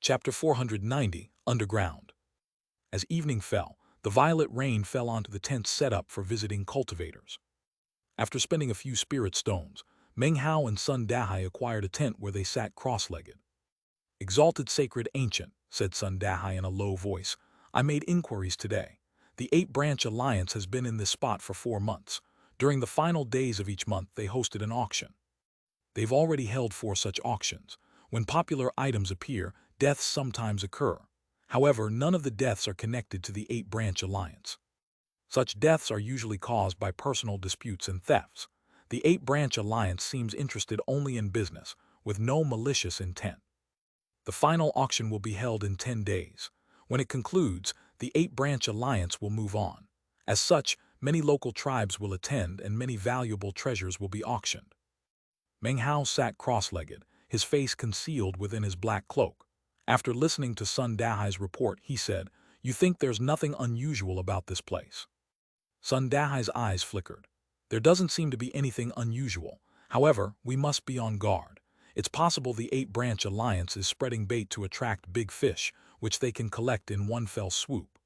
Chapter 490, Underground. As evening fell, the violet rain fell onto the tents set up for visiting cultivators. After spending a few spirit stones, Meng Hao and Sun Dahai acquired a tent where they sat cross-legged. "Exalted sacred ancient," said Sun Dahai in a low voice, "I made inquiries today. The 8-branch alliance has been in this spot for 4 months. During the final days of each month they hosted an auction. They've already held 4 such auctions. When popular items appear, deaths sometimes occur. However, none of the deaths are connected to the 8-branch alliance. Such deaths are usually caused by personal disputes and thefts. The 8-branch alliance seems interested only in business, with no malicious intent. The final auction will be held in 10 days. When it concludes, the 8-branch alliance will move on. As such, many local tribes will attend and many valuable treasures will be auctioned." Meng Hao sat cross-legged, his face concealed within his black cloak. After listening to Sun Dahai's report, he said, "You think there's nothing unusual about this place?" Sun Dahai's eyes flickered. "There doesn't seem to be anything unusual. However, we must be on guard. It's possible the 8-branch alliance is spreading bait to attract big fish, which they can collect in one fell swoop.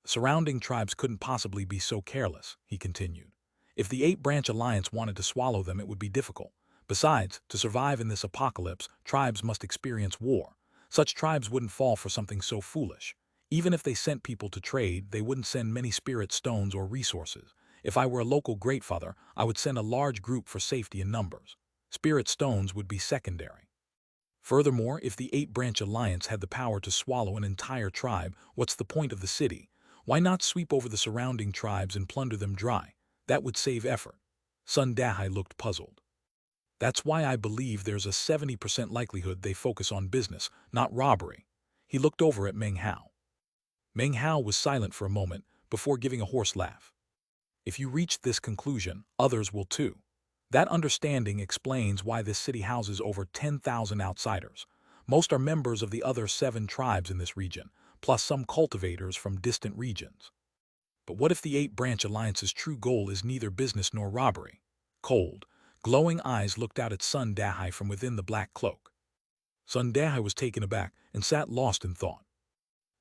Surrounding tribes couldn't possibly be so careless," he continued. "If the 8-branch alliance wanted to swallow them, it would be difficult. Besides, to survive in this apocalypse, tribes must experience war. Such tribes wouldn't fall for something so foolish. Even if they sent people to trade, they wouldn't send many spirit stones or resources. If I were a local greatfather, I would send a large group for safety in numbers. Spirit stones would be secondary. Furthermore, if the 8-branch alliance had the power to swallow an entire tribe, what's the point of the city? Why not sweep over the surrounding tribes and plunder them dry? That would save effort." Sun Dahai looked puzzled. "That's why I believe there's a 70% likelihood they focus on business, not robbery." He looked over at Meng Hao. Meng Hao was silent for a moment before giving a hoarse laugh. "If you reach this conclusion, others will too. That understanding explains why this city houses over 10,000 outsiders. Most are members of the other 7 tribes in this region, plus some cultivators from distant regions. But what if the 8-branch alliance's true goal is neither business nor robbery?" Cold, glowing eyes looked out at Sun Dahai from within the black cloak. Sun Dahai was taken aback and sat lost in thought.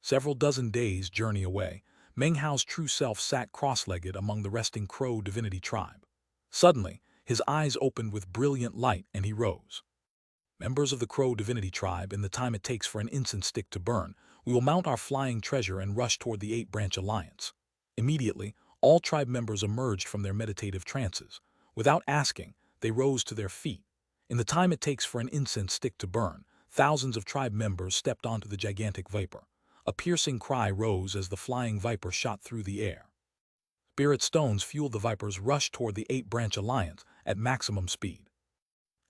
Several dozen days' journey away, Meng Hao's true self sat cross-legged among the resting Crow divinity tribe. Suddenly, his eyes opened with brilliant light and he rose. "Members of the Crow divinity tribe, in the time it takes for an incense stick to burn, we will mount our flying treasure and rush toward the 8-branch alliance." Immediately, all tribe members emerged from their meditative trances. Without asking, they rose to their feet. In the time it takes for an incense stick to burn, thousands of tribe members stepped onto the gigantic viper. A piercing cry rose as the flying viper shot through the air. Spirit stones fueled the viper's rush toward the 8-branch alliance at maximum speed.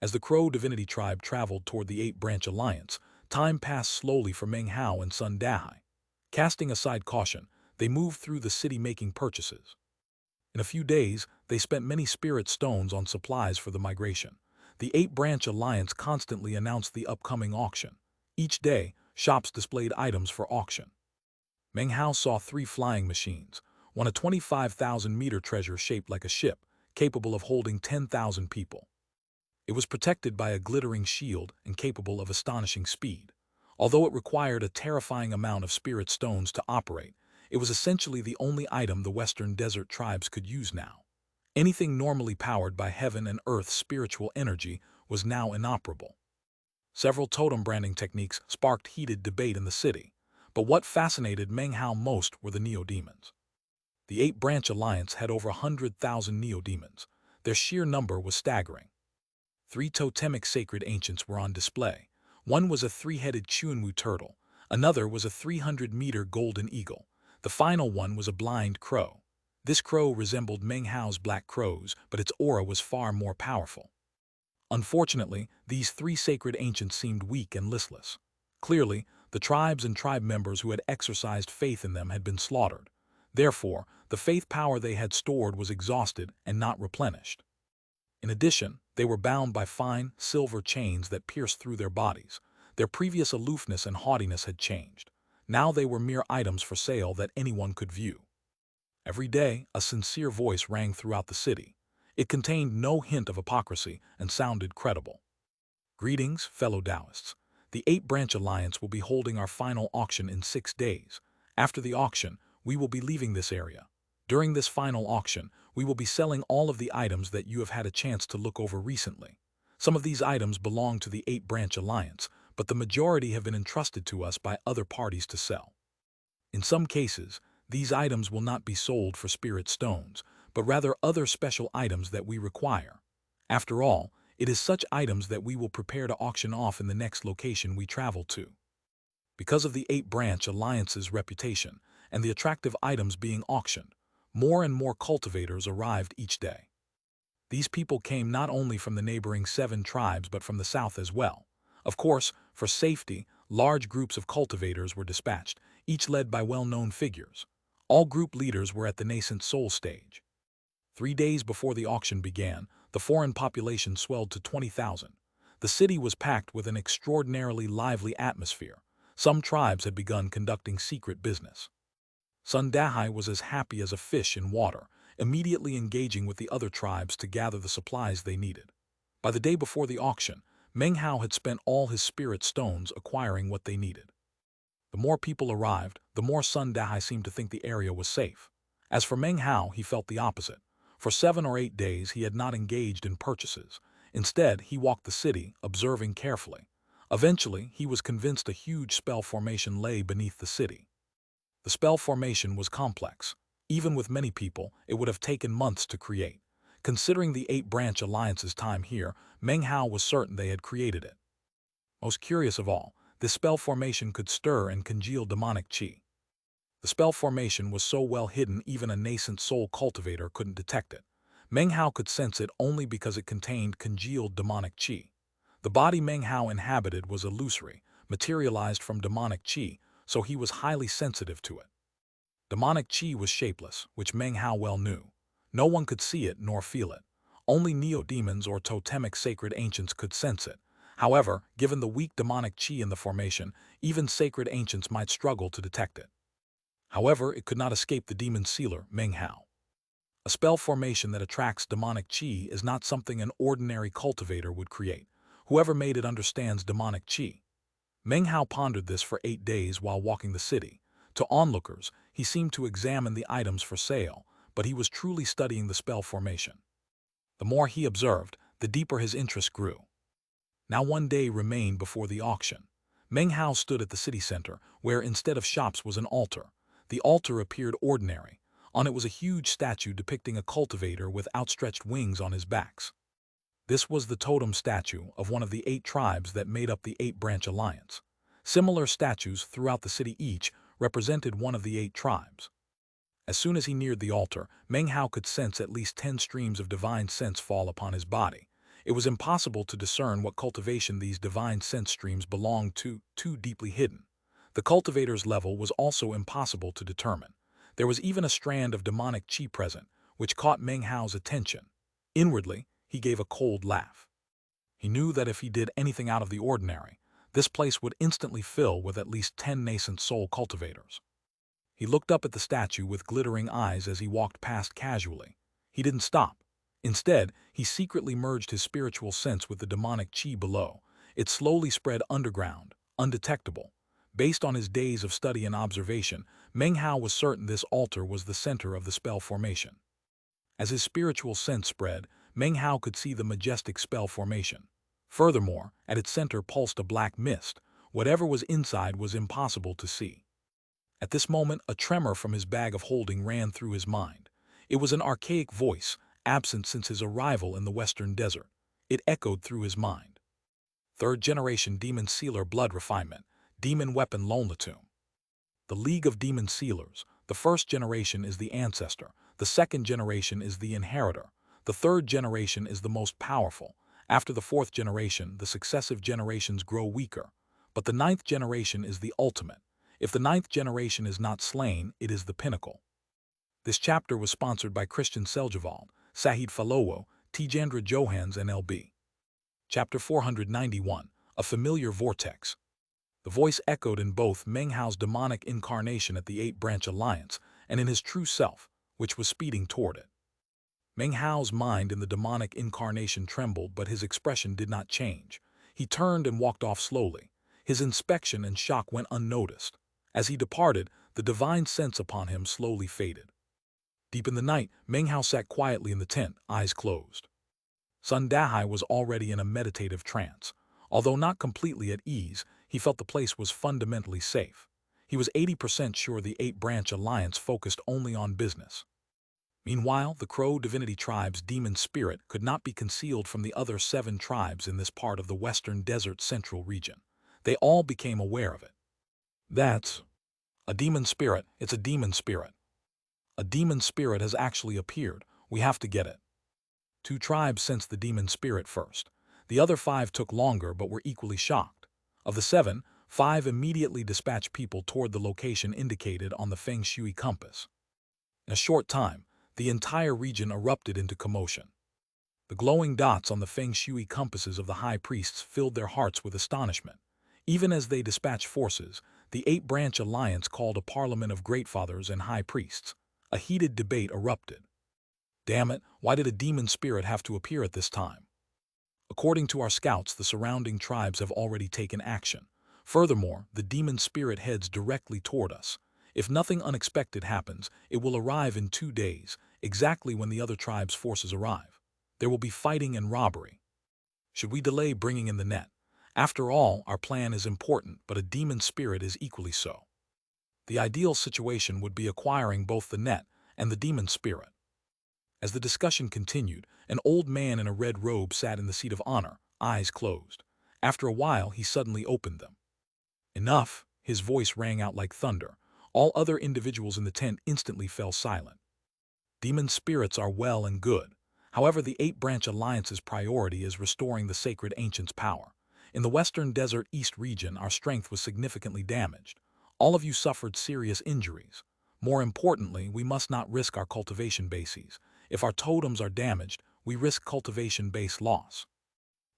As the Crow divinity tribe traveled toward the 8-branch alliance, time passed slowly for Meng Hao and Sun Dahai. Casting aside caution, they moved through the city making purchases. In a few days, they spent many spirit stones on supplies for the migration. The 8-branch alliance constantly announced the upcoming auction. Each day, shops displayed items for auction. Meng Hao saw 3 flying machines, one a 25,000-meter treasure shaped like a ship, capable of holding 10,000 people. It was protected by a glittering shield and capable of astonishing speed. Although it required a terrifying amount of spirit stones to operate, it was essentially the only item the Western Desert tribes could use now. Anything normally powered by heaven and earth's spiritual energy was now inoperable. Several totem branding techniques sparked heated debate in the city, but what fascinated Meng Hao most were the neo-demons. The 8-branch alliance had over 100,000 neo-demons. Their sheer number was staggering. 3 totemic sacred ancients were on display. One was a 3-headed Chuanwu turtle, another was a 300-meter golden eagle. The final one was a blind crow. This crow resembled Meng Hao's black crows, but its aura was far more powerful. Unfortunately, these 3 sacred ancients seemed weak and listless. Clearly, the tribes and tribe members who had exercised faith in them had been slaughtered. Therefore, the faith power they had stored was exhausted and not replenished. In addition, they were bound by fine, silver chains that pierced through their bodies. Their previous aloofness and haughtiness had changed. Now they were mere items for sale that anyone could view. Every day, a sincere voice rang throughout the city. It contained no hint of hypocrisy and sounded credible. "Greetings, fellow Taoists. The 8-branch alliance will be holding our final auction in 6 days. After the auction, we will be leaving this area. During this final auction, we will be selling all of the items that you have had a chance to look over recently. Some of these items belong to the 8-branch alliance, but the majority have been entrusted to us by other parties to sell. In some cases, these items will not be sold for spirit stones, but rather other special items that we require. After all, it is such items that we will prepare to auction off in the next location we travel to. Because of the 8-branch alliance's reputation and the attractive items being auctioned, more and more cultivators arrived each day. These people came not only from the neighboring 7 tribes but from the south as well. Of course, for safety, large groups of cultivators were dispatched, each led by well-known figures. All group leaders were at the nascent soul stage. 3 days before the auction began, the foreign population swelled to 20,000. The city was packed with an extraordinarily lively atmosphere. Some tribes had begun conducting secret business. Sundahai was as happy as a fish in water, immediately engaging with the other tribes to gather the supplies they needed. By the day before the auction, Meng Hao had spent all his spirit stones acquiring what they needed. The more people arrived, the more Sundahai seemed to think the area was safe. As for Meng Hao, he felt the opposite. For 7 or 8 days he had not engaged in purchases. Instead, he walked the city, observing carefully. Eventually, he was convinced a huge spell formation lay beneath the city. The spell formation was complex. Even with many people, it would have taken months to create. Considering the 8-branch alliance's time here, Meng Hao was certain they had created it. Most curious of all, this spell formation could stir and congeal demonic chi. The spell formation was so well hidden even a nascent soul cultivator couldn't detect it. Meng Hao could sense it only because it contained congealed demonic chi. The body Meng Hao inhabited was illusory, materialized from demonic chi, so he was highly sensitive to it. Demonic chi was shapeless, which Meng Hao well knew. No one could see it nor feel it. Only neo-demons or totemic sacred ancients could sense it. However, given the weak demonic chi in the formation, even sacred ancients might struggle to detect it. However, it could not escape the demon sealer, Meng Hao. A spell formation that attracts demonic chi is not something an ordinary cultivator would create. Whoever made it understands demonic chi. Meng Hao pondered this for 8 days while walking the city. To onlookers, he seemed to examine the items for sale, but he was truly studying the spell formation. The more he observed, the deeper his interest grew. Now 1 day remained before the auction. Meng Hao stood at the city center, where instead of shops was an altar. The altar appeared ordinary. On it was a huge statue depicting a cultivator with outstretched wings on his backs. This was the totem statue of one of the 8 tribes that made up the 8-branch alliance. Similar statues throughout the city each represented one of the 8 tribes. As soon as he neared the altar, Meng Hao could sense at least 10 streams of divine sense fall upon his body. It was impossible to discern what cultivation these divine sense streams belonged to, too deeply hidden. The cultivator's level was also impossible to determine. There was even a strand of demonic chi present, which caught Meng Hao's attention. Inwardly, he gave a cold laugh. He knew that if he did anything out of the ordinary, this place would instantly fill with at least 10 nascent soul cultivators. He looked up at the statue with glittering eyes as he walked past casually. He didn't stop. Instead, he secretly merged his spiritual sense with the demonic chi below. It slowly spread underground, undetectable. Based on his days of study and observation, Meng Hao was certain this altar was the center of the spell formation. As his spiritual sense spread, Meng Hao could see the majestic spell formation. Furthermore, at its center pulsed a black mist. Whatever was inside was impossible to see. At this moment, a tremor from his bag of holding ran through his mind. It was an archaic voice, absent since his arrival in the western desert. It echoed through his mind. 3rd-generation demon sealer blood refinement, demon weapon Lonlatum. The League of Demon Sealers. The 1st generation is the ancestor. The 2nd generation is the inheritor. The 3rd generation is the most powerful. After the 4th generation, the successive generations grow weaker. But the 9th generation is the ultimate. If the 9th generation is not slain, it is the pinnacle. This chapter was sponsored by Christian Seljavald, Sahid Falowo, Tjandra Johans and L.B. Chapter 491, A Familiar Vortex. The voice echoed in both Meng Hao's demonic incarnation at the 8-branch alliance and in his true self, which was speeding toward it. Meng Hao's mind in the demonic incarnation trembled, but his expression did not change. He turned and walked off slowly. His inspection and shock went unnoticed. As he departed, the divine sense upon him slowly faded. Deep in the night, Meng Hao sat quietly in the tent, eyes closed. Sun Dahai was already in a meditative trance. Although not completely at ease, he felt the place was fundamentally safe. He was 80% sure the Eight-Branch Alliance focused only on business. Meanwhile, the Crow Divinity Tribe's demon spirit could not be concealed from the other 7 tribes in this part of the Western Desert Central region. They all became aware of it. That's a demon spirit. It's a demon spirit. A demon spirit has actually appeared. We have to get it. 2 tribes sensed the demon spirit first. The other 5 took longer but were equally shocked. Of the 7, 5 immediately dispatched people toward the location indicated on the Feng Shui compass. In a short time, the entire region erupted into commotion. The glowing dots on the Feng Shui compasses of the high priests filled their hearts with astonishment. Even as they dispatched forces, the Eight-Branch Alliance called a parliament of great fathers and high priests. A heated debate erupted. Damn it, why did a demon spirit have to appear at this time? According to our scouts, the surrounding tribes have already taken action. Furthermore, the demon spirit heads directly toward us. If nothing unexpected happens, it will arrive in 2 days, exactly when the other tribes' forces arrive. There will be fighting and robbery. Should we delay bringing in the net? After all, our plan is important, but a demon spirit is equally so. The ideal situation would be acquiring both the net and the demon spirit. As the discussion continued, an old man in a red robe sat in the seat of honor, eyes closed. After a while, he suddenly opened them. Enough! His voice rang out like thunder. All other individuals in the tent instantly fell silent. Demon spirits are well and good. However, the Eight-Branch Alliance's priority is restoring the sacred ancient's power. In the Western Desert East region, our strength was significantly damaged. All of you suffered serious injuries. More importantly, we must not risk our cultivation bases. If our totems are damaged, we risk cultivation base loss.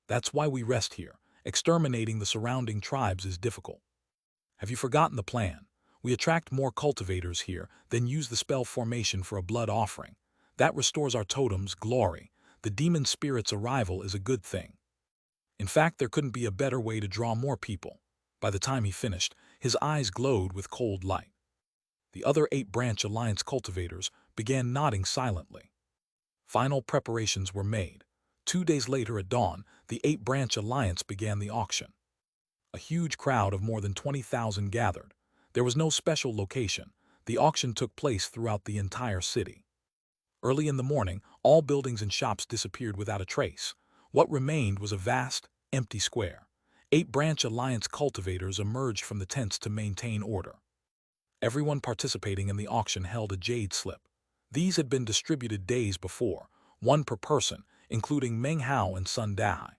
That's why we rest here. Exterminating the surrounding tribes is difficult. Have you forgotten the plan? We attract more cultivators here, then use the spell formation for a blood offering. That restores our totems' glory. The demon spirit's arrival is a good thing. In fact, there couldn't be a better way to draw more people. By the time he finished, his eyes glowed with cold light. The other Eight-Branch Alliance cultivators began nodding silently. Final preparations were made. 2 days later at dawn, the Eight-Branch Alliance began the auction. A huge crowd of more than 20,000 gathered. There was no special location. The auction took place throughout the entire city. Early in the morning, all buildings and shops disappeared without a trace. What remained was a vast, empty square. Eight-Branch Alliance cultivators emerged from the tents to maintain order. Everyone participating in the auction held a jade slip. These had been distributed days before, 1 per person, including Meng Hao and Sun Dahai.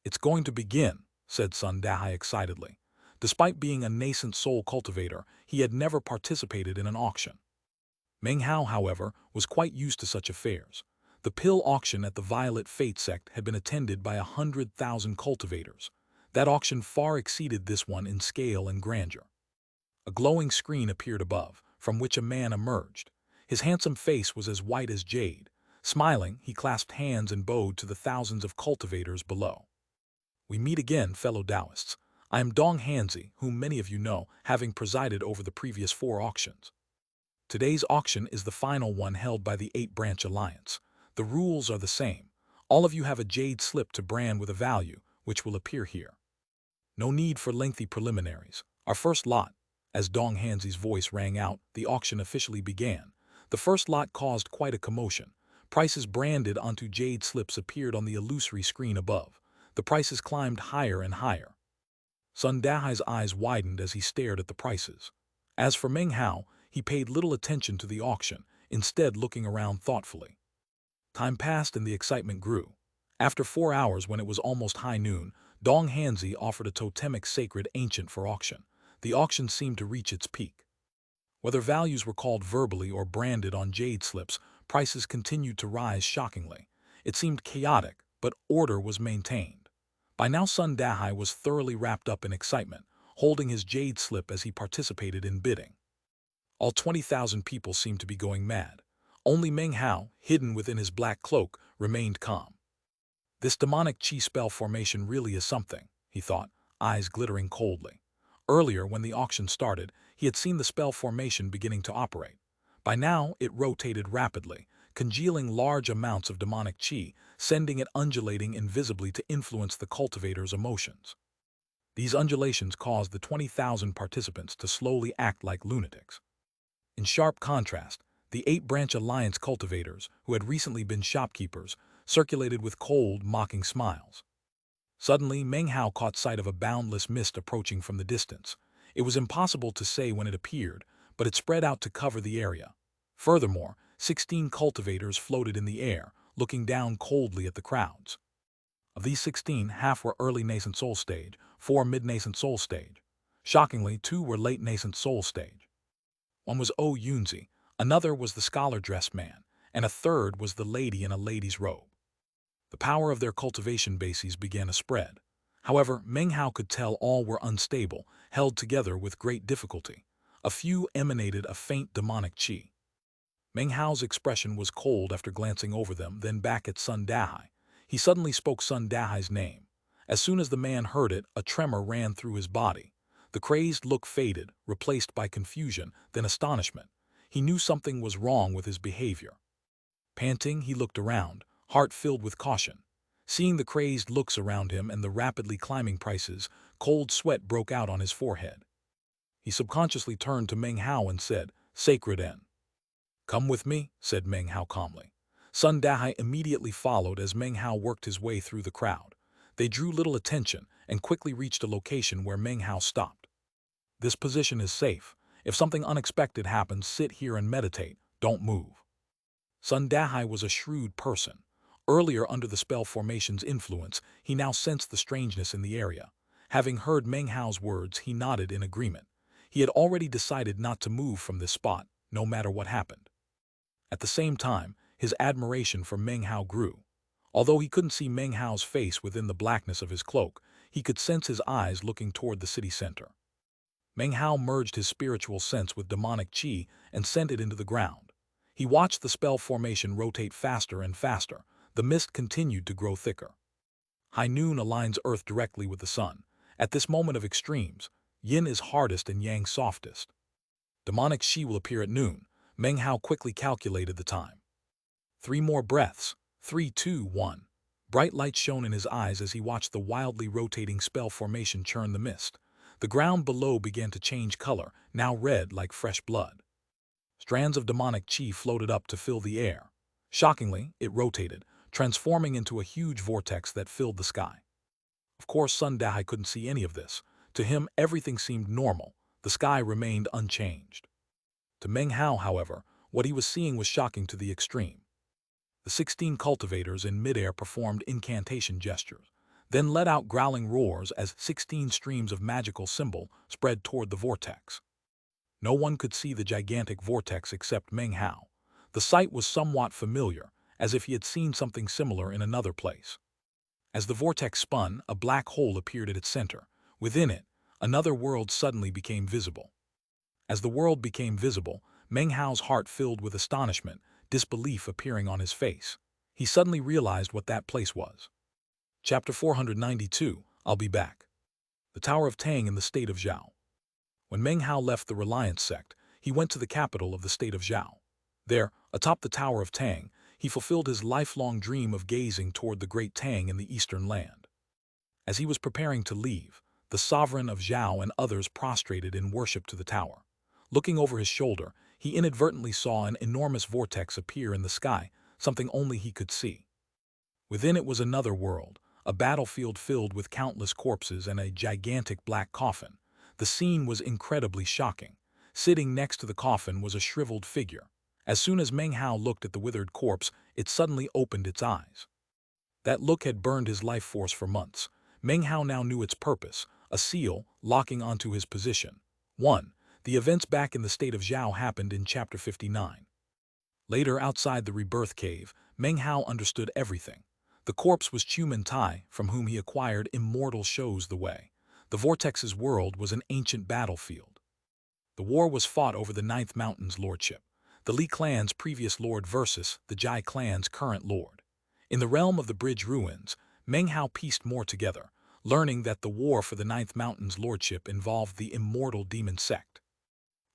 It's going to begin, said Sun Dahai excitedly. Despite being a nascent soul cultivator, he had never participated in an auction. Meng Hao, however, was quite used to such affairs. The pill auction at the Violet Fate sect had been attended by 100,000 cultivators. That auction far exceeded this one in scale and grandeur. A glowing screen appeared above, from which a man emerged. His handsome face was as white as jade. Smiling, he clasped hands and bowed to the thousands of cultivators below. We meet again, fellow Taoists. I am Dong Hanzi, whom many of you know, having presided over the previous 4 auctions. Today's auction is the final one held by the Eight-Branch Alliance. The rules are the same. All of you have a jade slip to brand with a value, which will appear here. No need for lengthy preliminaries. Our first lot. As Dong Hanzi's voice rang out, the auction officially began. The first lot caused quite a commotion. Prices branded onto jade slips appeared on the illusory screen above. The prices climbed higher and higher. Sun Dahai's eyes widened as he stared at the prices. As for Meng Hao, he paid little attention to the auction, instead looking around thoughtfully. Time passed and the excitement grew. After 4 hours, when it was almost high noon, Dong Hanzi offered a totemic sacred ancient for auction. The auction seemed to reach its peak. Whether values were called verbally or branded on jade slips, prices continued to rise shockingly. It seemed chaotic, but order was maintained. By now Sun Dahai was thoroughly wrapped up in excitement, holding his jade slip as he participated in bidding. All 20,000 people seemed to be going mad. Only Meng Hao, hidden within his black cloak, remained calm. This demonic chi spell formation really is something, he thought. eyes glittering coldly. Earlier, when the auction started, he had seen the spell formation beginning to operate. By now, it rotated rapidly, congealing large amounts of demonic chi, sending it undulating invisibly to influence the cultivator's emotions. These undulations caused the 20,000 participants to slowly act like lunatics. In sharp contrast, the 8-branch alliance cultivators, who had recently been shopkeepers, circulated with cold, mocking smiles. Suddenly, Meng Hao caught sight of a boundless mist approaching from the distance. It was impossible to say when it appeared, but it spread out to cover the area. Furthermore, 16 cultivators floated in the air, looking down coldly at the crowds. Of these 16, half were early nascent soul stage, 4 mid-nascent soul stage. Shockingly, 2 were late nascent soul stage. One was O Yunzi, another was the scholar-dressed man, and a third was the lady in a lady's robe. The power of their cultivation bases began to spread. However, Meng Hao could tell all were unstable, held together with great difficulty. A few emanated a faint demonic chi. Meng Hao's expression was cold after glancing over them, then back at Sun Dahai. He suddenly spoke Sun Dahai's name. As soon as the man heard it, a tremor ran through his body. The crazed look faded, replaced by confusion, then astonishment. He knew something was wrong with his behavior. Panting, he looked around, heart filled with caution. Seeing the crazed looks around him and the rapidly climbing prices, cold sweat broke out on his forehead. He subconsciously turned to Meng Hao and said, "Sacred N." "Come with me," said Meng Hao calmly. Sun Dahai immediately followed as Meng Hao worked his way through the crowd. They drew little attention and quickly reached a location where Meng Hao stopped. "This position is safe. If something unexpected happens, sit here and meditate. Don't move." Sun Dahai was a shrewd person. Earlier, under the spell formation's influence, he now sensed the strangeness in the area. Having heard Meng Hao's words, he nodded in agreement. He had already decided not to move from this spot, no matter what happened. At the same time, his admiration for Meng Hao grew. Although he couldn't see Meng Hao's face within the blackness of his cloak, he could sense his eyes looking toward the city center. Meng Hao merged his spiritual sense with demonic chi and sent it into the ground. He watched the spell formation rotate faster and faster. The mist continued to grow thicker. High noon aligns Earth directly with the sun. At this moment of extremes, yin is hardest and yang softest. Demonic chi will appear at noon. Meng Hao quickly calculated the time. 3 more breaths. 3, 2, 1. Bright light shone in his eyes as he watched the wildly rotating spell formation churn the mist. The ground below began to change color, now red like fresh blood. Strands of demonic chi floated up to fill the air. Shockingly, it rotated, transforming into a huge vortex that filled the sky. Of course, Sun Dahai couldn't see any of this. To him, everything seemed normal. The sky remained unchanged. To Meng Hao, however, what he was seeing was shocking to the extreme. The 16 cultivators in midair performed incantation gestures, then let out growling roars as 16 streams of magical symbol spread toward the vortex. No one could see the gigantic vortex except Meng Hao. The sight was somewhat familiar, as if he had seen something similar in another place. As the vortex spun, a black hole appeared at its center. Within it, another world suddenly became visible. As the world became visible, Meng Hao's heart filled with astonishment, disbelief appearing on his face. He suddenly realized what that place was. Chapter 492, I'll be back. The Tower of Tang in the state of Zhao. When Meng Hao left the Reliance sect, he went to the capital of the state of Zhao. There, atop the Tower of Tang, he fulfilled his lifelong dream of gazing toward the great Tang in the eastern land. As he was preparing to leave, the sovereign of Zhao and others prostrated in worship to the tower. Looking over his shoulder, he inadvertently saw an enormous vortex appear in the sky, something only he could see. Within it was another world, a battlefield filled with countless corpses and a gigantic black coffin. The scene was incredibly shocking. Sitting next to the coffin was a shriveled figure. As soon as Meng Hao looked at the withered corpse, it suddenly opened its eyes. That look had burned his life force for months. Meng Hao now knew its purpose, a seal locking onto his position. 1. The events back in the state of Zhao happened in Chapter 59. Later, outside the Rebirth Cave, Meng Hao understood everything. The corpse was Chuman Tai, from whom he acquired immortal shows the way. The Vortex's world was an ancient battlefield. The war was fought over the Ninth Mountain's lordship, the Li clan's previous lord versus the Jai clan's current lord. In the realm of the bridge ruins, Meng Hao pieced more together. learning that the war for the Ninth Mountain's lordship involved the immortal demon sect.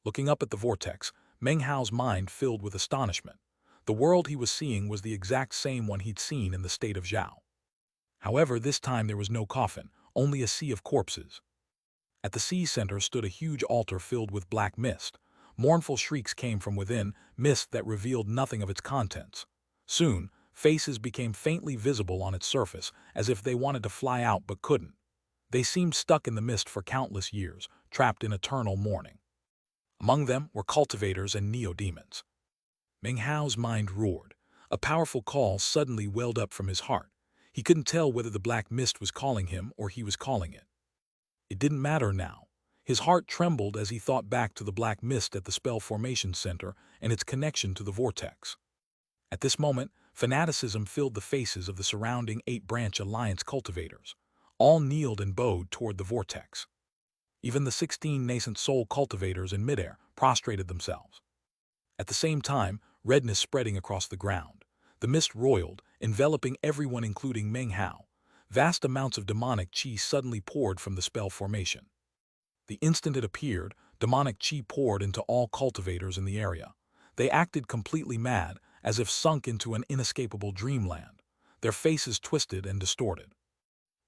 Looking up at the vortex, Meng Hao's mind filled with astonishment. The world he was seeing was the exact same one he'd seen in the state of Zhao. However, this time there was no coffin, only a sea of corpses. At the sea center stood a huge altar filled with black mist. Mournful shrieks came from within, mist that revealed nothing of its contents. Soon, faces became faintly visible on its surface, as if they wanted to fly out but couldn't. They seemed stuck in the mist for countless years, trapped in eternal mourning. Among them were cultivators and neo-demons. Meng Hao's mind roared. A powerful call suddenly welled up from his heart. He couldn't tell whether the black mist was calling him or he was calling it. It didn't matter now. His heart trembled as he thought back to the black mist at the spell formation center and its connection to the vortex. At this moment, fanaticism filled the faces of the surrounding 8-branch alliance cultivators. All kneeled and bowed toward the vortex. Even the 16 nascent soul cultivators in midair prostrated themselves. At the same time, redness spreading across the ground. The mist roiled, enveloping everyone including Meng Hao. Vast amounts of demonic qi suddenly poured from the spell formation. The instant it appeared, demonic qi poured into all cultivators in the area. They acted completely mad, as if sunk into an inescapable dreamland, their faces twisted and distorted.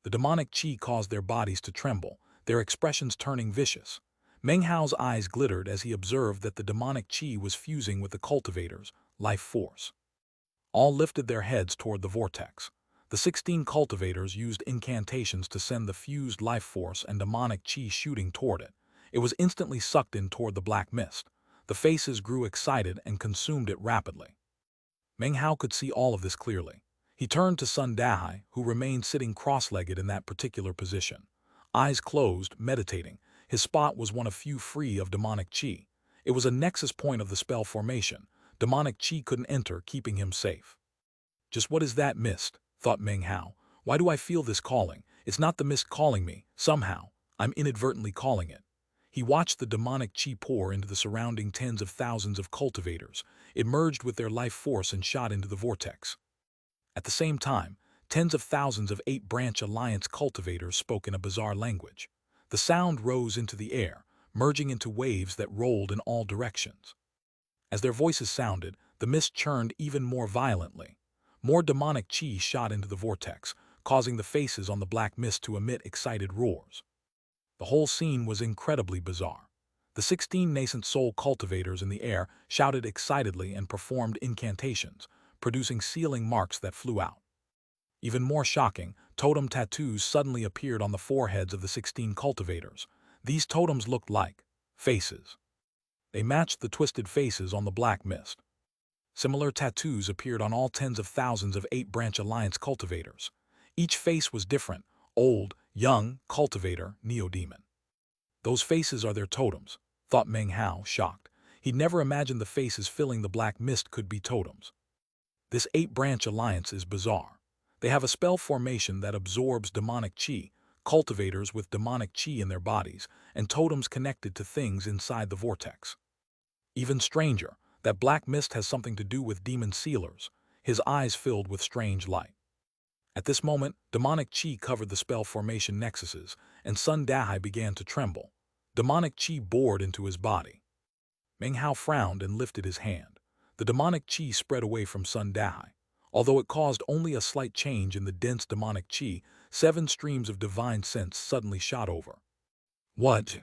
The demonic qi caused their bodies to tremble, their expressions turning vicious. Meng Hao's eyes glittered as he observed that the demonic qi was fusing with the cultivators' life force. All lifted their heads toward the vortex. The 16 cultivators used incantations to send the fused life force and demonic qi shooting toward it. It was instantly sucked in toward the black mist. The faces grew excited and consumed it rapidly. Meng Hao could see all of this clearly. He turned to Sun Dahai, who remained sitting cross-legged in that particular position. Eyes closed, meditating. His spot was one of few free of demonic qi. It was a nexus point of the spell formation. Demonic qi couldn't enter, keeping him safe. Just what is that mist? Thought Meng Hao. Why do I feel this calling? It's not the mist calling me. Somehow, I'm inadvertently calling it. He watched the demonic qi pour into the surrounding tens of thousands of cultivators. It merged with their life force and shot into the vortex. At the same time, tens of thousands of 8-branch alliance cultivators spoke in a bizarre language. The sound rose into the air, merging into waves that rolled in all directions. As their voices sounded, the mist churned even more violently. More demonic qi shot into the vortex, causing the faces on the black mist to emit excited roars. The whole scene was incredibly bizarre. The 16 nascent soul cultivators in the air shouted excitedly and performed incantations, producing sealing marks that flew out. Even more shocking, totem tattoos suddenly appeared on the foreheads of the 16 cultivators. These totems looked like faces. They matched the twisted faces on the black mist. Similar tattoos appeared on all tens of thousands of 8-branch alliance cultivators. Each face was different: old, young, cultivator, neo-demon. Those faces are their totems, thought Meng Hao, shocked. He'd never imagined the faces filling the black mist could be totems. This 8-branch alliance is bizarre. They have a spell formation that absorbs demonic qi, cultivators with demonic qi in their bodies, and totems connected to things inside the vortex. Even stranger, that black mist has something to do with demon sealers. His eyes filled with strange light. At this moment, demonic qi covered the spell formation nexuses, and Sun Dahai began to tremble. Demonic qi bored into his body. Meng Hao frowned and lifted his hand. The demonic qi spread away from Sun Dahai. Although it caused only a slight change in the dense demonic qi, 7 streams of divine sense suddenly shot over. What?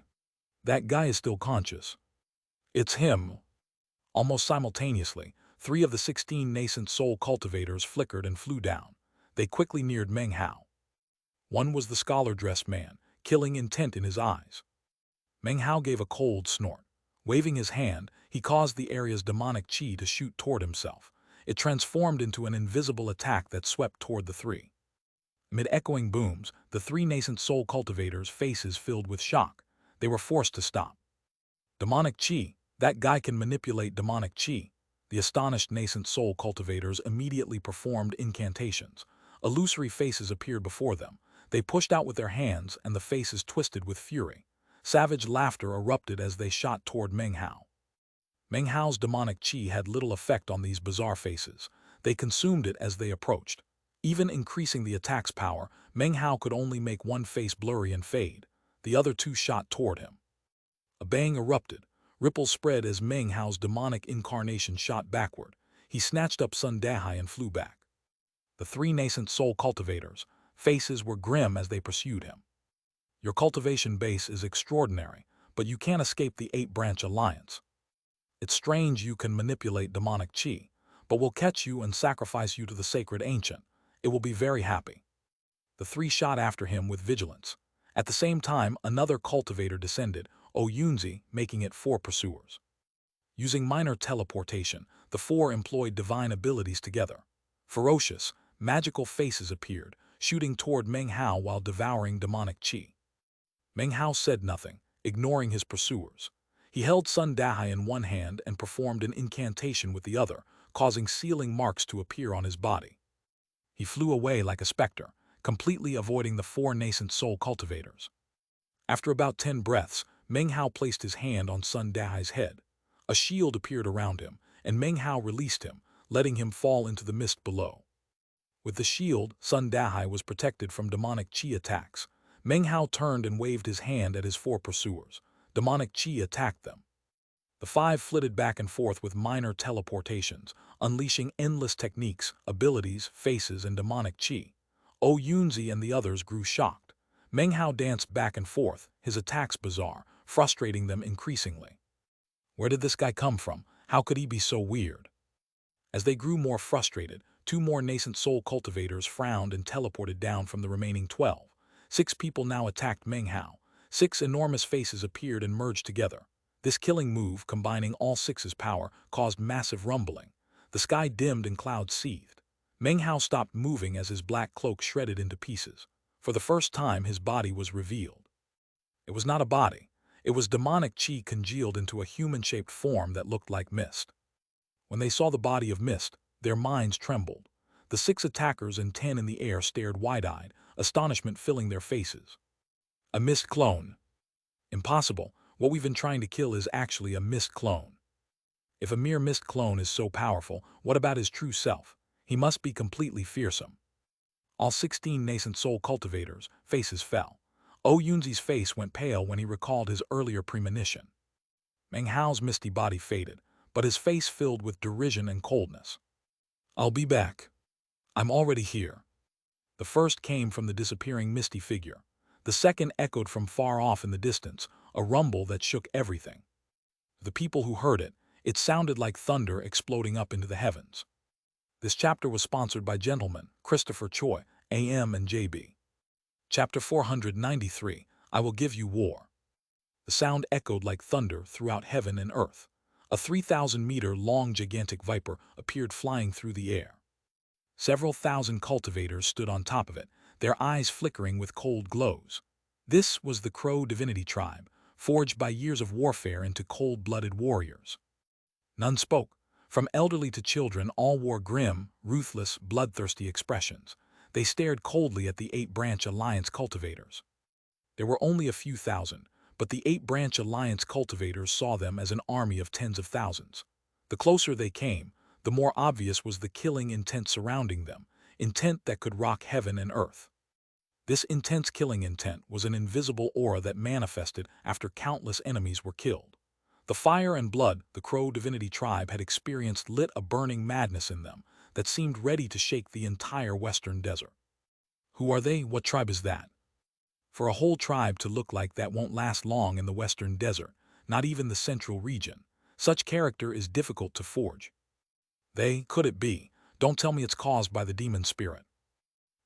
That guy is still conscious. It's him. Almost simultaneously, 3 of the 16 nascent soul cultivators flickered and flew down. They quickly neared Meng Hao. One was the scholar-dressed man, killing intent in his eyes. Meng Hao gave a cold snort. Waving his hand, he caused the area's demonic qi to shoot toward himself. It transformed into an invisible attack that swept toward the 3. Amid echoing booms, the 3 nascent soul cultivators' faces filled with shock. They were forced to stop. Demonic qi. That guy can manipulate demonic qi. The astonished nascent soul cultivators immediately performed incantations. Illusory faces appeared before them. They pushed out with their hands, and the faces twisted with fury. Savage laughter erupted as they shot toward Meng Hao. Meng Hao's demonic qi had little effect on these bizarre faces. They consumed it as they approached. Even increasing the attack's power, Meng Hao could only make one face blurry and fade. The other two shot toward him. A bang erupted. Ripples spread as Meng Hao's demonic incarnation shot backward. He snatched up Sun Dahai and flew back. The three nascent soul cultivators' faces were grim as they pursued him. Your cultivation base is extraordinary, but you can't escape the 8-branch alliance. It's strange you can manipulate demonic chi, but we'll catch you and sacrifice you to the sacred ancient. It will be very happy. The three shot after him with vigilance. At the same time, another cultivator descended, Yunzi, making it 4 pursuers. Using minor teleportation, the 4 employed divine abilities together. Ferocious, magical faces appeared, shooting toward Meng Hao while devouring demonic chi. Meng Hao said nothing, ignoring his pursuers. He held Sun Dahai in one hand and performed an incantation with the other, causing sealing marks to appear on his body. He flew away like a specter, completely avoiding the 4 nascent soul cultivators. After about 10 breaths, Meng Hao placed his hand on Sun Dahai's head. A shield appeared around him, and Meng Hao released him, letting him fall into the mist below. With the shield, Sun Dahai was protected from demonic chi attacks. Meng Hao turned and waved his hand at his 4 pursuers. Demonic chi attacked them. The 5 flitted back and forth with minor teleportations, unleashing endless techniques, abilities, faces, and demonic chi. Yunzi and the others grew shocked. Meng Hao danced back and forth, his attacks bizarre, frustrating them increasingly. Where did this guy come from? How could he be so weird? As they grew more frustrated, 2 more nascent soul cultivators frowned and teleported down from the remaining 12. 6 people now attacked Meng Hao. 6 enormous faces appeared and merged together. This killing move, combining all 6's power, caused massive rumbling. The sky dimmed and clouds seethed. Meng Hao stopped moving as his black cloak shredded into pieces. For the first time, his body was revealed. It was not a body. It was demonic chi congealed into a human-shaped form that looked like mist. When they saw the body of mist, their minds trembled. The 6 attackers and 10 in the air stared wide-eyed, astonishment filling their faces. A mist clone. Impossible. What we've been trying to kill is actually a mist clone. If a mere mist clone is so powerful, what about his true self? He must be completely fearsome. All 16 nascent soul cultivators' faces fell. Yunzi's face went pale when he recalled his earlier premonition. Meng Hao's misty body faded, but his face filled with derision and coldness. I'll be back. I'm already here. The first came from the disappearing misty figure. The second echoed from far off in the distance, a rumble that shook everything. To the people who heard it, it sounded like thunder exploding up into the heavens. This chapter was sponsored by Gentleman Christopher Choi, AM and JB. Chapter 493, I Will Give You War. The sound echoed like thunder throughout heaven and earth. A 3,000-meter-long gigantic viper appeared flying through the air. Several thousand cultivators stood on top of it, their eyes flickering with cold glows. This was the Crow divinity tribe, forged by years of warfare into cold-blooded warriors. None spoke. From elderly to children, all wore grim, ruthless, bloodthirsty expressions. They stared coldly at the 8-branch alliance cultivators. There were only a few thousand, but the 8-branch alliance cultivators saw them as an army of tens of thousands. The closer they came, the more obvious was the killing intent surrounding them, intent that could rock heaven and earth. This intense killing intent was an invisible aura that manifested after countless enemies were killed. The fire and blood the Crow divinity tribe had experienced lit a burning madness in them that seemed ready to shake the entire western desert. Who are they? What tribe is that? For a whole tribe to look like that won't last long in the western desert, not even the central region. Such character is difficult to forge. Could it be? Don't tell me it's caused by the demon spirit.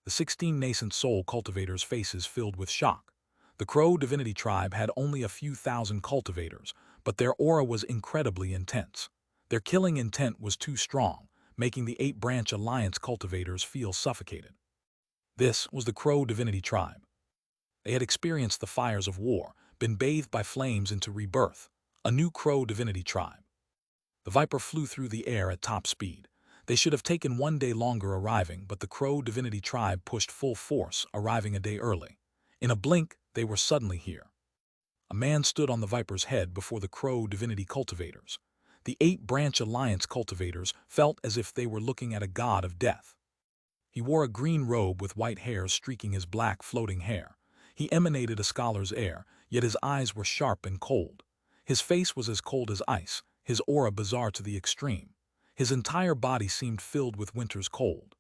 The 16 nascent soul cultivators' faces filled with shock. The Crow divinity tribe had only a few thousand cultivators, but their aura was incredibly intense. Their killing intent was too strong, making the 8-branch alliance cultivators feel suffocated. This was the Crow divinity tribe. They had experienced the fires of war, been bathed by flames into rebirth, a new Crow divinity tribe. The Viper flew through the air at top speed. They should have taken 1 day longer arriving, but the Crow divinity tribe pushed full force, arriving a day early. In a blink, they were suddenly here. A man stood on the Viper's head before the Crow divinity cultivators. The 8-branch alliance cultivators felt as if they were looking at a god of death. He wore a green robe with white hairs streaking his black floating hair. He emanated a scholar's air, yet his eyes were sharp and cold. His face was as cold as ice, his aura bizarre to the extreme. His entire body seemed filled with winter's cold.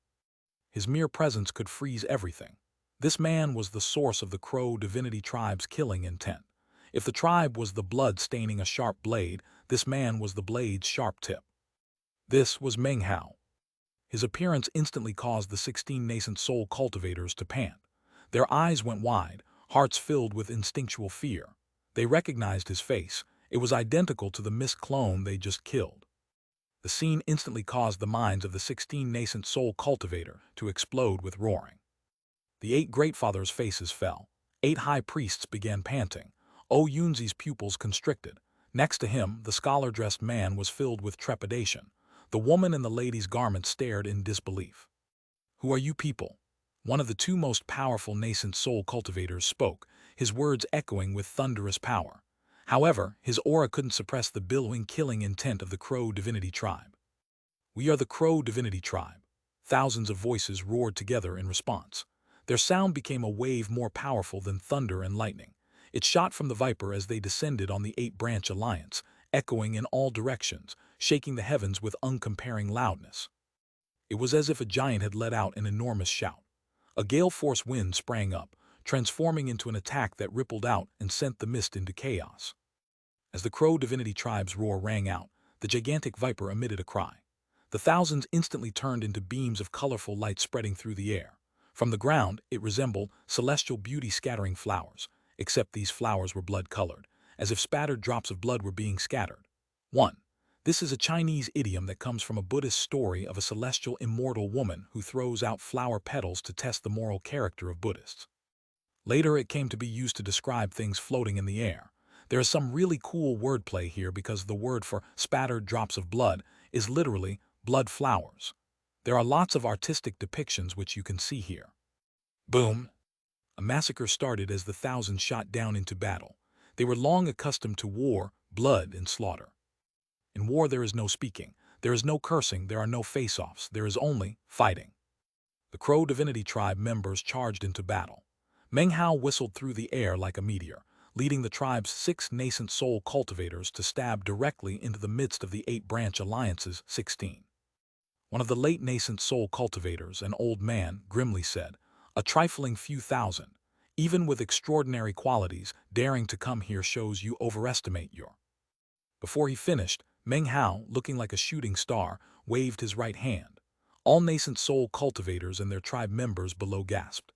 His mere presence could freeze everything. This man was the source of the Crow divinity tribe's killing intent. If the tribe was the blood staining a sharp blade, this man was the blade's sharp tip. This was Meng Hao. His appearance instantly caused the 16 nascent soul cultivators to pant. Their eyes went wide, hearts filled with instinctual fear. They recognized his face. It was identical to the mist clone they just killed. The scene instantly caused the minds of the 16 nascent soul cultivator to explode with roaring. The 8 great fathers' faces fell. 8 high priests began panting. O Yunzi's pupils constricted. Next to him, the scholar-dressed man was filled with trepidation. The woman in the lady's garment stared in disbelief. "Who are you people?" One of the 2 most powerful nascent soul cultivators spoke, his words echoing with thunderous power. However, his aura couldn't suppress the billowing, killing intent of the Crow divinity tribe. "We are the Crow divinity tribe." Thousands of voices roared together in response. Their sound became a wave more powerful than thunder and lightning. It shot from the viper as they descended on the 8-branch alliance, echoing in all directions, shaking the heavens with uncomparing loudness. It was as if a giant had let out an enormous shout. A gale-force wind sprang up, transforming into an attack that rippled out and sent the mist into chaos. As the Crow divinity tribe's roar rang out, the gigantic viper emitted a cry. The thousands instantly turned into beams of colorful light spreading through the air. From the ground, it resembled celestial beauty scattering flowers, except these flowers were blood-colored, as if spattered drops of blood were being scattered. 1. This is a Chinese idiom that comes from a Buddhist story of a celestial immortal woman who throws out flower petals to test the moral character of Buddhists. Later, it came to be used to describe things floating in the air. There is some really cool wordplay here because the word for spattered drops of blood is literally blood flowers. There are lots of artistic depictions which you can see here. Boom! A massacre started as the thousands shot down into battle. They were long accustomed to war, blood, and slaughter. In war there is no speaking, there is no cursing, there are no face-offs, there is only fighting. The Crow divinity tribe members charged into battle. Meng Hao whistled through the air like a meteor, leading the tribe's 6 nascent soul cultivators to stab directly into the midst of the 8-branch alliance's 16. One of the late nascent soul cultivators, an old man, grimly said, "A trifling few thousand. Even with extraordinary qualities, daring to come here shows you overestimate your..." Before he finished, Meng Hao, looking like a shooting star, waved his right hand. All nascent soul cultivators and their tribe members below gasped.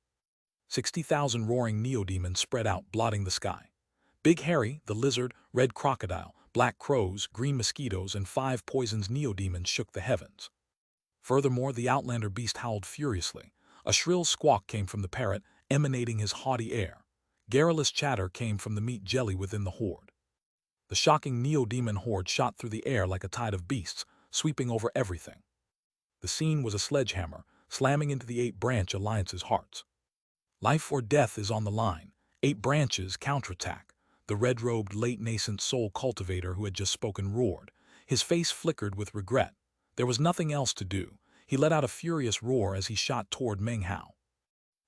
60,000 roaring neodemons spread out, blotting the sky. Big Harry, the lizard, red crocodile, black crows, green mosquitoes, and 5 poisons neodemons shook the heavens. Furthermore, the outlander beast howled furiously. A shrill squawk came from the parrot, emanating his haughty air. Garrulous chatter came from the meat jelly within the horde. The shocking neodemon horde shot through the air like a tide of beasts, sweeping over everything. The scene was a sledgehammer, slamming into the 8-branch alliance's hearts. Life or death is on the line. 8 branches counterattack. The red-robed late nascent soul cultivator who had just spoken roared. His face flickered with regret. There was nothing else to do. He let out a furious roar as he shot toward Meng Hao.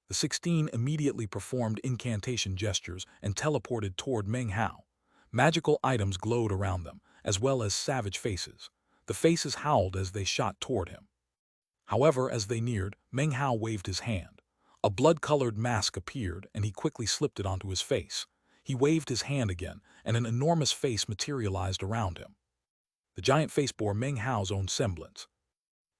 The 16 immediately performed incantation gestures and teleported toward Meng Hao. Magical items glowed around them, as well as savage faces. The faces howled as they shot toward him. However, as they neared, Meng Hao waved his hand. A blood-colored mask appeared, and he quickly slipped it onto his face. He waved his hand again, and an enormous face materialized around him. The giant face bore Meng Hao's own semblance.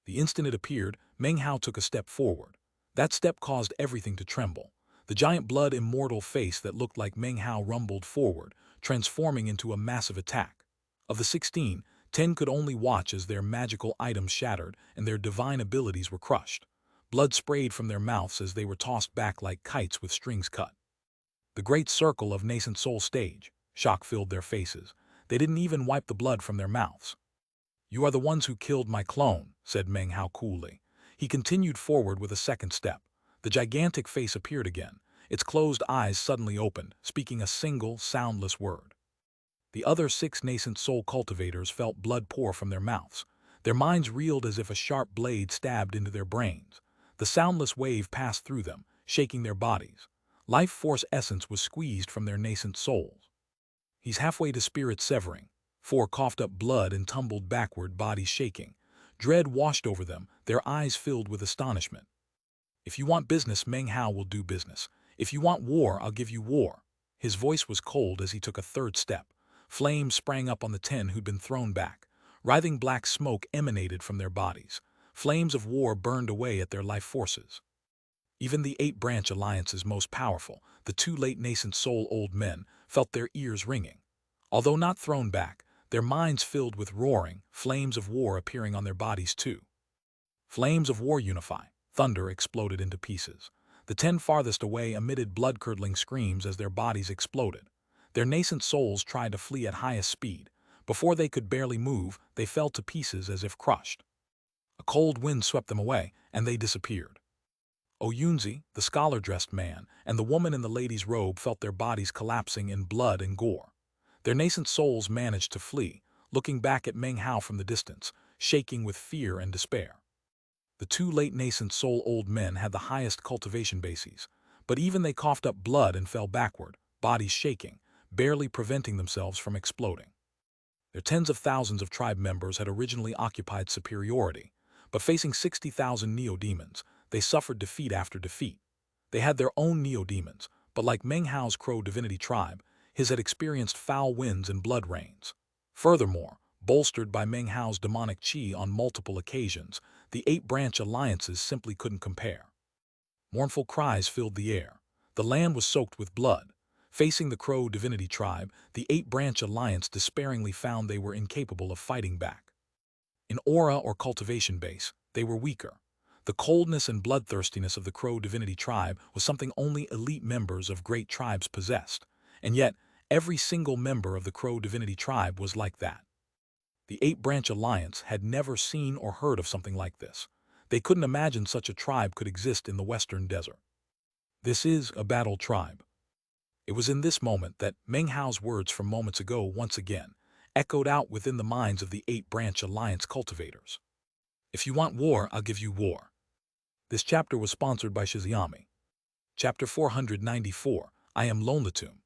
The instant it appeared, Meng Hao took a step forward. That step caused everything to tremble. The giant blood-immortal face that looked like Meng Hao rumbled forward, transforming into a massive attack. Of the 16, 10 could only watch as their magical items shattered and their divine abilities were crushed. Blood sprayed from their mouths as they were tossed back like kites with strings cut. The great circle of nascent soul stage. Shock filled their faces. They didn't even wipe the blood from their mouths. "You are the ones who killed my clone," said Meng Hao coolly. He continued forward with a second step. The gigantic face appeared again. Its closed eyes suddenly opened, speaking a single, soundless word. The other 6 nascent soul cultivators felt blood pour from their mouths. Their minds reeled as if a sharp blade stabbed into their brains. The soundless wave passed through them, shaking their bodies. Life force essence was squeezed from their nascent souls. He's halfway to spirit severing. 4 coughed up blood and tumbled backward, bodies shaking. Dread washed over them, their eyes filled with astonishment. If you want business, Meng Hao will do business. If you want war, I'll give you war. His voice was cold as he took a third step. Flames sprang up on the 10 who'd been thrown back. Writhing black smoke emanated from their bodies. Flames of war burned away at their life forces. Even the 8-branch alliance's most powerful, the 2 late nascent soul old men, felt their ears ringing. Although not thrown back, their minds filled with roaring, flames of war appearing on their bodies too. Flames of war unify. Thunder exploded into pieces. The 10 farthest away emitted blood-curdling screams as their bodies exploded. Their nascent souls tried to flee at highest speed. Before they could barely move, they fell to pieces as if crushed. A cold wind swept them away, and they disappeared. Oyunzi, the scholar-dressed man, and the woman in the lady's robe felt their bodies collapsing in blood and gore. Their nascent souls managed to flee, looking back at Meng Hao from the distance, shaking with fear and despair. The 2 late nascent soul old men had the highest cultivation bases, but even they coughed up blood and fell backward, bodies shaking, barely preventing themselves from exploding. Their tens of thousands of tribe members had originally occupied superiority, but facing 60,000 neo-demons, they suffered defeat after defeat. They had their own neo-demons, but like Meng Hao's crow divinity tribe, his had experienced foul winds and blood rains. Furthermore, bolstered by Meng Hao's demonic qi on multiple occasions, the 8-branch alliances simply couldn't compare. Mournful cries filled the air. The land was soaked with blood. Facing the crow divinity tribe, the 8-branch alliance despairingly found they were incapable of fighting back. In aura or cultivation base, they were weaker. The coldness and bloodthirstiness of the crow divinity tribe was something only elite members of great tribes possessed, and yet every single member of the crow divinity tribe was like that. The 8-branch alliance had never seen or heard of something like this. They couldn't imagine such a tribe could exist in the western desert. This is a battle tribe. It was in this moment that Meng Hao's words from moments ago once again echoed out within the minds of the 8-branch alliance cultivators. If you want war, I'll give you war. This chapter was sponsored by Xiaomi. Chapter 494, I Am Lonlatum.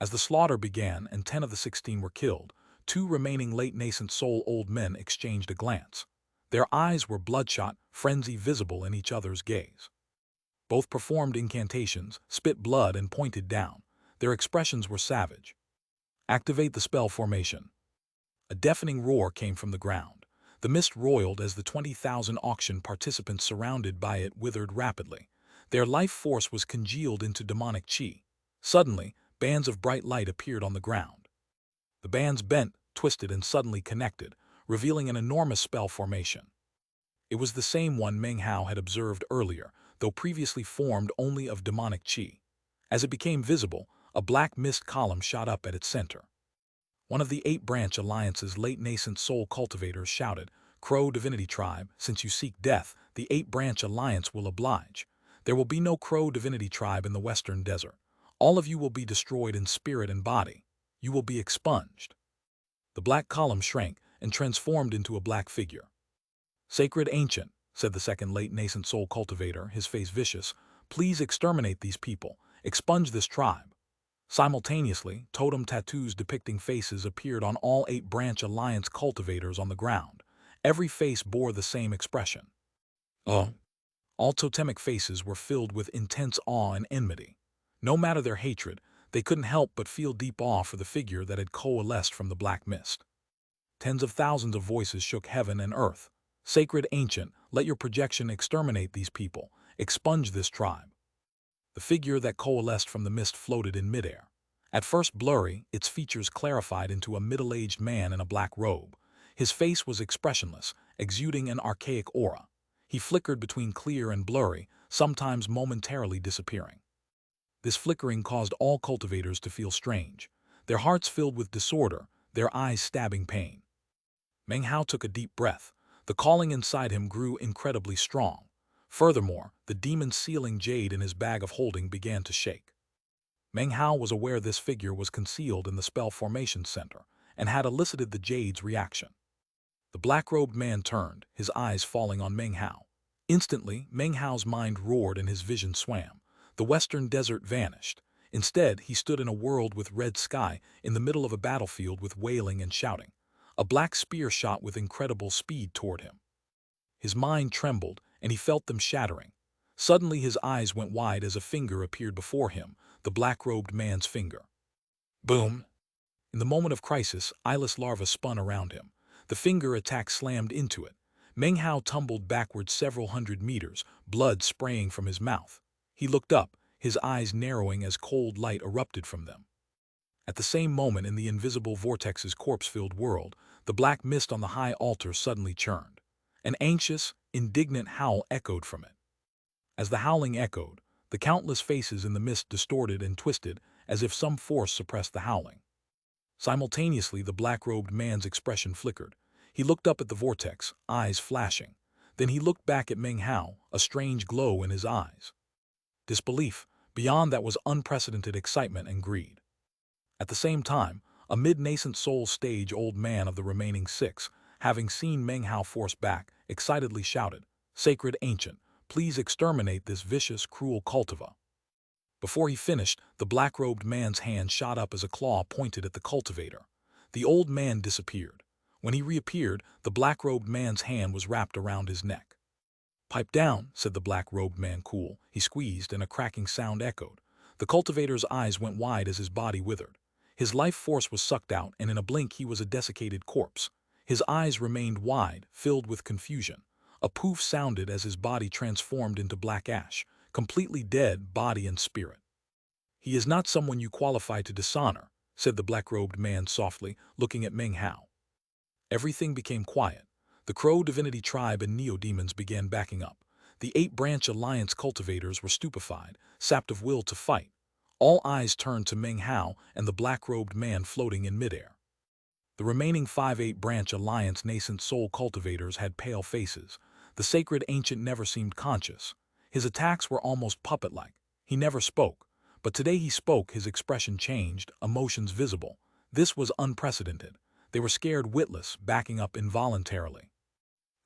As the slaughter began and 10 of the 16 were killed, 2 remaining late nascent soul old men exchanged a glance. Their eyes were bloodshot, frenzy visible in each other's gaze. Both performed incantations, spit blood and pointed down. Their expressions were savage. Activate the spell formation. A deafening roar came from the ground. The mist roiled as the 20,000 auction participants surrounded by it withered rapidly. Their life force was congealed into demonic qi. Suddenly, bands of bright light appeared on the ground. The bands bent, twisted, and suddenly connected, revealing an enormous spell formation. It was the same one Meng Hao had observed earlier, though previously formed only of demonic qi. As it became visible, a black mist column shot up at its center. One of the 8-branch alliance's late nascent soul cultivators shouted, "Crow divinity tribe, since you seek death, the 8-branch alliance will oblige. There will be no crow divinity tribe in the western desert. All of you will be destroyed in spirit and body. You will be expunged." The black column shrank and transformed into a black figure. "Sacred Ancient," said the second late nascent soul cultivator, his face vicious, "please exterminate these people, expunge this tribe." Simultaneously, totem tattoos depicting faces appeared on all 8-branch alliance cultivators on the ground. Every face bore the same expression. Oh. All totemic faces were filled with intense awe and enmity. No matter their hatred, they couldn't help but feel deep awe for the figure that had coalesced from the black mist. Tens of thousands of voices shook heaven and earth. "Sacred Ancient, let your projection exterminate these people, expunge this tribe." The figure that coalesced from the mist floated in midair. At first blurry, its features clarified into a middle-aged man in a black robe. His face was expressionless, exuding an archaic aura. He flickered between clear and blurry, sometimes momentarily disappearing. This flickering caused all cultivators to feel strange. Their hearts filled with disorder, their eyes stabbing pain. Meng Hao took a deep breath. The calling inside him grew incredibly strong. Furthermore, the demon sealing Jade in his bag of holding began to shake. Meng Hao was aware this figure was concealed in the spell formation center and had elicited the Jade's reaction. The black-robed man turned, his eyes falling on Meng Hao. Instantly, Meng Hao's mind roared and his vision swam. The western desert vanished. Instead, he stood in a world with red sky, in the middle of a battlefield with wailing and shouting. A black spear shot with incredible speed toward him. His mind trembled, and he felt them shattering. Suddenly his eyes went wide as a finger appeared before him, the black-robed man's finger. Boom! In the moment of crisis, eyeless larva spun around him. The finger attack slammed into it. Meng Hao tumbled backward several hundred meters, blood spraying from his mouth. He looked up, his eyes narrowing as cold light erupted from them. At the same moment in the invisible vortex's corpse-filled world, the black mist on the high altar suddenly churned. An anxious, indignant howl echoed from it. As the howling echoed, the countless faces in the mist distorted and twisted as if some force suppressed the howling. Simultaneously, the black-robed man's expression flickered. He looked up at the vortex, eyes flashing. Then he looked back at Meng Hao, a strange glow in his eyes. Disbelief, beyond that was unprecedented excitement and greed. At the same time, a mid-nascent soul-stage-old man of the remaining six, having seen Meng Hao force back, excitedly shouted, "Sacred Ancient, please exterminate this vicious, cruel cultivar." Before he finished, the black-robed man's hand shot up as a claw pointed at the cultivator. The old man disappeared. When he reappeared, the black-robed man's hand was wrapped around his neck. "Pipe down," said the black-robed man cool. He squeezed, and a cracking sound echoed. The cultivator's eyes went wide as his body withered. His life force was sucked out, and in a blink he was a desiccated corpse. His eyes remained wide, filled with confusion. A poof sounded as his body transformed into black ash, completely dead, body and spirit. "He is not someone you qualify to dishonor," said the black-robed man softly, looking at Meng Hao. Everything became quiet. The Crow Divinity tribe and Neo-demons began backing up. The 8-branch alliance cultivators were stupefied, sapped of will to fight. All eyes turned to Meng Hao and the black-robed man floating in midair. The remaining 5 8-branch alliance nascent soul cultivators had pale faces. The sacred ancient never seemed conscious. His attacks were almost puppet-like. He never spoke. But today he spoke, his expression changed, emotions visible. This was unprecedented. They were scared witless, backing up involuntarily.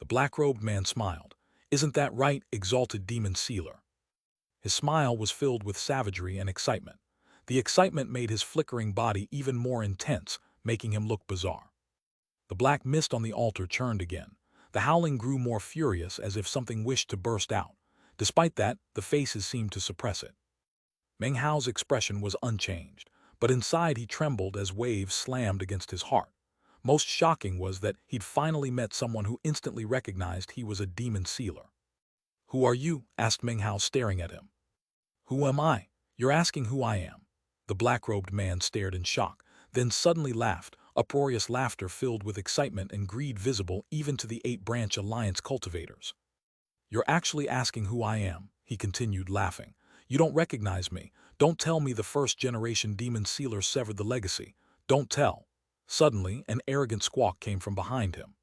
The black-robed man smiled. "Isn't that right, exalted demon sealer?" His smile was filled with savagery and excitement. The excitement made his flickering body even more intense, making him look bizarre. The black mist on the altar churned again. The howling grew more furious, as if something wished to burst out. Despite that, the faces seemed to suppress it. Meng Hao's expression was unchanged, but inside he trembled as waves slammed against his heart. Most shocking was that he'd finally met someone who instantly recognized he was a demon sealer. "Who are you?" asked Meng Hao, staring at him. "Who am I? You're asking who I am." The black-robed man stared in shock, then suddenly laughed, uproarious laughter filled with excitement and greed visible even to the 8-branch alliance cultivators. "You're actually asking who I am," he continued, laughing. "You don't recognize me. Don't tell me the first-generation demon sealer severed the legacy. Don't tell." Suddenly, an arrogant squawk came from behind him.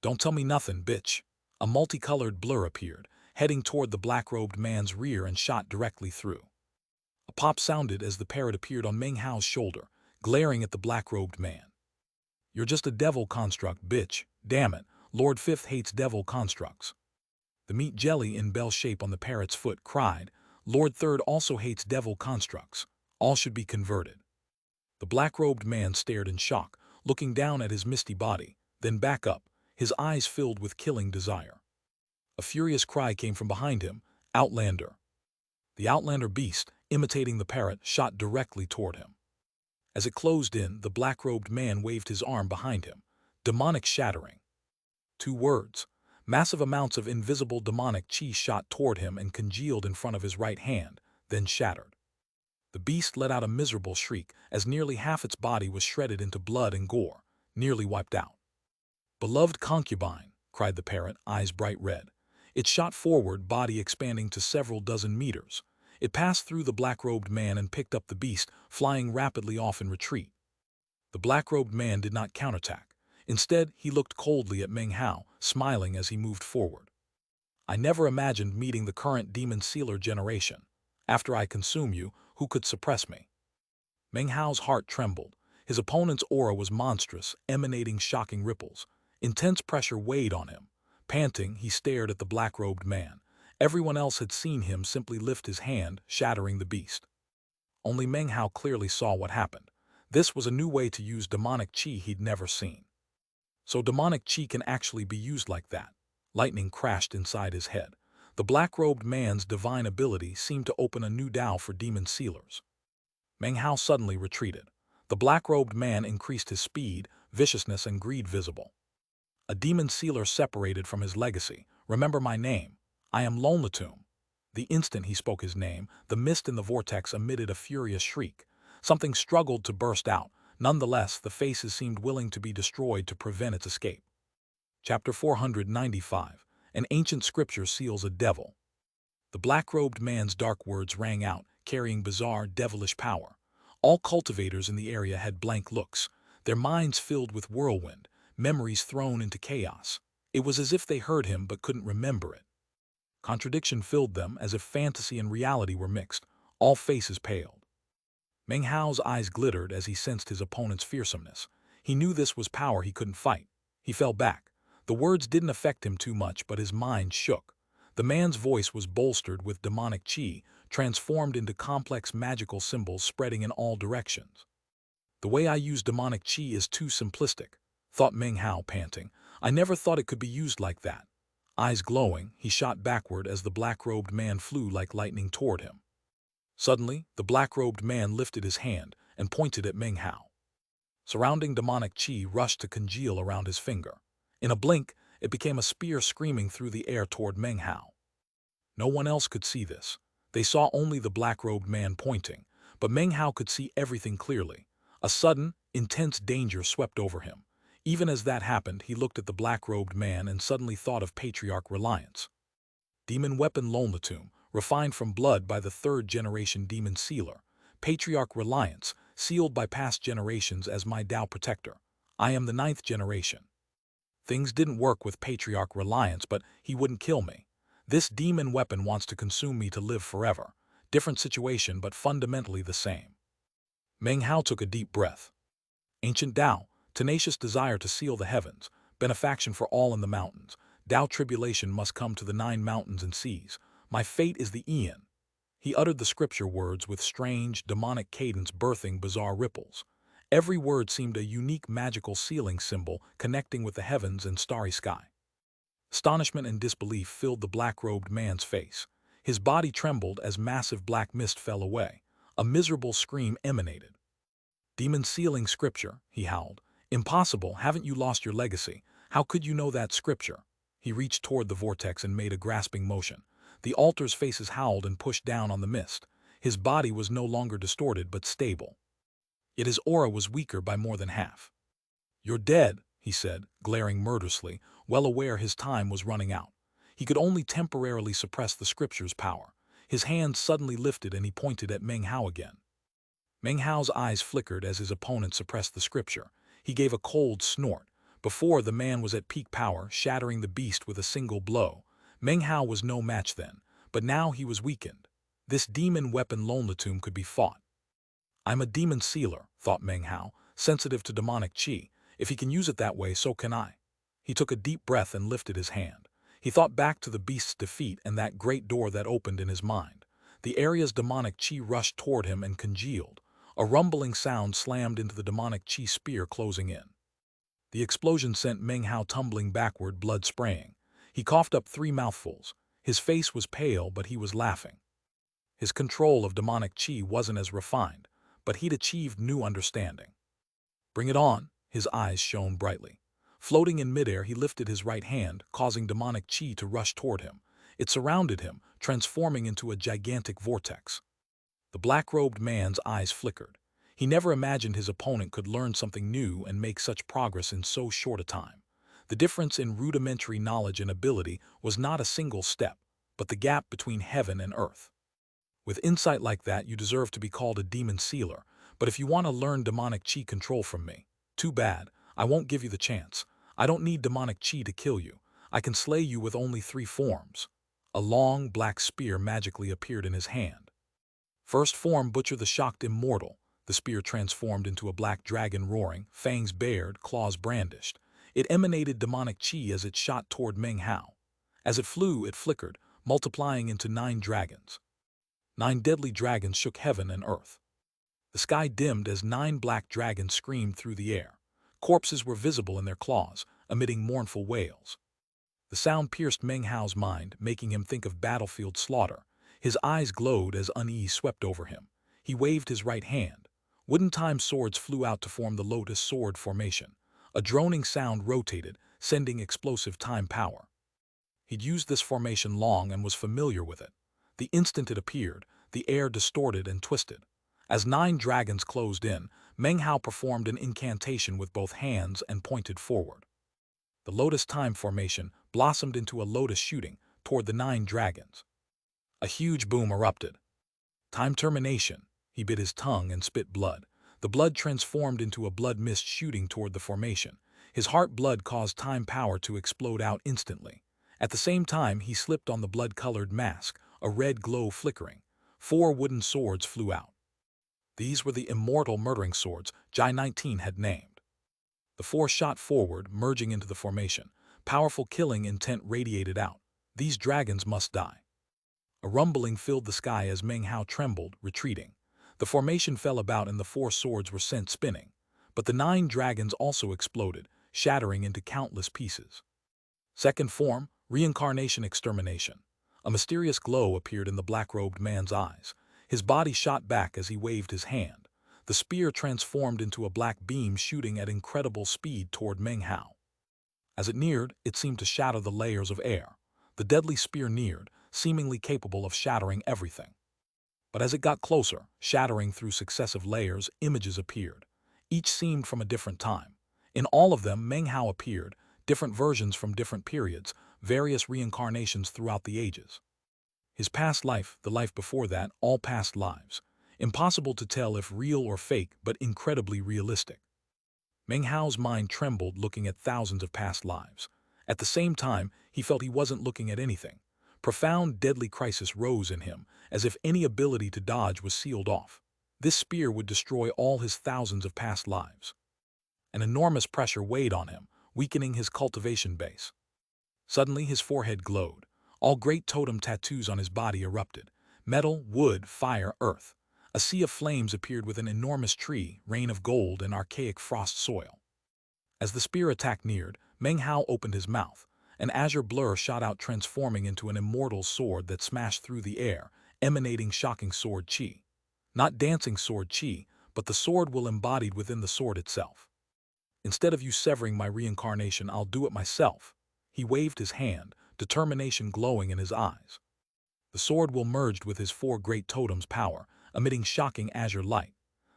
"Don't tell me nothing, bitch." A multicolored blur appeared, heading toward the black-robed man's rear and shot directly through. A pop sounded as the parrot appeared on Meng Hao's shoulder, glaring at the black-robed man. "You're just a devil construct, bitch. Damn it, Lord Fifth hates devil constructs." The meat jelly in bell shape on the parrot's foot cried, "Lord Third also hates devil constructs. All should be converted." The black-robed man stared in shock, looking down at his misty body, then back up, his eyes filled with killing desire. A furious cry came from behind him, "Outlander!" The Outlander beast, imitating the parrot, shot directly toward him. As it closed in, the black-robed man waved his arm behind him. "Demonic shattering." 2 words. Massive amounts of invisible demonic chi shot toward him and congealed in front of his right hand, then shattered. The beast let out a miserable shriek as nearly half its body was shredded into blood and gore, nearly wiped out. "Beloved concubine," cried the parrot, eyes bright red. It shot forward, body expanding to several dozen meters. It passed through the black-robed man and picked up the beast, flying rapidly off in retreat. The black-robed man did not counterattack. Instead, he looked coldly at Meng Hao, smiling as he moved forward. "I never imagined meeting the current demon sealer generation. After I consume you, who could suppress me?" Meng Hao's heart trembled. His opponent's aura was monstrous, emanating shocking ripples. Intense pressure weighed on him. Panting, he stared at the black-robed man. Everyone else had seen him simply lift his hand, shattering the beast. Only Meng Hao clearly saw what happened. This was a new way to use demonic qi he'd never seen. So demonic qi can actually be used like that. Lightning crashed inside his head. The black-robed man's divine ability seemed to open a new Tao for demon sealers. Meng Hao suddenly retreated. The black-robed man increased his speed, viciousness and greed visible. A demon sealer separated from his legacy. Remember my name. I am Lonlatum. The instant he spoke his name, the mist in the vortex emitted a furious shriek. Something struggled to burst out. Nonetheless, the faces seemed willing to be destroyed to prevent its escape. Chapter 495. An ancient scripture seals a devil. The black-robed man's dark words rang out, carrying bizarre, devilish power. All cultivators in the area had blank looks, their minds filled with whirlwind, memories thrown into chaos. It was as if they heard him but couldn't remember it. Contradiction filled them, as if fantasy and reality were mixed. All faces paled. Meng Hao's eyes glittered as he sensed his opponent's fearsomeness. He knew this was power he couldn't fight. He fell back. The words didn't affect him too much, but his mind shook. The man's voice was bolstered with demonic qi, transformed into complex magical symbols spreading in all directions. The way I use demonic qi is too simplistic, thought Meng Hao, panting. I never thought it could be used like that. Eyes glowing, he shot backward as the black-robed man flew like lightning toward him. Suddenly, the black-robed man lifted his hand and pointed at Meng Hao. Surrounding demonic qi rushed to congeal around his finger. In a blink, it became a spear screaming through the air toward Meng Hao. No one else could see this. They saw only the black-robed man pointing, but Meng Hao could see everything clearly. A sudden, intense danger swept over him. Even as that happened, he looked at the black-robed man and suddenly thought of Patriarch Reliance. Demon weapon Lonlatum, refined from blood by the third-generation demon sealer. Patriarch Reliance, sealed by past generations as my Tao protector. I am the 9th generation. Things didn't work with Patriarch Reliance, but he wouldn't kill me. This demon weapon wants to consume me to live forever. Different situation, but fundamentally the same. Meng Hao took a deep breath. Ancient Tao, tenacious desire to seal the heavens, benefaction for all in the mountains. Tao tribulation must come to the 9 mountains and seas. My fate is the Aeon. He uttered the scripture words with strange, demonic cadence birthing bizarre ripples. Every word seemed a unique magical sealing symbol connecting with the heavens and starry sky. Astonishment and disbelief filled the black-robed man's face. His body trembled as massive black mist fell away. A miserable scream emanated. Demon sealing scripture, he howled. Impossible, haven't you lost your legacy? How could you know that scripture? He reached toward the vortex and made a grasping motion. The altar's faces howled and pushed down on the mist. His body was no longer distorted but stable. Yet his aura was weaker by more than half. You're dead, he said, glaring murderously, well aware his time was running out. He could only temporarily suppress the scripture's power. His hand suddenly lifted and he pointed at Meng Hao again. Meng Hao's eyes flickered as his opponent suppressed the scripture. He gave a cold snort. Before, the man was at peak power, shattering the beast with a single blow. Meng Hao was no match then, but now he was weakened. This demon weapon Lonlatum could be fought. I'm a demon sealer, thought Meng Hao, sensitive to demonic qi. If he can use it that way, so can I. He took a deep breath and lifted his hand. He thought back to the beast's defeat and that great door that opened in his mind. The area's demonic qi rushed toward him and congealed. A rumbling sound slammed into the demonic qi spear closing in. The explosion sent Meng Hao tumbling backward, blood spraying. He coughed up 3 mouthfuls. His face was pale, but he was laughing. His control of demonic qi wasn't as refined, but he'd achieved new understanding. Bring it on, his eyes shone brightly. Floating in midair, he lifted his right hand, causing demonic qi to rush toward him. It surrounded him, transforming into a gigantic vortex. The black-robed man's eyes flickered. He never imagined his opponent could learn something new and make such progress in so short a time. The difference in rudimentary knowledge and ability was not a single step, but the gap between heaven and earth. With insight like that, you deserve to be called a demon sealer, but if you want to learn demonic qi control from me, too bad, I won't give you the chance. I don't need demonic qi to kill you. I can slay you with only 3 forms. A long, black spear magically appeared in his hand. First form, butcher the shocked immortal. The spear transformed into a black dragon roaring, fangs bared, claws brandished. It emanated demonic chi as it shot toward Meng Hao. As it flew, it flickered, multiplying into 9 dragons. 9 deadly dragons shook heaven and earth. The sky dimmed as 9 black dragons screamed through the air. Corpses were visible in their claws, emitting mournful wails. The sound pierced Meng Hao's mind, making him think of battlefield slaughter. His eyes glowed as unease swept over him. He waved his right hand. Wooden time swords flew out to form the lotus sword formation. A droning sound rotated, sending explosive time power. He'd used this formation long and was familiar with it. The instant it appeared, the air distorted and twisted. As 9 dragons closed in, Meng Hao performed an incantation with both hands and pointed forward. The lotus time formation blossomed into a lotus shooting toward the 9 dragons. A huge boom erupted. Time termination. He bit his tongue and spit blood. The blood transformed into a blood mist shooting toward the formation. His heart blood caused time power to explode out instantly. At the same time, he slipped on the blood-colored mask, a red glow flickering. 4 wooden swords flew out. These were the immortal murdering swords Jade 19 had named. The 4 shot forward, merging into the formation. Powerful killing intent radiated out. These dragons must die. A rumbling filled the sky as Meng Hao trembled, retreating. The formation fell about and the 4 swords were sent spinning. But the 9 dragons also exploded, shattering into countless pieces. Second form, reincarnation extermination. A mysterious glow appeared in the black-robed man's eyes. His body shot back as he waved his hand. The spear transformed into a black beam shooting at incredible speed toward Meng Hao. As it neared, it seemed to shatter the layers of air. The deadly spear neared, seemingly capable of shattering everything. But as it got closer, shattering through successive layers, images appeared. Each seemed from a different time. In all of them, Meng Hao appeared, different versions from different periods, various reincarnations throughout the ages. His past life, the life before that, all past lives. Impossible to tell if real or fake, but incredibly realistic. Meng Hao's mind trembled looking at thousands of past lives. At the same time, he felt he wasn't looking at anything. Profound, deadly crisis rose in him, as if any ability to dodge was sealed off. This spear would destroy all his thousands of past lives. An enormous pressure weighed on him, weakening his cultivation base. Suddenly, his forehead glowed. All great totem tattoos on his body erupted. Metal, wood, fire, earth. A sea of flames appeared with an enormous tree, rain of gold and archaic frost soil. As the spear attack neared, Meng Hao opened his mouth. An azure blur shot out, transforming into an immortal sword that smashed through the air, emanating shocking sword chi. Not dancing sword chi, but the sword will embodied within the sword itself. Instead of you severing my reincarnation, I'll do it myself. He waved his hand, determination glowing in his eyes. The sword will merged with his 4 great totems' power, emitting shocking azure light.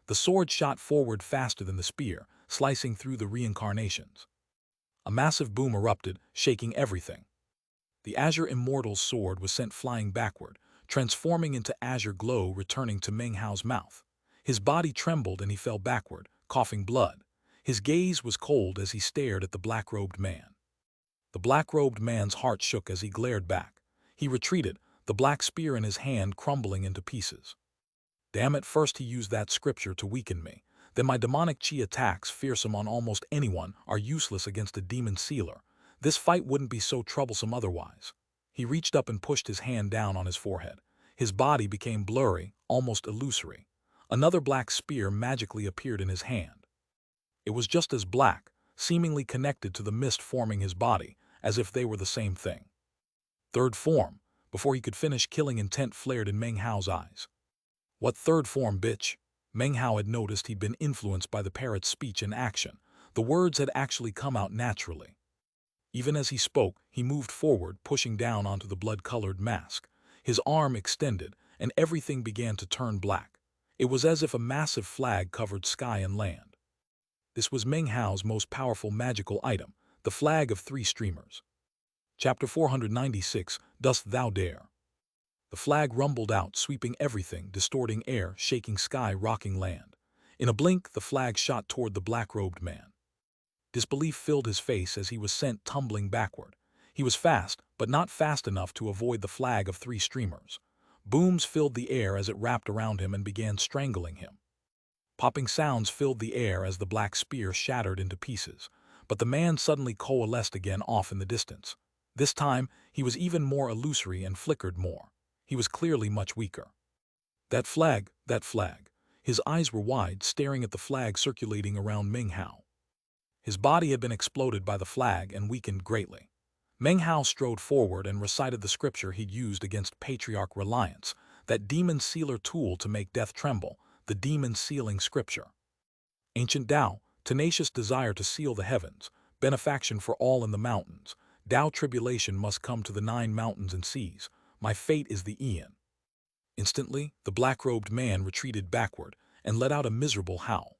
The sword shot forward faster than the spear, slicing through the reincarnations. A massive boom erupted, shaking everything. The azure immortal's sword was sent flying backward, transforming into azure glow, returning to Meng Hao's mouth. His body trembled and he fell backward, coughing blood. His gaze was cold as he stared at the black-robed man. The black-robed man's heart shook as he glared back. He retreated, the black spear in his hand crumbling into pieces. Damn it, first he used that scripture to weaken me. Then my demonic chi attacks, fearsome on almost anyone, are useless against a demon sealer. This fight wouldn't be so troublesome otherwise. He reached up and pushed his hand down on his forehead. His body became blurry, almost illusory. Another black spear magically appeared in his hand. It was just as black, seemingly connected to the mist forming his body, as if they were the same thing. Third form. Before he could finish, killing intent flared in Meng Hao's eyes. What third form, bitch? Meng Hao had noticed he'd been influenced by the parrot's speech and action. The words had actually come out naturally. Even as he spoke, he moved forward, pushing down onto the blood-colored mask. His arm extended, and everything began to turn black. It was as if a massive flag covered sky and land. This was Meng Hao's most powerful magical item, the flag of 3 streamers. Chapter 496, Dost Thou Dare? The flag rumbled out, sweeping everything, distorting air, shaking sky, rocking land. In a blink, the flag shot toward the black-robed man. Disbelief filled his face as he was sent tumbling backward. He was fast, but not fast enough to avoid the flag of 3 streamers. Booms filled the air as it wrapped around him and began strangling him. Popping sounds filled the air as the black spear shattered into pieces. but the man suddenly coalesced again off in the distance. This time, he was even more illusory and flickered more. He was clearly much weaker. That flag, that flag. His eyes were wide, staring at the flag circulating around Meng Hao. His body had been exploded by the flag and weakened greatly. Meng Hao strode forward and recited the scripture he'd used against Patriarch Reliance, that demon sealer tool to make death tremble, the demon sealing scripture. Ancient Tao, tenacious desire to seal the heavens, benefaction for all in the mountains, Tao tribulation must come to the 9 mountains and seas, my fate is the Aeon. Instantly, the black-robed man retreated backward and let out a miserable howl.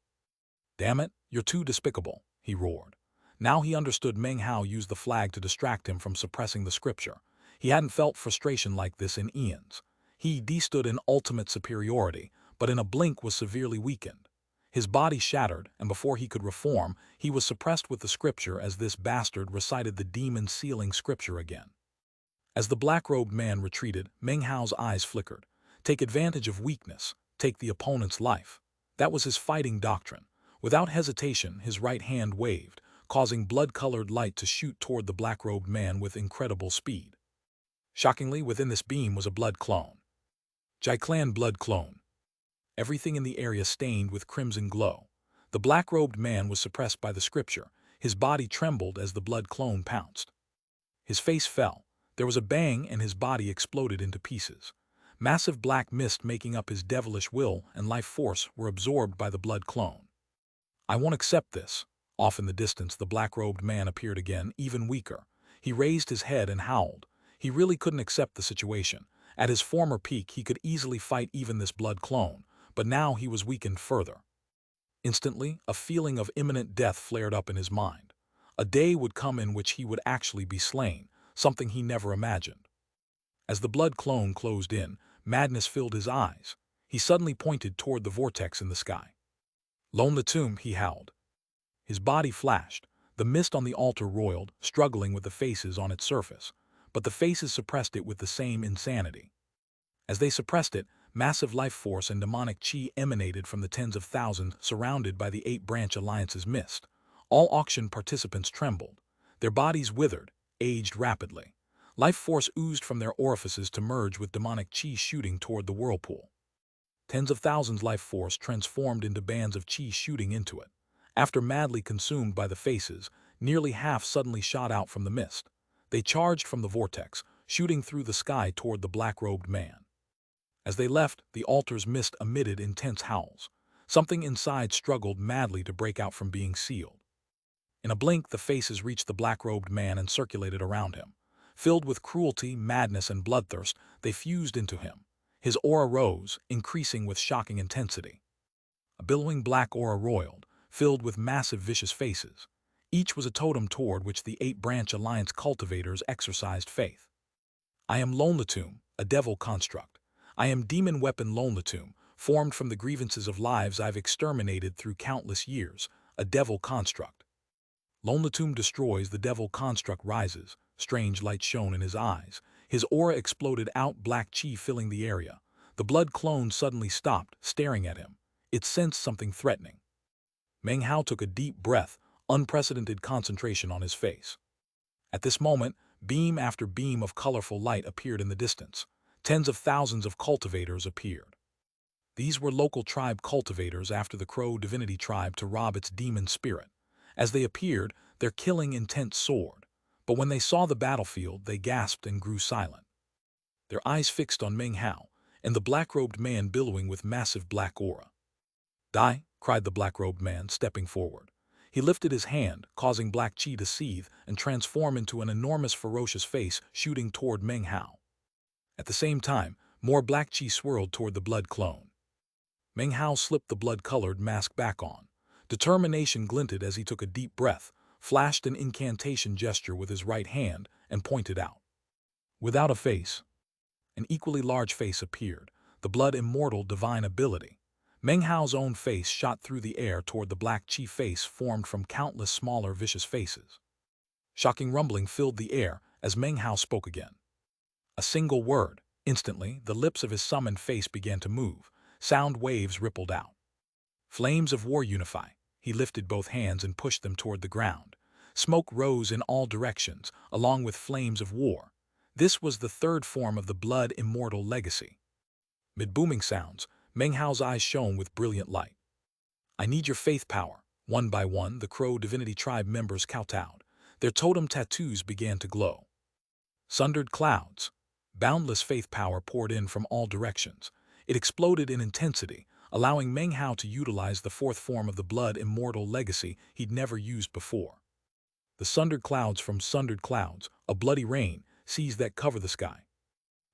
"Damn it, you're too despicable," he roared. Now he understood Meng Hao used the flag to distract him from suppressing the scripture. He hadn't felt frustration like this in eons. He stood in ultimate superiority, but in a blink was severely weakened. His body shattered, and before he could reform, he was suppressed with the scripture as this bastard recited the demon-sealing scripture again. As the black-robed man retreated, Meng Hao's eyes flickered. Take advantage of weakness, take the opponent's life. That was his fighting doctrine. Without hesitation, his right hand waved, causing blood-colored light to shoot toward the black-robed man with incredible speed. Shockingly, within this beam was a blood clone. Jade blood clone. Everything in the area stained with crimson glow. The black-robed man was suppressed by the scripture. His body trembled as the blood clone pounced. His face fell. There was a bang and his body exploded into pieces. Massive black mist making up his devilish will and life force were absorbed by the blood clone. "I won't accept this." Off in the distance, the black-robed man appeared again, even weaker. He raised his head and howled. He really couldn't accept the situation. At his former peak, he could easily fight even this blood clone, but now he was weakened further. Instantly, a feeling of imminent death flared up in his mind. A day would come in which he would actually be slain, something he never imagined. As the blood clone closed in, madness filled his eyes. He suddenly pointed toward the vortex in the sky. "Loan the tomb," he howled. His body flashed. The mist on the altar roiled, struggling with the faces on its surface, but the faces suppressed it with the same insanity. As they suppressed it, massive life force and demonic chi emanated from the tens of thousands surrounded by the 8-branch alliance's mist. All auction participants trembled. Their bodies withered, aged rapidly. Life force oozed from their orifices to merge with demonic chi shooting toward the whirlpool. Tens of thousands life force transformed into bands of chi shooting into it. After madly consumed by the faces, nearly half suddenly shot out from the mist. They charged from the vortex, shooting through the sky toward the black-robed man. As they left, the altar's mist emitted intense howls. Something inside struggled madly to break out from being sealed. In a blink, the faces reached the black-robed man and circulated around him. Filled with cruelty, madness, and bloodthirst, they fused into him. His aura rose, increasing with shocking intensity. A billowing black aura roiled, filled with massive vicious faces. Each was a totem toward which the 8-branch alliance cultivators exercised faith. "I am Lonlatum, a devil construct. I am demon weapon Lonlatum, formed from the grievances of lives I've exterminated through countless years, a devil construct." Lonlatum destroys, the devil construct rises. Strange light shone in his eyes. His aura exploded out, black chi filling the area. The blood clone suddenly stopped, staring at him. It sensed something threatening. Meng Hao took a deep breath, unprecedented concentration on his face. At this moment, beam after beam of colorful light appeared in the distance. Tens of thousands of cultivators appeared. These were local tribe cultivators after the Crow divinity tribe to rob its demon spirit. As they appeared, their killing intent soared. But when they saw the battlefield, they gasped and grew silent. Their eyes fixed on Meng Hao, and the black-robed man billowing with massive black aura. "Die!" cried the black-robed man, stepping forward. He lifted his hand, causing black chi to seethe and transform into an enormous ferocious face shooting toward Meng Hao. At the same time, more black chi swirled toward the blood clone. Meng Hao slipped the blood-colored mask back on. Determination glinted as he took a deep breath, flashed an incantation gesture with his right hand, and pointed out. Without a face, an equally large face appeared, the blood immortal divine ability. Meng Hao's own face shot through the air toward the black chi face formed from countless smaller vicious faces. Shocking rumbling filled the air as Meng Hao spoke again. A single word. Instantly, the lips of his summoned face began to move. Sound waves rippled out. "Flames of war unify." He lifted both hands and pushed them toward the ground. Smoke rose in all directions, along with flames of war. This was the third form of the blood immortal legacy. Mid booming sounds, Meng Hao's eyes shone with brilliant light. "I need your faith power." One by one, the Crow Divinity Tribe members kowtowed. Their totem tattoos began to glow. Sundered clouds. Boundless faith power poured in from all directions. It exploded in intensity, allowing Meng Hao to utilize the fourth form of the blood immortal legacy he'd never used before. The sundered clouds from sundered clouds, a bloody rain, seas that cover the sky.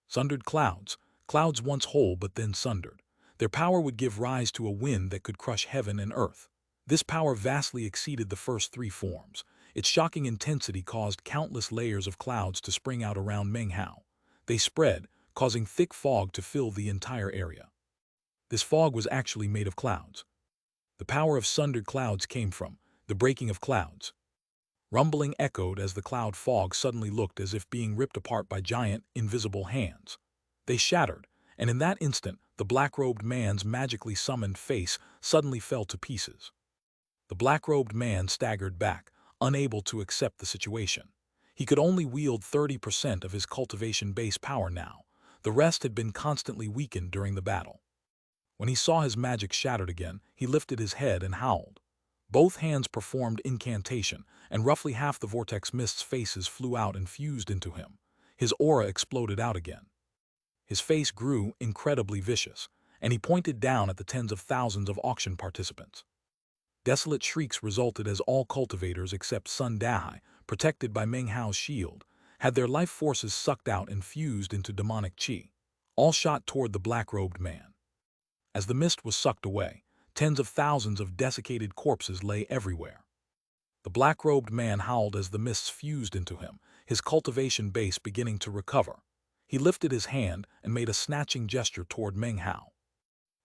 Sundered clouds, clouds once whole but then sundered. Their power would give rise to a wind that could crush heaven and earth. This power vastly exceeded the first three forms. Its shocking intensity caused countless layers of clouds to spring out around Meng Hao. They spread, causing thick fog to fill the entire area. This fog was actually made of clouds. The power of sundered clouds came from the breaking of clouds. Rumbling echoed as the cloud fog suddenly looked as if being ripped apart by giant, invisible hands. They shattered, and in that instant, the black-robed man's magically summoned face suddenly fell to pieces. The black-robed man staggered back, unable to accept the situation. He could only wield 30% of his cultivation base power now. The rest had been constantly weakened during the battle. When he saw his magic shattered again, he lifted his head and howled. Both hands performed incantation, and roughly half the vortex mist's faces flew out and fused into him. His aura exploded out again. His face grew incredibly vicious, and he pointed down at the tens of thousands of auction participants. Desolate shrieks resulted as all cultivators except Sun Dahai, protected by Meng Hao's shield, had their life forces sucked out and fused into demonic qi. All shot toward the black-robed man. As the mist was sucked away, tens of thousands of desiccated corpses lay everywhere. The black-robed man howled as the mists fused into him, his cultivation base beginning to recover. He lifted his hand and made a snatching gesture toward Meng Hao.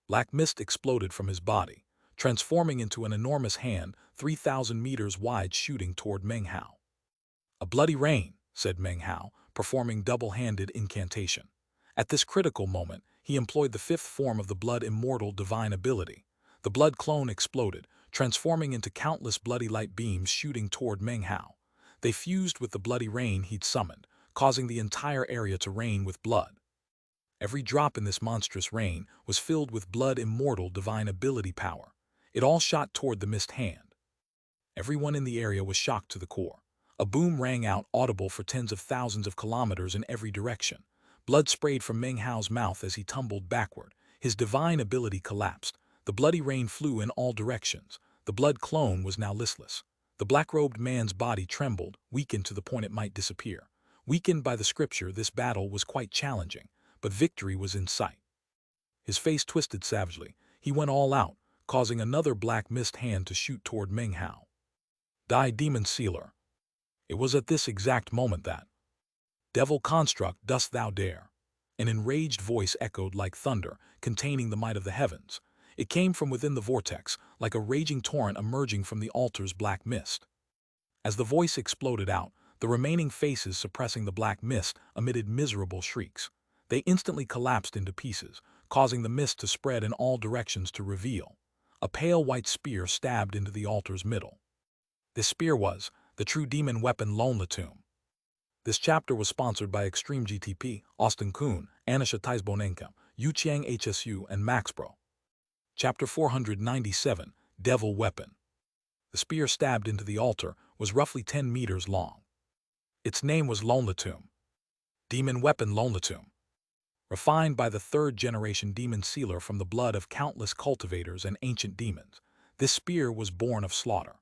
Black mist exploded from his body, transforming into an enormous hand 3,000 meters wide shooting toward Meng Hao. "A bloody rain," said Meng Hao, performing double-handed incantation. At this critical moment, he employed the fifth form of the blood immortal divine ability. The blood clone exploded, transforming into countless bloody light beams shooting toward Meng Hao. They fused with the bloody rain he'd summoned, causing the entire area to rain with blood. Every drop in this monstrous rain was filled with blood immortal divine ability power. It all shot toward the mist hand. Everyone in the area was shocked to the core. A boom rang out, audible for tens of thousands of kilometers in every direction. Blood sprayed from Meng Hao's mouth as he tumbled backward. His divine ability collapsed. The bloody rain flew in all directions. The blood clone was now listless. The black-robed man's body trembled, weakened to the point it might disappear. Weakened by the scripture, this battle was quite challenging, but victory was in sight. His face twisted savagely. He went all out, causing another black mist hand to shoot toward Meng Hao. "Die, demon sealer." It was at this exact moment that, "Devil construct, dost thou dare?" An enraged voice echoed like thunder, containing the might of the heavens. It came from within the vortex, like a raging torrent emerging from the altar's black mist. As the voice exploded out, the remaining faces suppressing the black mist emitted miserable shrieks. They instantly collapsed into pieces, causing the mist to spread in all directions to reveal a pale white spear stabbed into the altar's middle. This spear was the true demon weapon Lonlatum. This chapter was sponsored by Extreme GTP, Austin Kuhn, Anisha Teisbonenka, Yuqiang HSU, and MaxPro. Chapter 497, Devil Weapon. The spear stabbed into the altar was roughly 10 meters long. Its name was Lonlatum. Demon weapon Lonlatum. Refined by the third-generation demon sealer from the blood of countless cultivators and ancient demons, this spear was born of slaughter.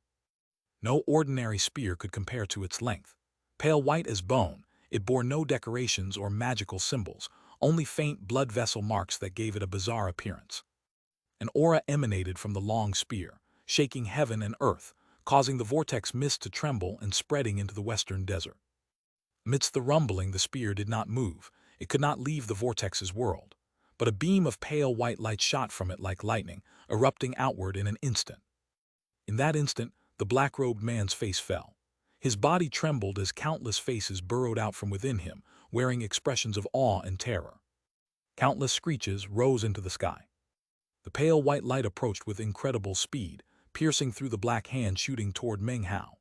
No ordinary spear could compare to its length. Pale white as bone, it bore no decorations or magical symbols, only faint blood vessel marks that gave it a bizarre appearance. An aura emanated from the long spear, shaking heaven and earth, causing the vortex mist to tremble and spreading into the western desert. Amidst the rumbling, the spear did not move. It could not leave the vortex's world. But a beam of pale white light shot from it like lightning, erupting outward in an instant. In that instant, the black-robed man's face fell. His body trembled as countless faces burrowed out from within him, wearing expressions of awe and terror. Countless screeches rose into the sky. The pale white light approached with incredible speed, piercing through the black hand shooting toward Meng Hao.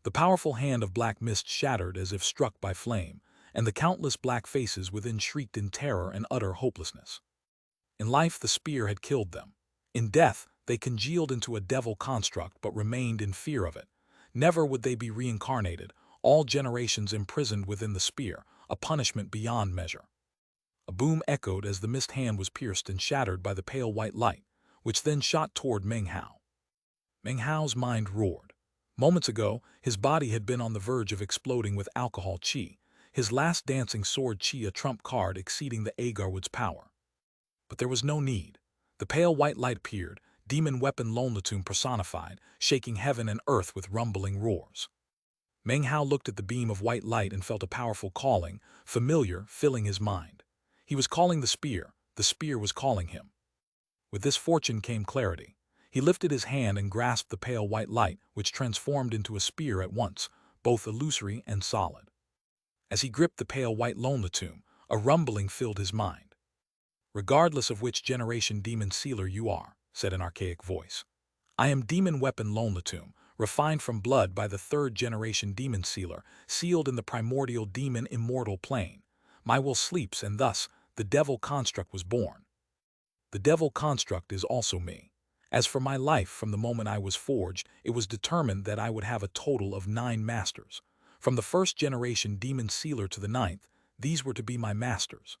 The powerful hand of black mist shattered as if struck by flame, and the countless black faces within shrieked in terror and utter hopelessness. In life, the spear had killed them. In death, they congealed into a devil construct but remained in fear of it. Never would they be reincarnated, all generations imprisoned within the spear, a punishment beyond measure. A boom echoed as the mist hand was pierced and shattered by the pale white light, which then shot toward Meng Hao. Meng Hao's mind roared. Moments ago, his body had been on the verge of exploding with alcohol chi, his last dancing sword chi a trump card exceeding the Agarwood's power. But there was no need. The pale white light appeared, demon weapon Longlatum personified, shaking heaven and earth with rumbling roars. Meng Hao looked at the beam of white light and felt a powerful calling, familiar, filling his mind. He was calling the spear was calling him. With this fortune came clarity. He lifted his hand and grasped the pale white light, which transformed into a spear at once, both illusory and solid. As he gripped the pale white Longlatum, a rumbling filled his mind. "Regardless of which generation demon sealer you are," said an archaic voice, "I am demon weapon Longlatum, refined from blood by the third-generation demon sealer, sealed in the primordial demon immortal plane. My will sleeps, and thus the devil construct was born. The devil construct is also me. As for my life, from the moment I was forged, it was determined that I would have a total of 9 masters. From the first-generation demon sealer to the 9th, these were to be my masters.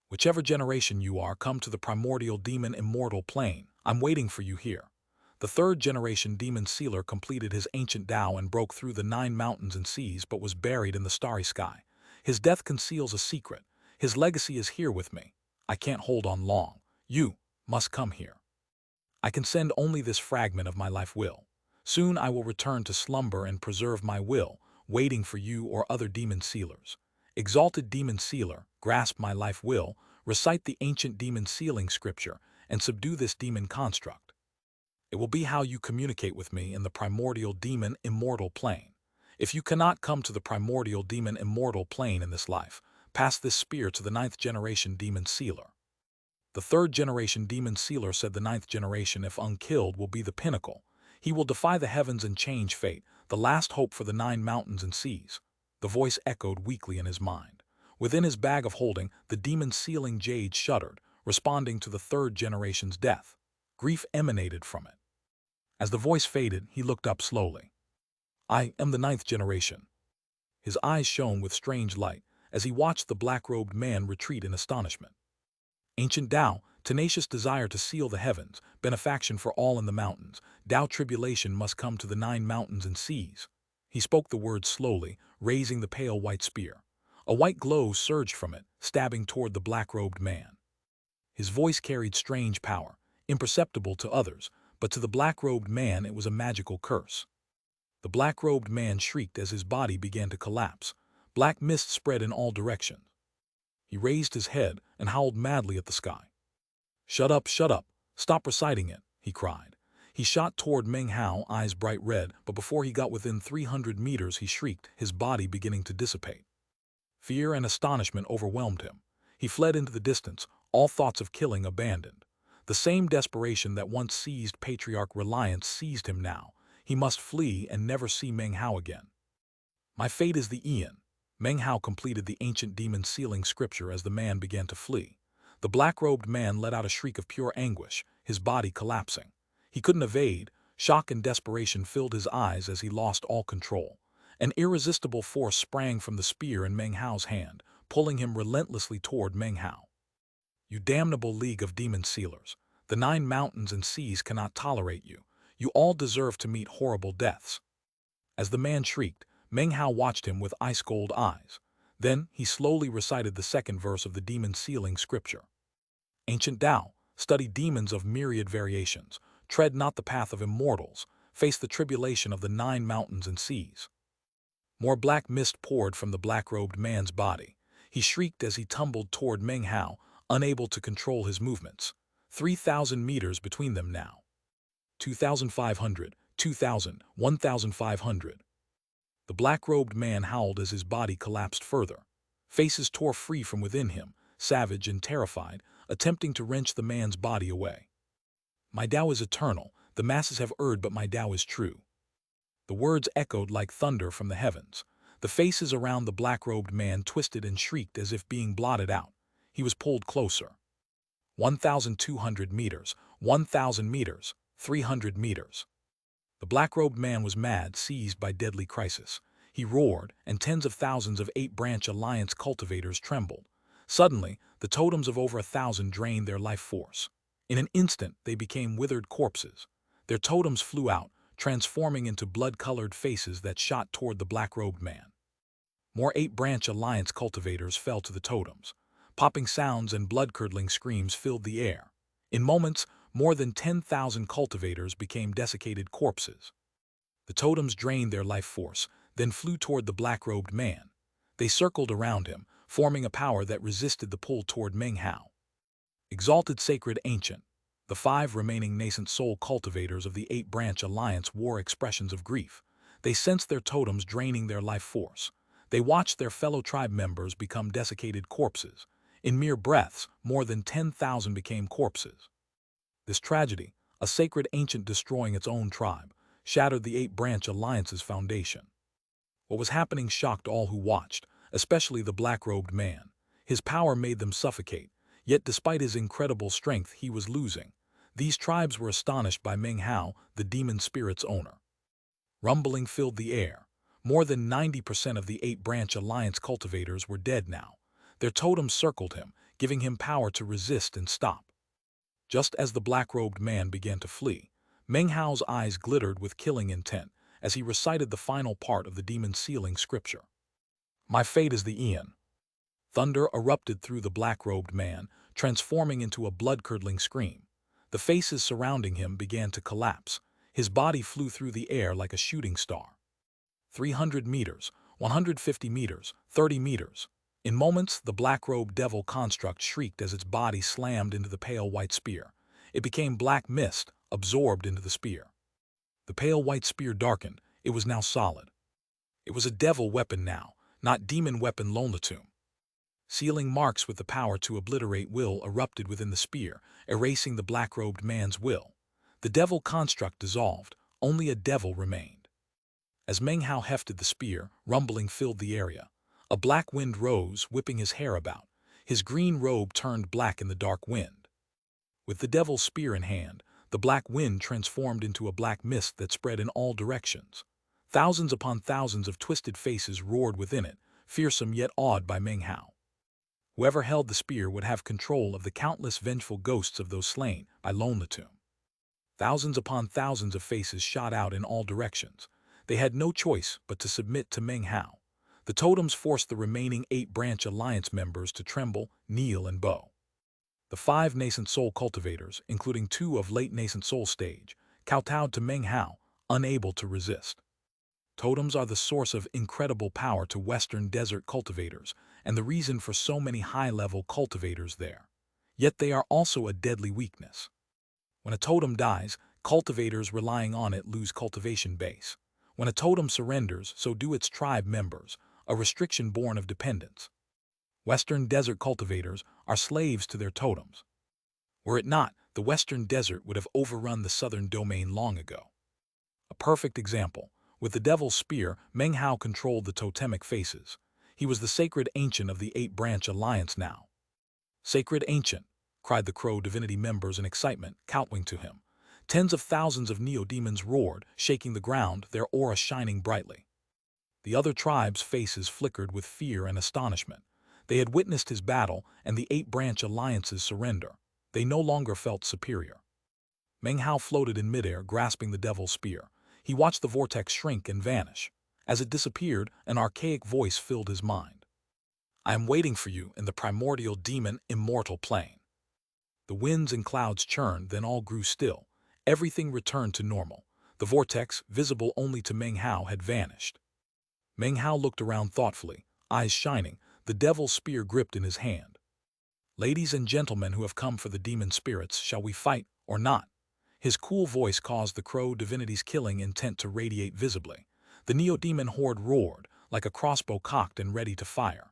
Whichever generation you are, come to the primordial demon immortal plane. I'm waiting for you here." The third-generation demon sealer completed his ancient Tao and broke through the 9 mountains and seas but was buried in the starry sky. His death conceals a secret. His legacy is here with me. I can't hold on long. You must come here. I can send only this fragment of my life will. Soon I will return to slumber and preserve my will, waiting for you or other demon sealers. Exalted demon sealer, grasp my life will, recite the ancient demon sealing scripture, and subdue this demon construct. It will be how you communicate with me in the primordial demon immortal plane. If you cannot come to the primordial demon immortal plane in this life, pass this spear to the 9th-generation demon sealer. The 3rd-generation demon sealer said the 9th generation, if unkilled, will be the pinnacle. He will defy the heavens and change fate, the last hope for the 9 mountains and seas. The voice echoed weakly in his mind. Within his bag of holding, the demon sealing Jade shuddered, responding to the 3rd generation's death. Grief emanated from it. As the voice faded, he looked up slowly. "I am the 9th generation." His eyes shone with strange light as he watched the black-robed man retreat in astonishment. Ancient Tao, tenacious desire to seal the heavens, benefaction for all in the mountains, Tao tribulation must come to the 9 mountains and seas. He spoke the words slowly, raising the pale white spear. A white glow surged from it, stabbing toward the black-robed man. His voice carried strange power, imperceptible to others, but to the black-robed man it was a magical curse. The black-robed man shrieked as his body began to collapse. Black mist spread in all directions. He raised his head and howled madly at the sky. Shut up, stop reciting it," he cried. He shot toward Meng Hao, eyes bright red, but before he got within 300 meters he shrieked, his body beginning to dissipate. Fear and astonishment overwhelmed him. He fled into the distance, all thoughts of killing abandoned. The same desperation that once seized Patriarch Reliance seized him now. He must flee and never see Meng Hao again. "My fate is the Aeon." Meng Hao completed the ancient demon sealing scripture as the man began to flee. The black-robed man let out a shriek of pure anguish, his body collapsing. He couldn't evade. Shock and desperation filled his eyes as he lost all control. An irresistible force sprang from the spear in Meng Hao's hand, pulling him relentlessly toward Meng Hao. "You damnable league of demon sealers! The 9 mountains and seas cannot tolerate you. You all deserve to meet horrible deaths." As the man shrieked, Meng Hao watched him with ice-cold eyes. Then he slowly recited the 2nd verse of the demon sealing scripture. "Ancient Tao, study demons of myriad variations, tread not the path of immortals, face the tribulation of the 9 mountains and seas." More black mist poured from the black-robed man's body. He shrieked as he tumbled toward Meng Hao, unable to control his movements. 3,000 meters between them now. 2,500, 2,000, 1,500. The black-robed man howled as his body collapsed further. Faces tore free from within him, savage and terrified, attempting to wrench the man's body away. "My Tao is eternal. The masses have erred, but my Tao is true." The words echoed like thunder from the heavens. The faces around the black-robed man twisted and shrieked as if being blotted out. He was pulled closer. 1,200 meters, 1,000 meters, 300 meters. The black-robed man was mad, seized by deadly crisis. He roared, and tens of thousands of Eight-Branch Alliance cultivators trembled. Suddenly, the totems of over 1,000 drained their life force. In an instant, they became withered corpses. Their totems flew out, transforming into blood-colored faces that shot toward the black-robed man. More Eight-Branch Alliance cultivators fell to the totems. Popping sounds and blood-curdling screams filled the air. In moments, more than 10,000 cultivators became desiccated corpses. The totems drained their life force, then flew toward the black-robed man. They circled around him, forming a power that resisted the pull toward Meng Hao. Exalted Sacred Ancient. The 5 remaining nascent soul cultivators of the Eight-Branch Alliance wore expressions of grief. They sensed their totems draining their life force. They watched their fellow tribe members become desiccated corpses. In mere breaths, more than 10,000 became corpses. This tragedy, a sacred ancient destroying its own tribe, shattered the Eight-Branch Alliance's foundation. What was happening shocked all who watched, especially the black-robed man. His power made them suffocate, yet despite his incredible strength he was losing. These tribes were astonished by Meng Hao, the demon spirit's owner. Rumbling filled the air. More than 90% of the Eight-Branch Alliance cultivators were dead now. Their totems circled him, giving him power to resist and stop. Just as the black-robed man began to flee, Meng Hao's eyes glittered with killing intent as he recited the final part of the demon sealing scripture. My fate is the Aeon. Thunder erupted through the black-robed man, transforming into a blood-curdling scream. The faces surrounding him began to collapse. His body flew through the air like a shooting star. 300 meters, 150 meters, 30 meters. In moments, the black-robed devil construct shrieked as its body slammed into the pale white spear. It became black mist, absorbed into the spear. The pale white spear darkened. It was now solid. It was a devil weapon now, not demon weapon Longletomb. Sealing marks with the power to obliterate will erupted within the spear, erasing the black-robed man's will. The devil construct dissolved. Only a devil remained. As Meng Hao hefted the spear, rumbling filled the area. A black wind rose, whipping his hair about. His green robe turned black in the dark wind. With the devil's spear in hand, the black wind transformed into a black mist that spread in all directions. Thousands upon thousands of twisted faces roared within it, fearsome yet awed by Meng Hao. Whoever held the spear would have control of the countless vengeful ghosts of those slain by Longletomb. Thousands upon thousands of faces shot out in all directions. They had no choice but to submit to Meng Hao. The totems forced the remaining Eight-Branch Alliance members to tremble, kneel, and bow. The 5 nascent soul cultivators, including 2 of late nascent soul stage, kowtowed to Meng Hao, unable to resist. Totems are the source of incredible power to Western Desert cultivators, and the reason for so many high-level cultivators there. Yet they are also a deadly weakness. When a totem dies, cultivators relying on it lose cultivation base. When a totem surrenders, so do its tribe members, a restriction born of dependence. Western Desert cultivators are slaves to their totems. Were it not, the Western Desert would have overrun the Southern domain long ago. A perfect example. With the Devil's Spear, Meng Hao controlled the totemic faces. He was the sacred ancient of the Eight-Branch Alliance now. Sacred Ancient, cried the Crow Divinity members in excitement, kowtowing to him. Tens of thousands of neo-demons roared, shaking the ground, their aura shining brightly. The other tribes' faces flickered with fear and astonishment. They had witnessed his battle and the Eight-Branch Alliance's surrender. They no longer felt superior. Meng Hao floated in midair, grasping the Devil's Spear. He watched the vortex shrink and vanish. As it disappeared, an archaic voice filled his mind. I am waiting for you in the primordial demon immortal plane. The winds and clouds churned, then all grew still. Everything returned to normal. The vortex, visible only to Meng Hao, had vanished. Meng Hao looked around thoughtfully, eyes shining, the Devil's Spear gripped in his hand. Ladies and gentlemen who have come for the demon spirits, shall we fight or not? His cool voice caused the Crow Divinity's killing intent to radiate visibly. The neo-demon horde roared, like a crossbow cocked and ready to fire.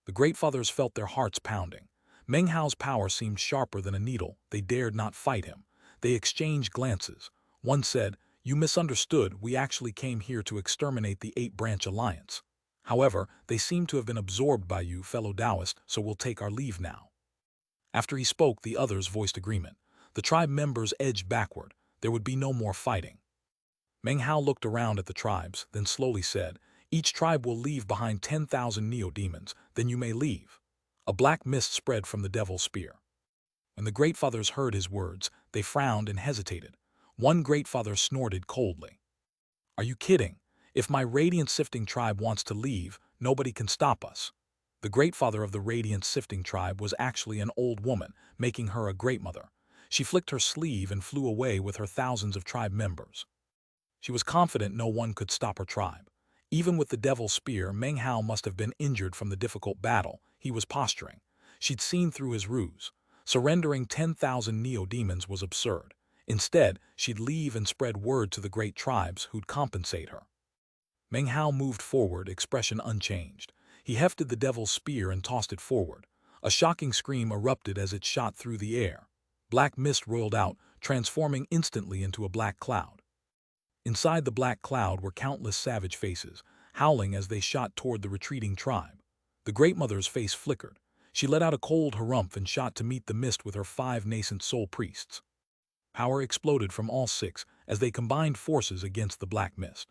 The Great Fathers felt their hearts pounding. Meng Hao's power seemed sharper than a needle. They dared not fight him. They exchanged glances. One said, You misunderstood. We actually came here to exterminate the 8-branch alliance. However, they seem to have been absorbed by you, fellow Taoist, so we'll take our leave now." After he spoke, the others voiced agreement. The tribe members edged backward. There would be no more fighting. Meng Hao looked around at the tribes, then slowly said, "Each tribe will leave behind 10,000 neo-demons, then you may leave." A black mist spread from the devil's spear. When the Great Fathers heard his words, they frowned and hesitated. One Great Father snorted coldly. "Are you kidding? If my radiant-sifting tribe wants to leave, nobody can stop us." The Great Father of the radiant-sifting tribe was actually an old woman, making her a Great Mother. She flicked her sleeve and flew away with her thousands of tribe members. She was confident no one could stop her tribe. Even with the devil's spear, Meng Hao must have been injured from the difficult battle. He was posturing. She'd seen through his ruse. Surrendering 10,000 neo-demons was absurd. Instead, she'd leave and spread word to the great tribes who'd compensate her. Meng Hao moved forward, expression unchanged. He hefted the devil's spear and tossed it forward. A shocking scream erupted as it shot through the air. Black mist roiled out, transforming instantly into a black cloud. Inside the black cloud were countless savage faces, howling as they shot toward the retreating tribe. The Great Mother's face flickered. She let out a cold harumph and shot to meet the mist with her 5 nascent soul priests. Power exploded from all 6 as they combined forces against the black mist.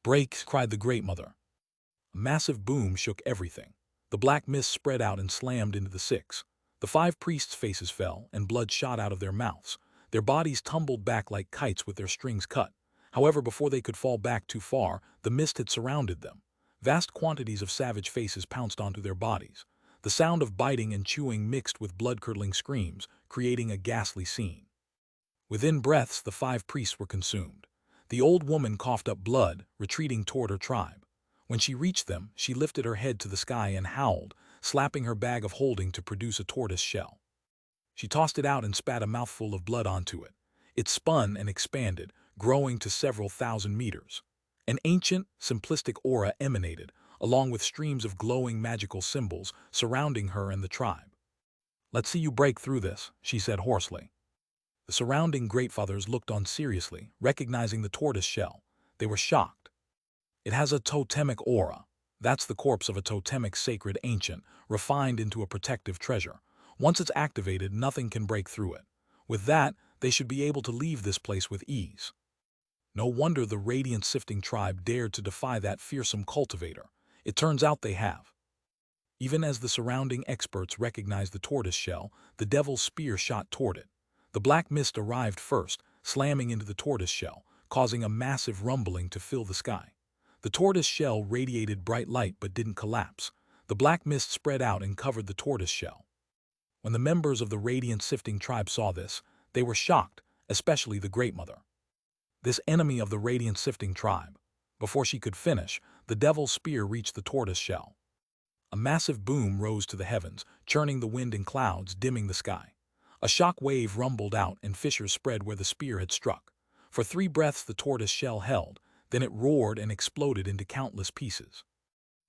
"Break!" cried the Great Mother. A massive boom shook everything. The black mist spread out and slammed into the 6. The 5 priests' faces fell, and blood shot out of their mouths. Their bodies tumbled back like kites with their strings cut. However, before they could fall back too far, the mist had surrounded them. Vast quantities of savage faces pounced onto their bodies. The sound of biting and chewing mixed with blood-curdling screams, creating a ghastly scene. Within breaths, the 5 priests were consumed. The old woman coughed up blood, retreating toward her tribe. When she reached them, she lifted her head to the sky and howled, slapping her bag of holding to produce a tortoise shell. She tossed it out and spat a mouthful of blood onto it. It spun and expanded, growing to several thousand meters. An ancient, simplistic aura emanated, along with streams of glowing magical symbols surrounding her and the tribe. "Let's see you break through this," she said hoarsely. The surrounding Great Fathers looked on seriously, recognizing the tortoise shell. They were shocked. "It has a totemic aura. That's the corpse of a totemic sacred ancient, refined into a protective treasure. Once it's activated, nothing can break through it. With that, they should be able to leave this place with ease." No wonder the radiant-sifting tribe dared to defy that fearsome cultivator. It turns out they have. Even as the surrounding experts recognized the tortoise shell, the devil's spear shot toward it. The black mist arrived first, slamming into the tortoise shell, causing a massive rumbling to fill the sky. The tortoise shell radiated bright light but didn't collapse. The black mist spread out and covered the tortoise shell. When the members of the radiant-sifting tribe saw this, they were shocked, especially the Great Mother. This enemy of the radiant-sifting tribe. Before she could finish, the devil's spear reached the tortoise shell. A massive boom rose to the heavens, churning the wind and clouds, dimming the sky. A shock wave rumbled out and fissures spread where the spear had struck. For 3 breaths the tortoise shell held, then it roared and exploded into countless pieces.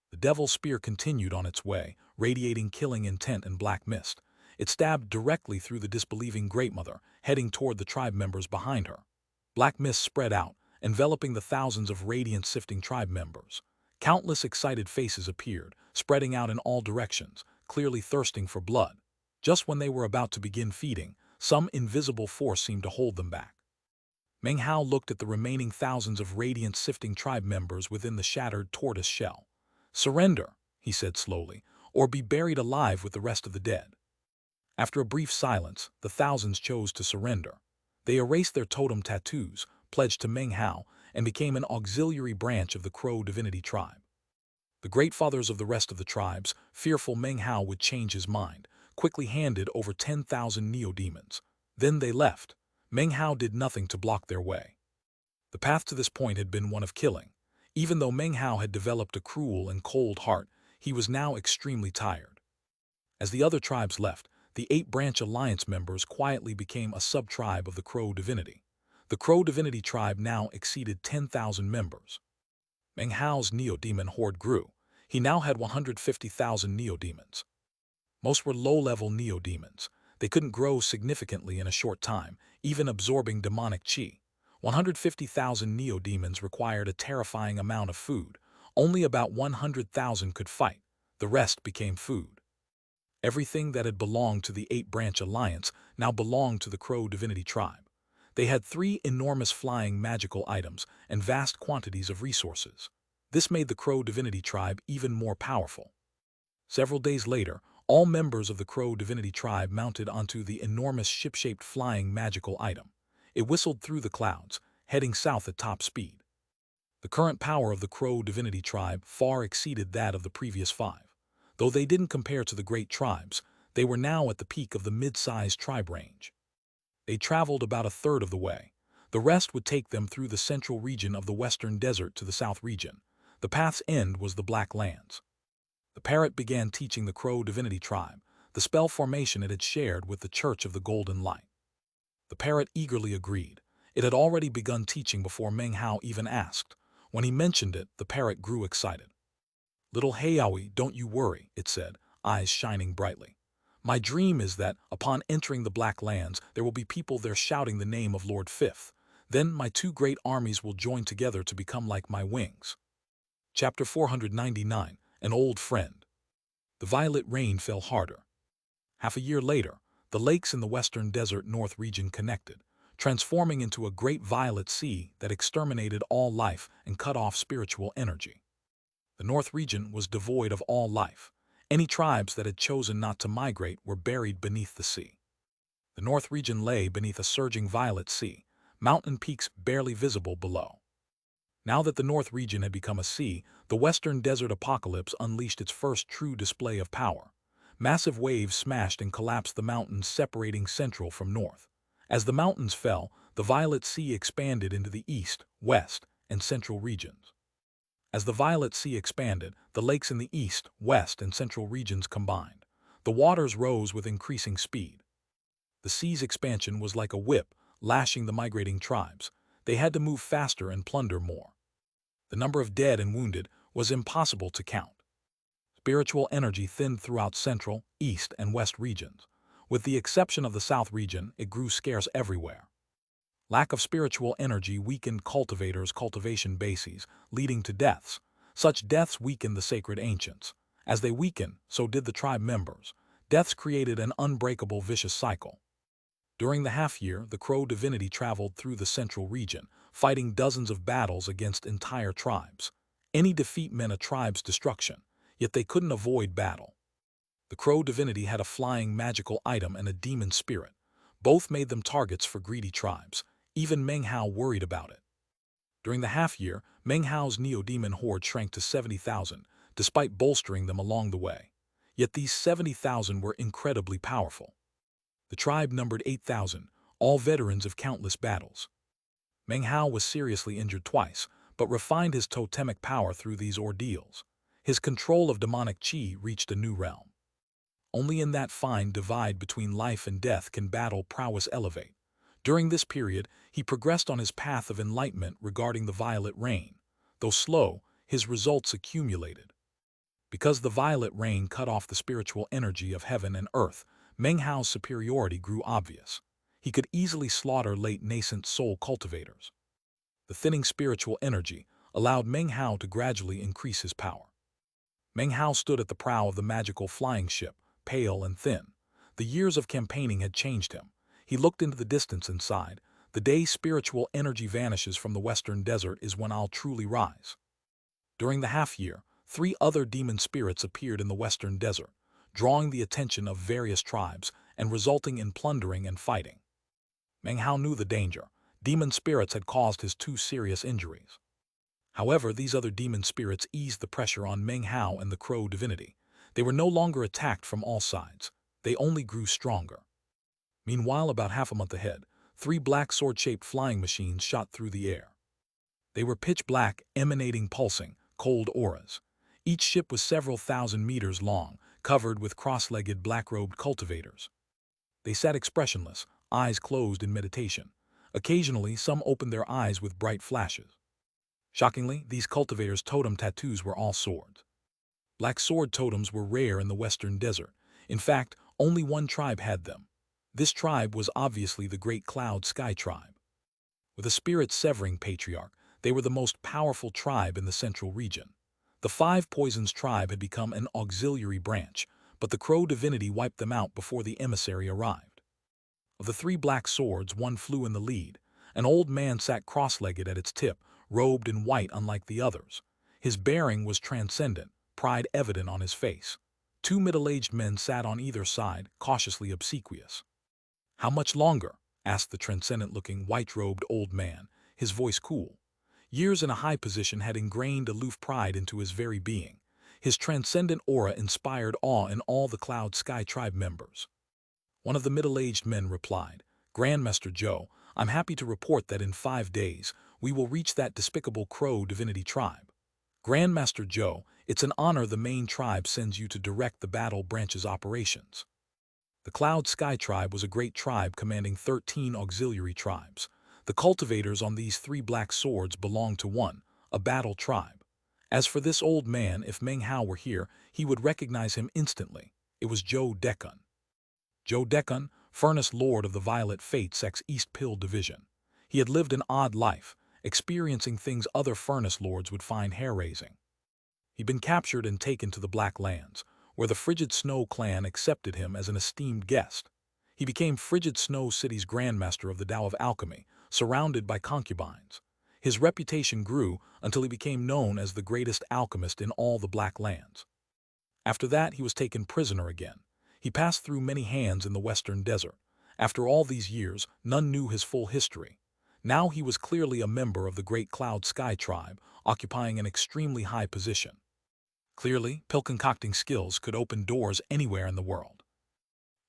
The devil's spear continued on its way, radiating killing intent and black mist. It stabbed directly through the disbelieving Great Mother, heading toward the tribe members behind her. Black mist spread out, enveloping the thousands of radiant-sifting tribe members. Countless excited faces appeared, spreading out in all directions, clearly thirsting for blood. Just when they were about to begin feeding, some invisible force seemed to hold them back. Meng Hao looked at the remaining thousands of radiant-sifting tribe members within the shattered tortoise shell. "Surrender," he said slowly, "or be buried alive with the rest of the dead." After a brief silence, the thousands chose to surrender. They erased their totem tattoos, pledged to Meng Hao, and became an auxiliary branch of the Crow divinity tribe. The Great Fathers of the rest of the tribes, fearful Meng Hao would change his mind, quickly handed over 10,000 neo-demons. Then they left. Meng Hao did nothing to block their way. The path to this point had been one of killing. Even though Meng Hao had developed a cruel and cold heart, he was now extremely tired. As the other tribes left, the 8-branch alliance members quietly became a sub-tribe of the Crow divinity. The Crow divinity tribe now exceeded 10,000 members. Meng Hao's neo-demon horde grew. He now had 150,000 neo-demons. Most were low-level neo-demons. They couldn't grow significantly in a short time, even absorbing demonic chi. 150,000 neo-demons required a terrifying amount of food. Only about 100,000 could fight. The rest became food. Everything that had belonged to the Eight-Branch Alliance now belonged to the Crow Divinity Tribe. They had 3 enormous flying magical items and vast quantities of resources. This made the Crow Divinity Tribe even more powerful. Several days later, all members of the Crow Divinity Tribe mounted onto the enormous ship-shaped flying magical item. It whistled through the clouds, heading south at top speed. The current power of the Crow Divinity Tribe far exceeded that of the previous 5. Though they didn't compare to the great tribes, they were now at the peak of the mid-sized tribe range. They traveled about a third of the way. The rest would take them through the central region of the western desert to the south region. The path's end was the Black Lands. The parrot began teaching the Crow Divinity Tribe the spell formation it had shared with the Church of the Golden Light. The parrot eagerly agreed. It had already begun teaching before Meng Hao even asked. When he mentioned it, the parrot grew excited. "Little Heiaoui, don't you worry," it said, eyes shining brightly. "My dream is that, upon entering the Black Lands, there will be people there shouting the name of Lord Fifth. Then my 2 great armies will join together to become like my wings." Chapter 499, An Old Friend. The violet rain fell harder. Half a year later, the lakes in the western desert north region connected, transforming into a great violet sea that exterminated all life and cut off spiritual energy. The north region was devoid of all life. Any tribes that had chosen not to migrate were buried beneath the sea. The north region lay beneath a surging violet sea, mountain peaks barely visible below. Now that the north region had become a sea, the western desert apocalypse unleashed its first true display of power. Massive waves smashed and collapsed the mountains separating central from north. As the mountains fell, the violet sea expanded into the east, west, and central regions. As the violet sea expanded, the lakes in the east, west, and central regions combined. The waters rose with increasing speed. The sea's expansion was like a whip, lashing the migrating tribes. They had to move faster and plunder more. The number of dead and wounded was impossible to count. Spiritual energy thinned throughout central, east, and west regions. With the exception of the south region, it grew scarce everywhere. Lack of spiritual energy weakened cultivators' cultivation bases, leading to deaths. Such deaths weakened the sacred ancients. As they weakened, so did the tribe members. Deaths created an unbreakable vicious cycle. During the half-year, the Crow Divinity traveled through the central region, fighting dozens of battles against entire tribes. Any defeat meant a tribe's destruction, yet they couldn't avoid battle. The Crow Divinity had a flying magical item and a demon spirit. Both made them targets for greedy tribes. Even Meng Hao worried about it. During the half-year, Meng Hao's neo-demon horde shrank to 70,000, despite bolstering them along the way. Yet these 70,000 were incredibly powerful. The tribe numbered 8,000, all veterans of countless battles. Meng Hao was seriously injured twice, but refined his totemic power through these ordeals. His control of demonic qi reached a new realm. Only in that fine divide between life and death can battle prowess elevate. During this period, he progressed on his path of enlightenment regarding the violet rain. Though slow, his results accumulated. Because the violet rain cut off the spiritual energy of heaven and earth, Meng Hao's superiority grew obvious. He could easily slaughter late nascent soul cultivators. The thinning spiritual energy allowed Meng Hao to gradually increase his power. Meng Hao stood at the prow of the magical flying ship, pale and thin. The years of campaigning had changed him. He looked into the distance and sighed. The day spiritual energy vanishes from the western desert is when I'll truly rise. During the half-year, 3 other demon spirits appeared in the western desert, drawing the attention of various tribes and resulting in plundering and fighting. Meng Hao knew the danger. Demon spirits had caused his 2 serious injuries. However, these other demon spirits eased the pressure on Meng Hao and the Crow Divinity. They were no longer attacked from all sides. They only grew stronger. Meanwhile, about half a month ahead, 3 black sword-shaped flying machines shot through the air. They were pitch black, emanating pulsing, cold auras. Each ship was several thousand meters long, covered with cross-legged black-robed cultivators. They sat expressionless, eyes closed in meditation. Occasionally, some opened their eyes with bright flashes. Shockingly, these cultivators' totem tattoos were all swords. Black sword totems were rare in the western desert. In fact, only one tribe had them. This tribe was obviously the Great Cloud Sky Tribe. With a spirit-severing patriarch, they were the most powerful tribe in the central region. The Five Poisons tribe had become an auxiliary branch, but the crow divinity wiped them out before the emissary arrived. Of the three black swords, one flew in the lead. An old man sat cross-legged at its tip, robed in white unlike the others. His bearing was transcendent, pride evident on his face. Two middle-aged men sat on either side, cautiously obsequious. "How much longer?" asked the transcendent-looking, white-robed old man, his voice cool. Years in a high position had ingrained aloof pride into his very being. His transcendent aura inspired awe in all the Cloud Sky tribe members. One of the middle-aged men replied, "Grandmaster Joe, I'm happy to report that in 5 days, we will reach that despicable crow divinity tribe." "Grandmaster Joe, it's an honor the main tribe sends you to direct the battle branch's operations." The Cloud Sky tribe was a great tribe commanding 13 auxiliary tribes. The cultivators on these three black swords belonged to one, a battle tribe. As for this old man, if Meng Hao were here, he would recognize him instantly. It was Joe Decun. Joe Decun, Furnace Lord of the Violet Fates East Pill Division. He had lived an odd life, experiencing things other Furnace Lords would find hair-raising. He'd been captured and taken to the Black Lands, where the Frigid Snow clan accepted him as an esteemed guest. He became Frigid Snow City's Grandmaster of the Tao of Alchemy, surrounded by concubines. His reputation grew until he became known as the greatest alchemist in all the Black Lands. After that, he was taken prisoner again. He passed through many hands in the Western Desert. After all these years, none knew his full history. Now he was clearly a member of the Great Cloud Sky tribe, occupying an extremely high position. Clearly, pill-concocting skills could open doors anywhere in the world.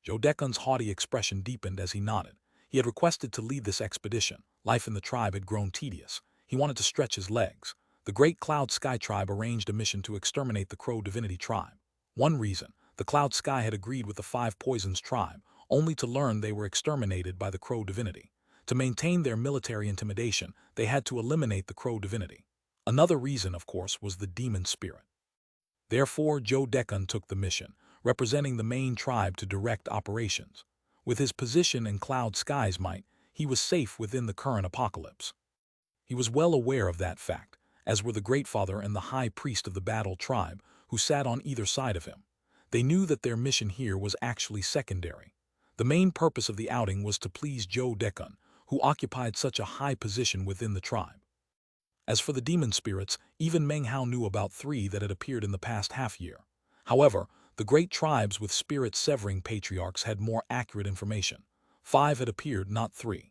Joe Decun's haughty expression deepened as he nodded. He had requested to lead this expedition. Life in the tribe had grown tedious. He wanted to stretch his legs. The Great Cloud Sky tribe arranged a mission to exterminate the Crow Divinity tribe. One reason, the Cloud Sky had agreed with the Five Poisons tribe, only to learn they were exterminated by the Crow Divinity. To maintain their military intimidation, they had to eliminate the Crow Divinity. Another reason, of course, was the demon spirit. Therefore, Joe Decun took the mission, representing the main tribe to direct operations. With his position in Cloud Sky's might, he was safe within the current apocalypse. He was well aware of that fact, as were the Great Father and the High Priest of the Battle tribe, who sat on either side of him. They knew that their mission here was actually secondary. The main purpose of the outing was to please Joe Decun, who occupied such a high position within the tribe. As for the demon spirits, even Meng Hao knew about 3 that had appeared in the past half-year. However, the great tribes with spirit-severing patriarchs had more accurate information. 5 had appeared, not 3.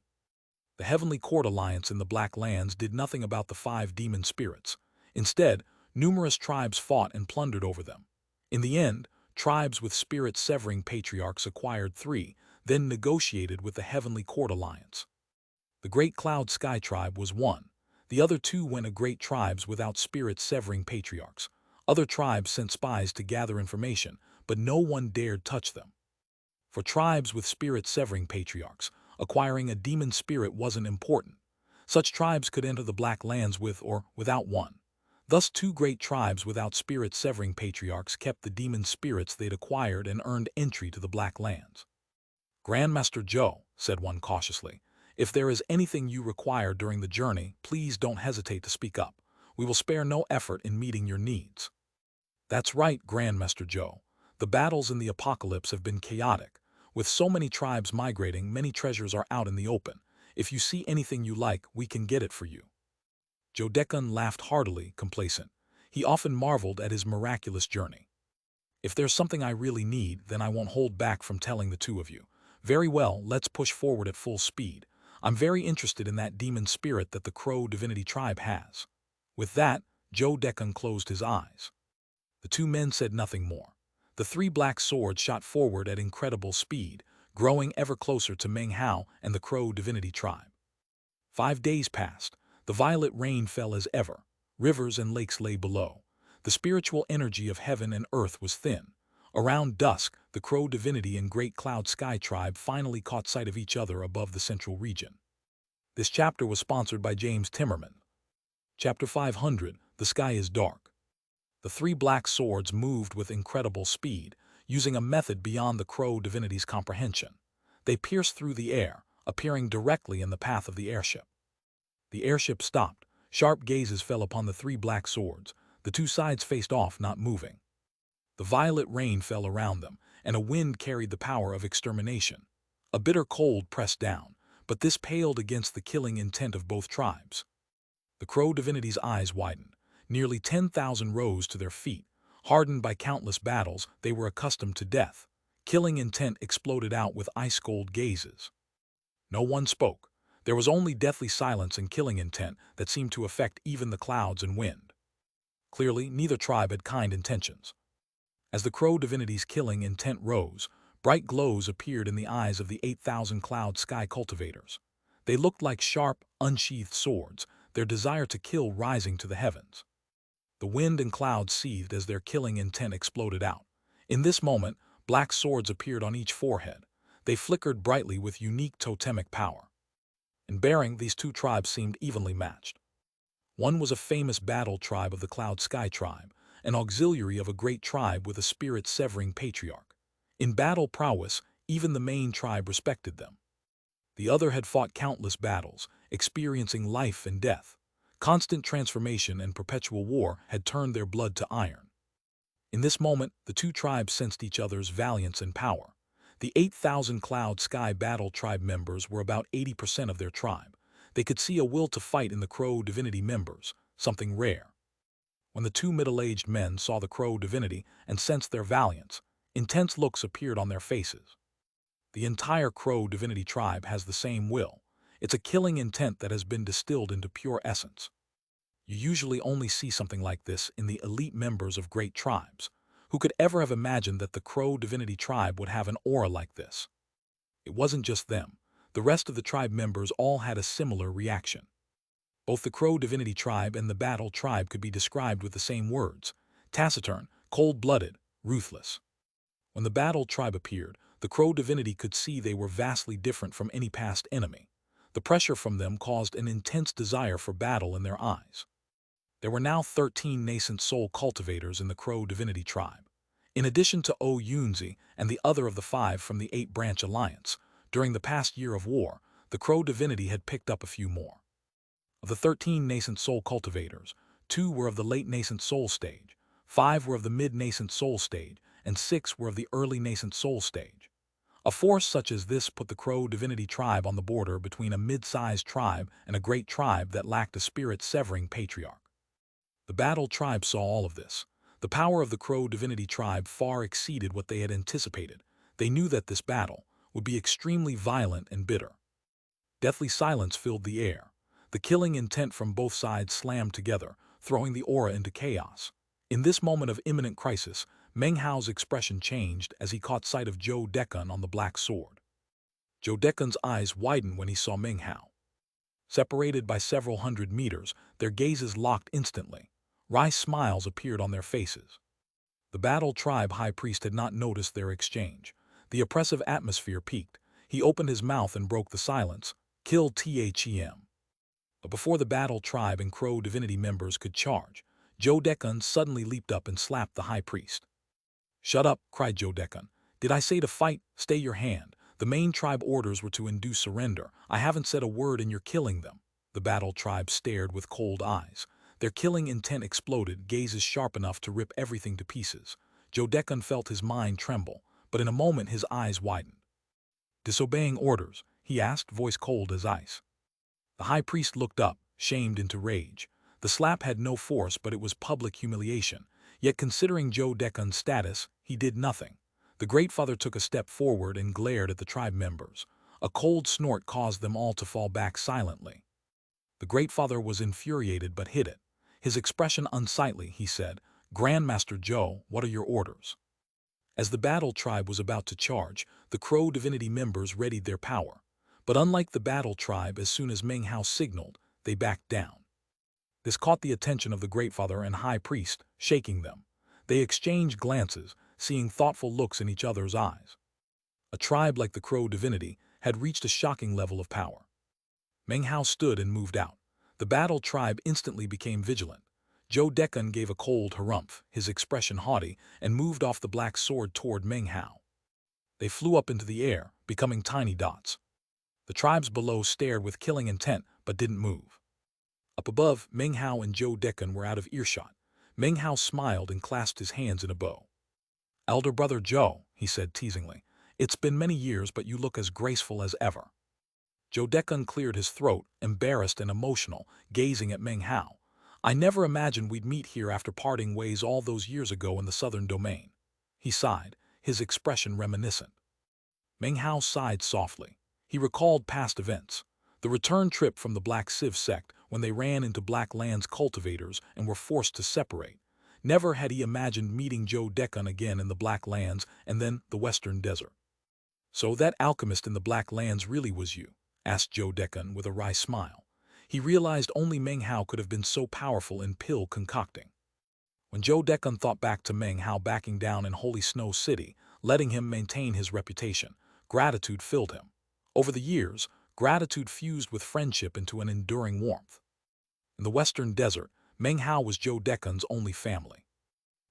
The Heavenly Court Alliance in the Black Lands did nothing about the 5 demon spirits. Instead, numerous tribes fought and plundered over them. In the end, tribes with spirit-severing patriarchs acquired 3, then negotiated with the Heavenly Court Alliance. The Great Cloud Sky tribe was 1. The other 2 went to great tribes without spirit-severing patriarchs. Other tribes sent spies to gather information, but no one dared touch them. For tribes with spirit-severing patriarchs, acquiring a demon spirit wasn't important. Such tribes could enter the Black Lands with or without one. Thus 2 great tribes without spirit-severing patriarchs kept the demon spirits they'd acquired and earned entry to the Black Lands. "Grandmaster Joe," said one cautiously, "if there is anything you require during the journey, please don't hesitate to speak up. We will spare no effort in meeting your needs." "That's right, Grandmaster Joe. The battles in the apocalypse have been chaotic. With so many tribes migrating, many treasures are out in the open. If you see anything you like, we can get it for you." Joe Decun laughed heartily, complacent. He often marveled at his miraculous journey. "If there's something I really need, then I won't hold back from telling the 2 of you. Very well, let's push forward at full speed. I'm very interested in that demon spirit that the Crow Divinity tribe has." With that, Joe Decun closed his eyes. The 2 men said nothing more. The 3 black swords shot forward at incredible speed, growing ever closer to Meng Hao and the Crow Divinity tribe. 5 days passed. The violet rain fell as ever. Rivers and lakes lay below. The spiritual energy of heaven and earth was thin. Around dusk, the Crow Divinity and Great Cloud Sky tribe finally caught sight of each other above the central region. This chapter was sponsored by James Timmerman. Chapter 500, The Sky is Dark. The 3 black swords moved with incredible speed, using a method beyond the Crow Divinity's comprehension. They pierced through the air, appearing directly in the path of the airship. The airship stopped. Sharp gazes fell upon the three black swords. The two sides faced off, not moving. The violet rain fell around them, and a wind carried the power of extermination. A bitter cold pressed down, but this paled against the killing intent of both tribes. The crow divinity's eyes widened. Nearly 10,000 rose to their feet. Hardened by countless battles, they were accustomed to death. Killing intent exploded out with ice-cold gazes. No one spoke. There was only deathly silence and killing intent that seemed to affect even the clouds and wind. Clearly, neither tribe had kind intentions. As the crow divinity's killing intent rose, bright glows appeared in the eyes of the 8,000 cloud sky cultivators. They looked like sharp, unsheathed swords, their desire to kill rising to the heavens. The wind and clouds seethed as their killing intent exploded out. In this moment, black swords appeared on each forehead. They flickered brightly with unique totemic power. In bearing, these two tribes seemed evenly matched. One was a famous battle tribe of the Cloud Sky tribe, an auxiliary of a great tribe with a spirit-severing patriarch. In battle prowess, even the main tribe respected them. The other had fought countless battles, experiencing life and death. Constant transformation and perpetual war had turned their blood to iron. In this moment, the two tribes sensed each other's valiance and power. The 8,000 Cloud Sky Battle Tribe members were about 80% of their tribe. They could see a will to fight in the Crow Divinity members, something rare. When the two middle-aged men saw the Crow Divinity and sensed their valiance, intense looks appeared on their faces. The entire Crow Divinity tribe has the same will. It's a killing intent that has been distilled into pure essence. You usually only see something like this in the elite members of great tribes. Who could ever have imagined that the Crow Divinity tribe would have an aura like this? It wasn't just them. The rest of the tribe members all had a similar reaction. Both the Crow Divinity tribe and the Battle tribe could be described with the same words: taciturn, cold-blooded, ruthless. When the Battle tribe appeared, the Crow Divinity could see they were vastly different from any past enemy. The pressure from them caused an intense desire for battle in their eyes. There were now 13 nascent soul cultivators in the Crow Divinity tribe. In addition to O Yunzi and the other of the 5 from the 8-branch alliance, during the past year of war, the Crow Divinity had picked up a few more. Of the 13 nascent soul cultivators, 2 were of the late nascent soul stage, 5 were of the mid-nascent soul stage, and 6 were of the early nascent soul stage. A force such as this put the Crow Divinity tribe on the border between a mid-sized tribe and a great tribe that lacked a spirit-severing patriarch. The Battle tribe saw all of this. The power of the Crow Divinity tribe far exceeded what they had anticipated. They knew that this battle would be extremely violent and bitter. Deathly silence filled the air. The killing intent from both sides slammed together, throwing the aura into chaos. In this moment of imminent crisis, Meng Hao's expression changed as he caught sight of Zhou Dekun on the black sword. Zhou Dekun's eyes widened when he saw Meng Hao. Separated by several hundred meters, their gazes locked instantly. Wry smiles appeared on their faces. The Battle tribe high priest had not noticed their exchange. The oppressive atmosphere peaked. He opened his mouth and broke the silence. Kill Them. But before the Battle tribe and Crow Divinity members could charge, Zhou Dekun suddenly leaped up and slapped the high priest. "Shut up," cried Zhou Dekun. "Did I say to fight? Stay your hand. The main tribe orders were to induce surrender. I haven't said a word and you're killing them." The Battle tribe stared with cold eyes. Their killing intent exploded, gazes sharp enough to rip everything to pieces. Zhou Dekun felt his mind tremble, but in a moment his eyes widened. "Disobeying orders?" he asked, voice cold as ice. The high priest looked up, shamed into rage. The slap had no force, but it was public humiliation. Yet considering Zhou Dekun's status, he did nothing. The Great Father took a step forward and glared at the tribe members. A cold snort caused them all to fall back silently. The Great Father was infuriated but hid it. His expression unsightly, he said, "Grandmaster Zhou, what are your orders?" As the Battle tribe was about to charge, the Crow Divinity members readied their power. But unlike the Battle tribe, as soon as Meng Hao signaled, they backed down. This caught the attention of the Great Father and High Priest, shaking them. They exchanged glances, seeing thoughtful looks in each other's eyes. A tribe like the Crow Divinity had reached a shocking level of power. Meng Hao stood and moved out. The Battle tribe instantly became vigilant. Zhou Dekun gave a cold harumph, his expression haughty, and moved off the black sword toward Meng Hao. They flew up into the air, becoming tiny dots. The tribes below stared with killing intent but didn't move. Up above, Meng Hao and Zhou Decan were out of earshot. Meng Hao smiled and clasped his hands in a bow. "Elder brother Zhou," he said teasingly, "it's been many years but you look as graceful as ever." Zhou Decan cleared his throat, embarrassed and emotional, gazing at Meng Hao. "I never imagined we'd meet here after parting ways all those years ago in the southern domain." He sighed, his expression reminiscent. Meng Hao sighed softly. He recalled past events. The return trip from the Black Civ sect when they ran into Black Land's cultivators and were forced to separate. Never had he imagined meeting Zhou Decan again in the Black Lands and then the Western Desert. "So that alchemist in the Black Lands really was you?" asked Zhou Decan with a wry smile. He realized only Meng Hao could have been so powerful in pill concocting. When Zhou Decan thought back to Meng Hao backing down in Holy Snow City, letting him maintain his reputation, gratitude filled him. Over the years, gratitude fused with friendship into an enduring warmth. In the Western Desert, Meng Hao was Zhou Decan's only family.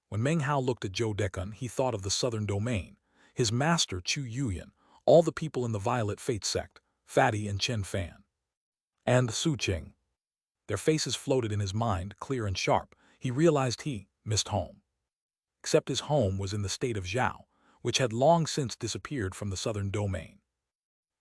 When Meng Hao looked at Zhou Decan, he thought of the Southern Domain, his master Chu Yuyan, all the people in the Violet Fate sect, Fatty and Chen Fan, and Su Qing. Their faces floated in his mind, clear and sharp. He realized he missed home. Except his home was in the state of Zhao, which had long since disappeared from the Southern Domain.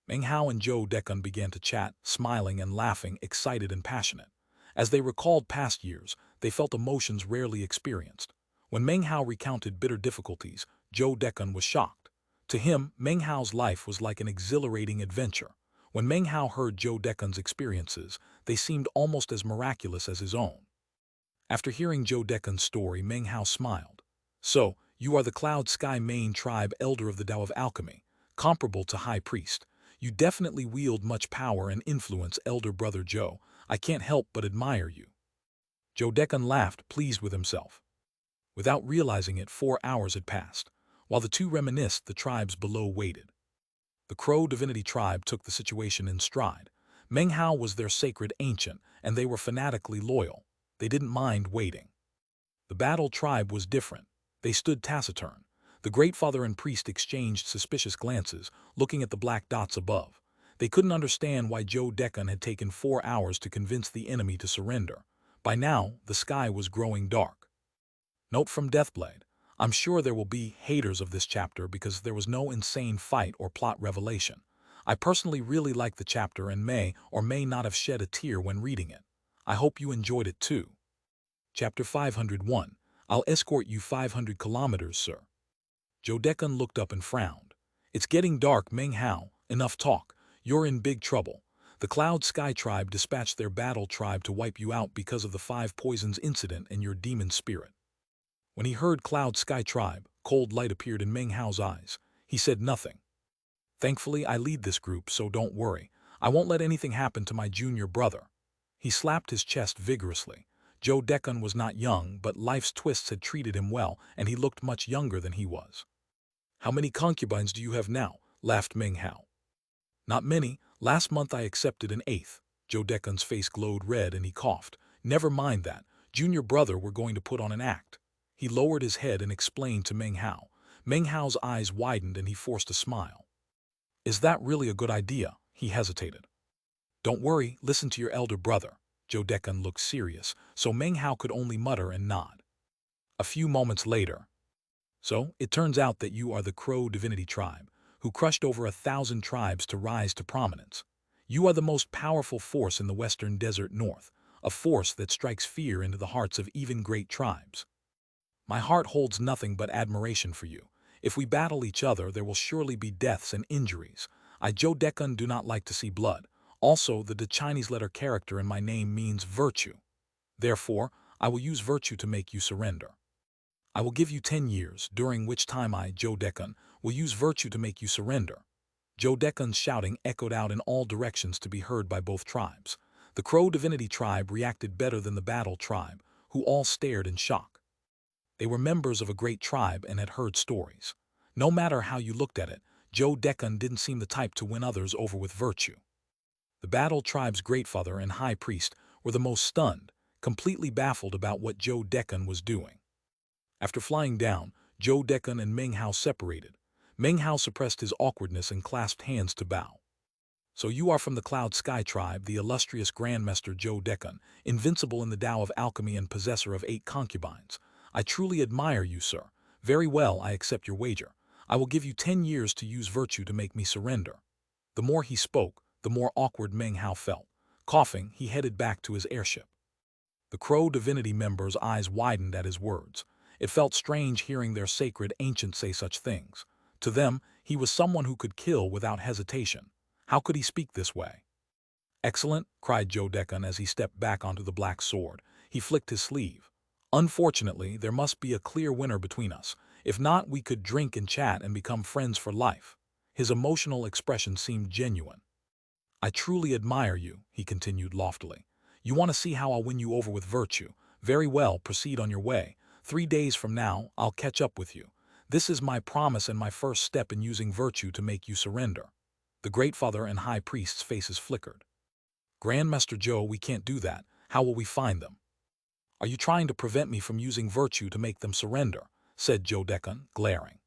Meng Hao and Zhou Decan began to chat, smiling and laughing, excited and passionate. As they recalled past years, they felt emotions rarely experienced. When Meng Hao recounted bitter difficulties, Zhou Decan was shocked. To him, Meng Hao's life was like an exhilarating adventure. When Meng Hao heard Zhou Decan's experiences, they seemed almost as miraculous as his own. After hearing Zhou Decan's story, Meng Hao smiled. "So, you are the Cloud Sky Main Tribe elder of the Tao of Alchemy, comparable to High Priest. You definitely wield much power and influence, elder brother Zhou. I can't help but admire you." Zhou Decan laughed, pleased with himself. Without realizing it, 4 hours had passed. While the two reminisced, the tribes below waited. The Crow Divinity tribe took the situation in stride. Meng Hao was their sacred ancient, and they were fanatically loyal. They didn't mind waiting. The Battle tribe was different. They stood taciturn. The Great Father and Priest exchanged suspicious glances, looking at the black dots above. They couldn't understand why Zhou Decan had taken 4 hours to convince the enemy to surrender. By now, the sky was growing dark. Note from Deathblade: I'm sure there will be haters of this chapter because there was no insane fight or plot revelation. I personally really liked the chapter and may or may not have shed a tear when reading it. I hope you enjoyed it too. Chapter 501. I'll escort you 500 kilometers, sir. Zhou Decan looked up and frowned. "It's getting dark, Meng Hao. Enough talk. You're in big trouble. The Cloud Sky Tribe dispatched their battle tribe to wipe you out because of the 5 poisons incident and your demon spirit." When he heard Cloud Sky Tribe, cold light appeared in Meng Hao's eyes. He said nothing. "Thankfully, I lead this group, so don't worry. I won't let anything happen to my junior brother." He slapped his chest vigorously. Zhou Decan was not young, but life's twists had treated him well, and he looked much younger than he was. "How many concubines do you have now?" laughed Meng Hao. "Not many. Last month I accepted an 8th. Zhou Decan's face glowed red and he coughed. "Never mind that. Junior brother, we're going to put on an act." He lowered his head and explained to Meng Hao. Meng Hao's eyes widened and he forced a smile. "Is that really a good idea?" He hesitated. "Don't worry, listen to your elder brother." Zhou Decan looked serious, so Meng Hao could only mutter and nod. A few moments later. "So, it turns out that you are the Crow Divinity tribe, who crushed over 1,000 tribes to rise to prominence. You are the most powerful force in the Western Desert North, a force that strikes fear into the hearts of even great tribes. My heart holds nothing but admiration for you. If we battle each other, there will surely be deaths and injuries. I, Zhou Decan, do not like to see blood. Also, the Chinese letter character in my name means virtue. Therefore, I will use virtue to make you surrender. I will give you 10 years, during which time I, Zhou Decan, will use virtue to make you surrender." Zhou Decan's shouting echoed out in all directions to be heard by both tribes. The Crow Divinity tribe reacted better than the Battle tribe, who all stared in shock. They were members of a great tribe and had heard stories. No matter how you looked at it, Zhou Decan didn't seem the type to win others over with virtue. The Battle tribe's Great Father and High Priest were the most stunned, completely baffled about what Zhou Decan was doing. After flying down, Zhou Decan and Meng Hao separated. Meng Hao suppressed his awkwardness and clasped hands to bow. So you are from the Cloud Sky tribe, the illustrious Grandmaster Jade, invincible in the Tao of alchemy and possessor of 8 concubines. I truly admire you, sir. Very well, I accept your wager. I will give you 10 years to use virtue to make me surrender. The more he spoke, the more awkward Meng Hao felt. Coughing, he headed back to his airship. The Crow Divinity members' eyes widened at his words. It felt strange hearing their sacred ancient say such things. To them, he was someone who could kill without hesitation. How could he speak this way? Excellent, cried Jade as he stepped back onto the black sword. He flicked his sleeve. Unfortunately, there must be a clear winner between us. If not, we could drink and chat and become friends for life. His emotional expression seemed genuine. I truly admire you, he continued loftily. You want to see how I'll win you over with virtue. Very well, proceed on your way. 3 days from now, I'll catch up with you. This is my promise and my first step in using virtue to make you surrender. The Great Father and High Priest's faces flickered. Grandmaster Joe, we can't do that. How will we find them? Are you trying to prevent me from using virtue to make them surrender? Said Jade, glaring.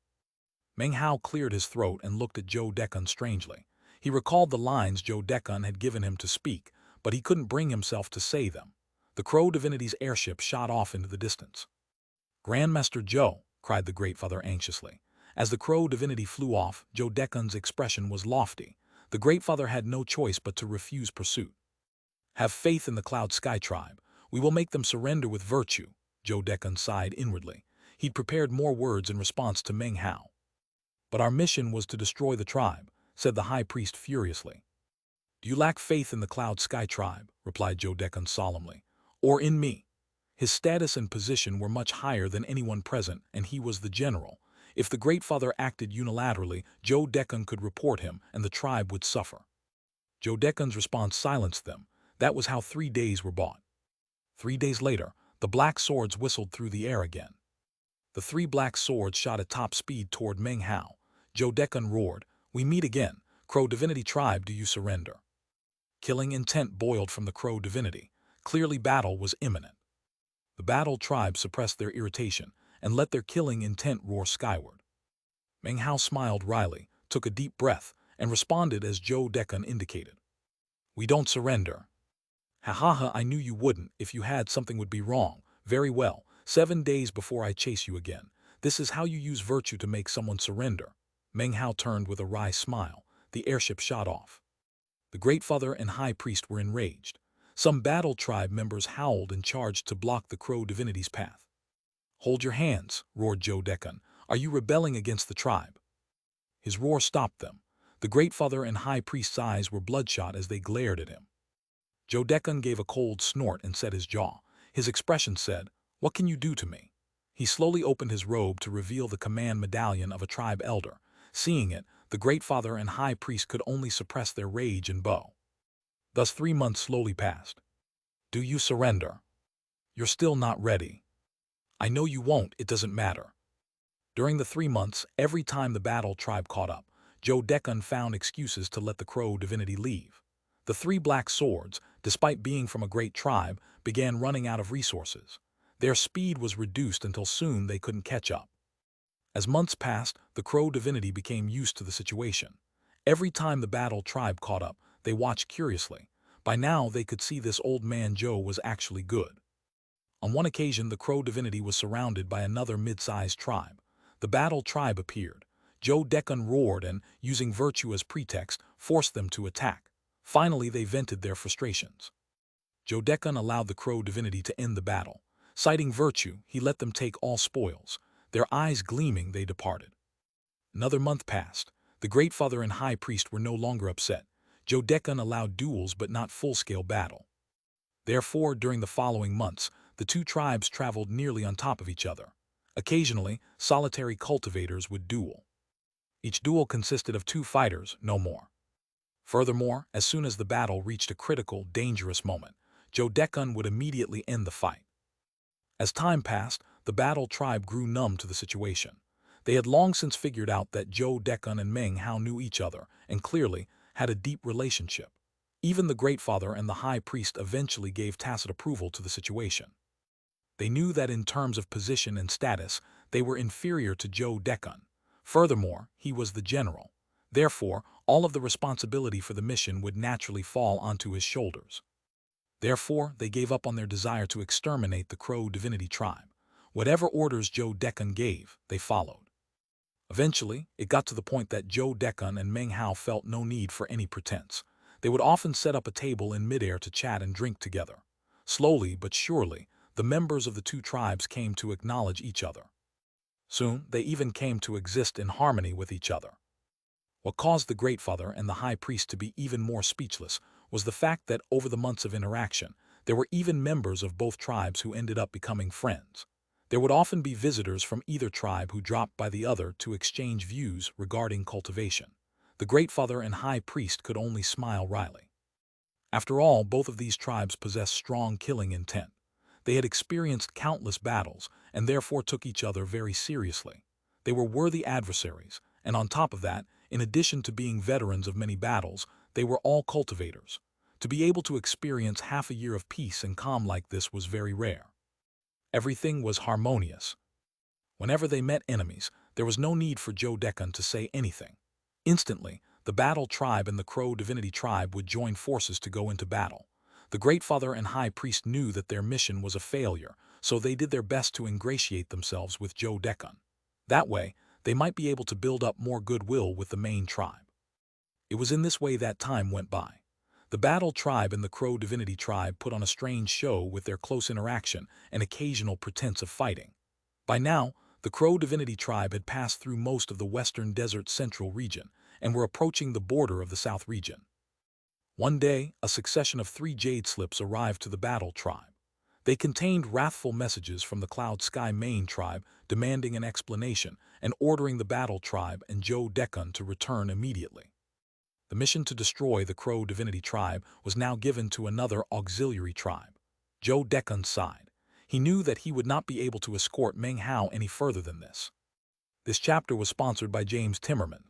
Meng Hao cleared his throat and looked at Jade strangely. He recalled the lines Jade had given him to speak, but he couldn't bring himself to say them. The Crow Divinity's airship shot off into the distance. Grandmaster Joe, cried the Great Father anxiously. As the Crow Divinity flew off, Jadekan's expression was lofty. The Great Father had no choice but to refuse pursuit. Have faith in the Cloud Sky tribe. We will make them surrender with virtue, Jadekan sighed inwardly. He'd prepared more words in response to Meng Hao. But our mission was to destroy the tribe, said the High Priest furiously. Do you lack faith in the Cloud Sky tribe, replied Jadekan solemnly, or in me? His status and position were much higher than anyone present, and he was the general. If the Great Father acted unilaterally, Jadekan could report him, and the tribe would suffer. Jadekan's response silenced them. That was how 3 days were bought. 3 days later, the black swords whistled through the air again. The 3 black swords shot at top speed toward Meng Hao. Jadekan roared, "We meet again. Crow Divinity tribe, do you surrender?" Killing intent boiled from the Crow Divinity. Clearly battle was imminent. The battle tribe suppressed their irritation and let their killing intent roar skyward. Meng Hao smiled wryly, took a deep breath, and responded as Jadekan indicated. We don't surrender. Ha ha ha, I knew you wouldn't. If you had, something would be wrong. Very well, 7 days before I chase you again. This is how you use virtue to make someone surrender. Meng Hao turned with a wry smile. The airship shot off. The Great Father and High Priest were enraged. Some battle tribe members howled and charged to block the Crow Divinity's path. Hold your hands, roared Jadekan. Are you rebelling against the tribe? His roar stopped them. The Great Father and High Priest's eyes were bloodshot as they glared at him. Jadekan gave a cold snort and set his jaw. His expression said, "What can you do to me?" He slowly opened his robe to reveal the command medallion of a tribe elder. Seeing it, the Great Father and High Priest could only suppress their rage and bow. Thus 3 months slowly passed. Do you surrender? You're still not ready. I know you won't, it doesn't matter. During the 3 months, every time the battle tribe caught up, Jadekan found excuses to let the Crow Divinity leave. The 3 black swords, despite being from a great tribe, began running out of resources. Their speed was reduced until soon they couldn't catch up. As months passed, the Crow Divinity became used to the situation. Every time the battle tribe caught up, they watched curiously. By now, they could see this old man Joe was actually good. On one occasion, the Crow Divinity was surrounded by another mid-sized tribe. The battle tribe appeared. Jadekan roared and, using virtue as pretext, forced them to attack. Finally, they vented their frustrations. Jadekan allowed the Crow Divinity to end the battle. Citing virtue, he let them take all spoils. Their eyes gleaming, they departed. Another month passed. The Great Father and High Priest were no longer upset. Jadekan allowed duels but not full-scale battle. Therefore, during the following months, the 2 tribes traveled nearly on top of each other. Occasionally, solitary cultivators would duel. Each duel consisted of 2 fighters, no more. Furthermore, as soon as the battle reached a critical, dangerous moment, Jadekan would immediately end the fight. As time passed, the battle tribe grew numb to the situation. They had long since figured out that Jadekan and Meng Hao knew each other and clearly had a deep relationship. Even the Great Father and the High Priest eventually gave tacit approval to the situation. They knew that in terms of position and status, they were inferior to Jadekan. Furthermore, he was the general. Therefore, all of the responsibility for the mission would naturally fall onto his shoulders. Therefore, they gave up on their desire to exterminate the Crow divinity tribe. Whatever orders Joe Deccan gave, they followed. Eventually, it got to the point that Joe Deccan and Meng Hao felt no need for any pretense. They would often set up a table in midair to chat and drink together. Slowly but surely, the members of the two tribes came to acknowledge each other. Soon, they even came to exist in harmony with each other. What caused the Great Father and the High Priest to be even more speechless was the fact that over the months of interaction, there were even members of both tribes who ended up becoming friends. There would often be visitors from either tribe who dropped by the other to exchange views regarding cultivation. The Great Father and High Priest could only smile wryly. After all, both of these tribes possessed strong killing intent. They had experienced countless battles and therefore took each other very seriously. They were worthy adversaries, and on top of that, in addition to being veterans of many battles, they were all cultivators. To be able to experience half a year of peace and calm like this was very rare. Everything was harmonious. Whenever they met enemies, there was no need for Joe Deccan to say anything. Instantly, the Battle Tribe and the Crow Divinity Tribe would join forces to go into battle. The Great Father and High Priest knew that their mission was a failure, so they did their best to ingratiate themselves with Joe Deccan. That way, they might be able to build up more goodwill with the main tribe. It was in this way that time went by. The Battle Tribe and the Crow Divinity Tribe put on a strange show with their close interaction and occasional pretense of fighting. By now, the Crow Divinity Tribe had passed through most of the Western Desert Central region and were approaching the border of the South region. One day, a succession of 3 jade slips arrived to the Battle Tribe. They contained wrathful messages from the Cloud Sky main tribe demanding an explanation and ordering the Battle Tribe and Joe Deccan to return immediately. The mission to destroy the Crow Divinity Tribe was now given to another auxiliary tribe. Joe Deccan sighed. He knew that he would not be able to escort Meng Hao any further than this. This chapter was sponsored by James Timmerman.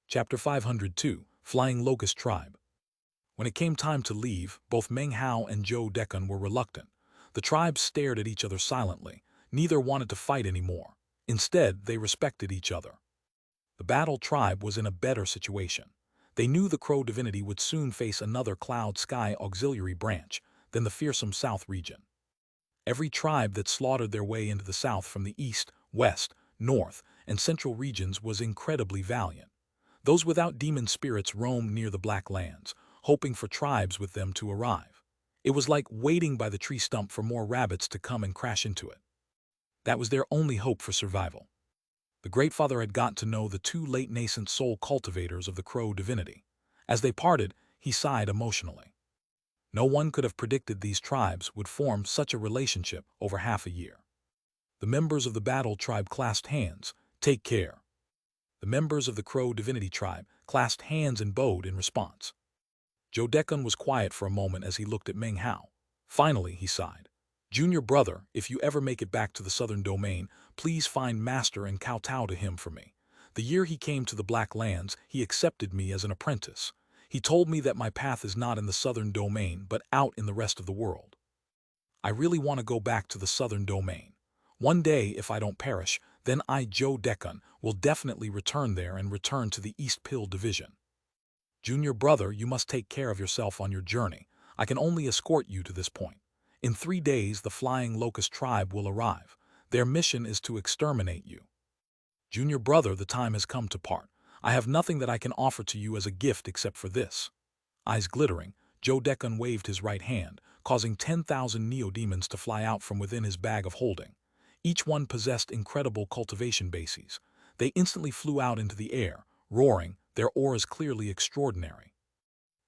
Chapter 502, Flying Locust Tribe. When it came time to leave, both Meng Hao and Joe Deccan were reluctant. The tribes stared at each other silently. Neither wanted to fight anymore. Instead, they respected each other. The Battle Tribe was in a better situation. They knew the Crow Divinity would soon face another Cloud Sky auxiliary branch than the fearsome South region. Every tribe that slaughtered their way into the South from the East, West, North, and Central regions was incredibly valiant. Those without demon spirits roamed near the Black Lands, hoping for tribes with them to arrive. It was like waiting by the tree stump for more rabbits to come and crash into it. That was their only hope for survival. The Great Father had gotten to know the 2 late nascent soul cultivators of the Crow Divinity. As they parted, he sighed emotionally. No one could have predicted these tribes would form such a relationship over half a year. The members of the Battle Tribe clasped hands. "Take care." The members of the Crow Divinity Tribe clasped hands and bowed in response. Joe Deccan was quiet for a moment as he looked at Meng Hao. Finally, he sighed. "Junior brother, if you ever make it back to the Southern Domain, please find Master and kowtow to him for me. The year he came to the Black Lands, he accepted me as an apprentice. He told me that my path is not in the Southern Domain, but out in the rest of the world. I really want to go back to the Southern Domain. One day, if I don't perish, then I, Joe Deccan, will definitely return there and return to the East Pill Division. Junior brother, you must take care of yourself on your journey. I can only escort you to this point. In 3 days, the Flying Locust Tribe will arrive. Their mission is to exterminate you. Junior brother, the time has come to part. I have nothing that I can offer to you as a gift except for this." Eyes glittering, Joe Deccan waved his right hand, causing 10,000 neo-demons to fly out from within his bag of holding. Each one possessed incredible cultivation bases. They instantly flew out into the air, roaring, their auras clearly extraordinary.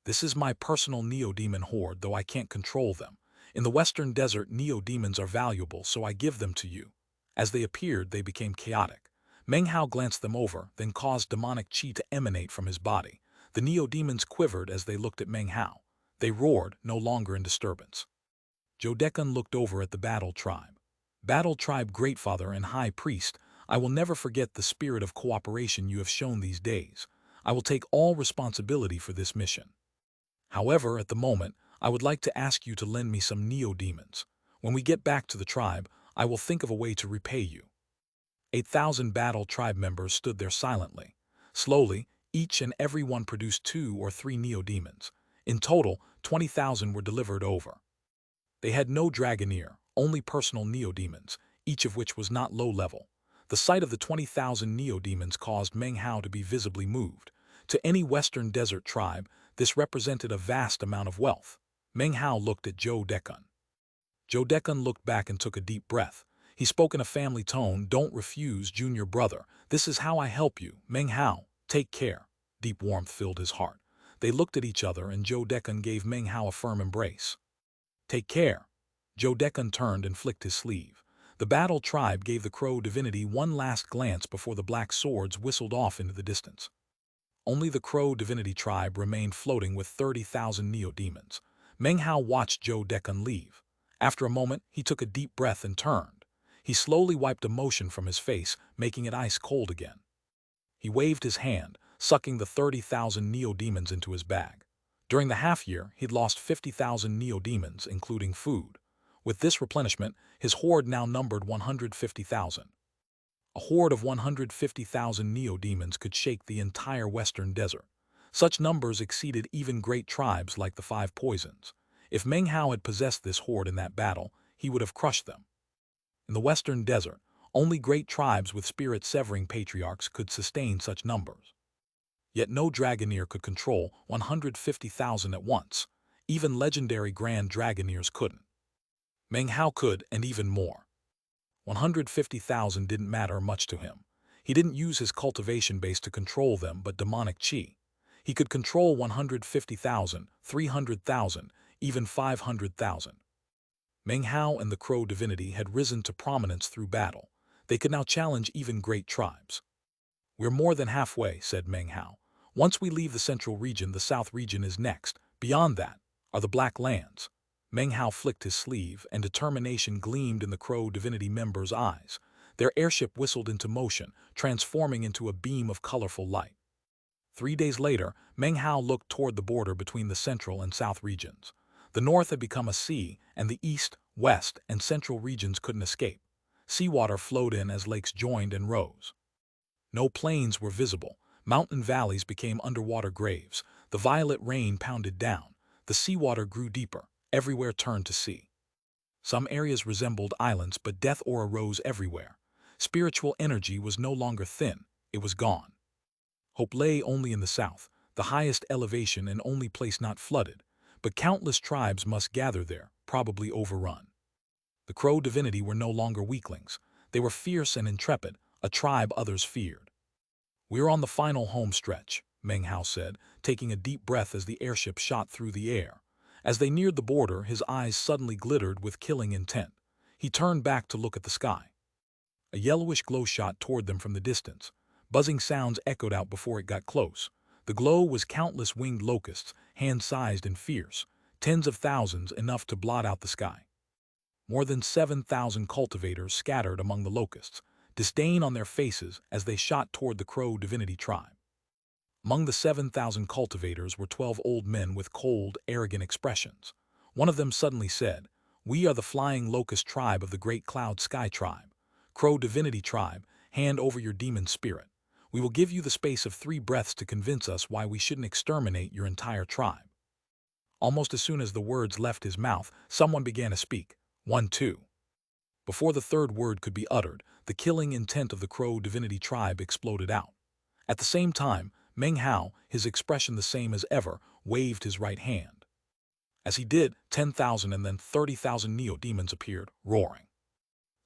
"This is my personal neo-demon horde, though I can't control them. In the Western Desert, neo-demons are valuable, so I give them to you." As they appeared, they became chaotic. Meng Hao glanced them over, then caused demonic chi to emanate from his body. The neo-demons quivered as they looked at Meng Hao. They roared, no longer in disturbance. Joe Deccan looked over at the Battle Tribe. "Battle Tribe Great Father and High Priest, I will never forget the spirit of cooperation you have shown these days. I will take all responsibility for this mission. However, at the moment, I would like to ask you to lend me some neo-demons. When we get back to the tribe, I will think of a way to repay you." 8,000 Battle Tribe members stood there silently. Slowly, Each and every one produced 2 or 3 neo-demons. In total, 20,000 were delivered over. They had no dragoneer, only personal neo-demons, each of which was not low-level. The sight of the 20,000 neo-demons caused Meng Hao to be visibly moved. To any Western desert tribe, this represented a vast amount of wealth. Meng Hao looked at Zhou Dekun. Zhou Dekun looked back and took a deep breath. He spoke in a family tone, "Don't refuse, junior brother. This is how I help you. Meng Hao, take care." Deep warmth filled his heart. They looked at each other and Zhou Dekun gave Meng Hao a firm embrace. "Take care." Zhou Dekun turned and flicked his sleeve. The battle tribe gave the crow divinity one last glance before the black swords whistled off into the distance. Only the crow divinity tribe remained floating with 30,000 neo-demons. Meng Hao watched Zhou Dekun leave. After a moment, he took a deep breath and turned. He slowly wiped emotion from his face, making it ice cold again. He waved his hand, sucking the 30,000 neo-demons into his bag. During the half-year, he'd lost 50,000 neo-demons, including food. With this replenishment, his horde now numbered 150,000. A horde of 150,000 neo-demons could shake the entire western desert. Such numbers exceeded even great tribes like the Five Poisons. If Meng Hao had possessed this horde in that battle, he would have crushed them. In the western desert, only great tribes with spirit-severing patriarchs could sustain such numbers. Yet no dragoneer could control 150,000 at once. Even legendary grand dragoneers couldn't. Meng Hao could, and even more. 150,000 didn't matter much to him. He didn't use his cultivation base to control them but demonic qi. He could control 150,000, 300,000, even 500,000. Meng Hao and the crow divinity had risen to prominence through battle. They could now challenge even great tribes. "We're more than halfway," said Meng Hao. "Once we leave the central region, the south region is next. Beyond that are the Black Lands." Meng Hao flicked his sleeve, and determination gleamed in the crow divinity members' eyes. Their airship whistled into motion, transforming into a beam of colorful light. 3 days later, Meng Hao looked toward the border between the central and south regions. The north had become a sea, and the east, west, and central regions couldn't escape. Seawater flowed in as lakes joined and rose. No plains were visible. Mountain valleys became underwater graves. The violet rain pounded down. The seawater grew deeper. Everywhere turned to sea. Some areas resembled islands, but death aura rose everywhere. Spiritual energy was no longer thin. It was gone. Hope lay only in the south, the highest elevation and only place not flooded. But countless tribes must gather there, probably overrun. The crow divinity were no longer weaklings. They were fierce and intrepid, a tribe others feared. "We're on the final home stretch," Meng Hao said, taking a deep breath as the airship shot through the air. As they neared the border, his eyes suddenly glittered with killing intent. He turned back to look at the sky. A yellowish glow shot toward them from the distance. Buzzing sounds echoed out before it got close. The glow was countless winged locusts, hand-sized and fierce, tens of thousands, enough to blot out the sky. More than 7,000 cultivators scattered among the locusts, disdain on their faces as they shot toward the crow divinity tribe. Among the 7,000 cultivators were 12 old men with cold, arrogant expressions. One of them suddenly said, "We are the flying locust tribe of the great cloud sky tribe. Crow divinity tribe, hand over your demon spirit. We will give you the space of 3 breaths to convince us why we shouldn't exterminate your entire tribe." Almost as soon as the words left his mouth, someone began to speak. 1, 2. Before the third word could be uttered, the killing intent of the crow divinity tribe exploded out. At the same time, Meng Hao, his expression the same as ever, waved his right hand. As he did, 10,000 and then 30,000 neo-demons appeared, roaring.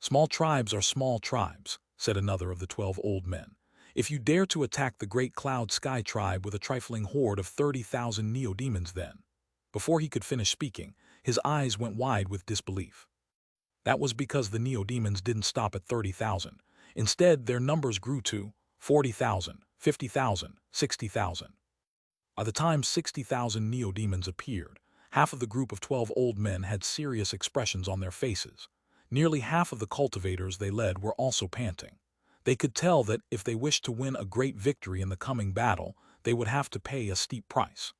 "Small tribes are small tribes," said another of the 12 old men. "If you dare to attack the great cloud sky tribe with a trifling horde of 30,000 neo-demons then—" Before he could finish speaking, his eyes went wide with disbelief. That was because the neo-demons didn't stop at 30,000. Instead, their numbers grew to 40,000, 50,000, 60,000. By the time 60,000 neo-demons appeared, half of the group of 12 old men had serious expressions on their faces. Nearly half of the cultivators they led were also panting. They could tell that if they wished to win a great victory in the coming battle, they would have to pay a steep price.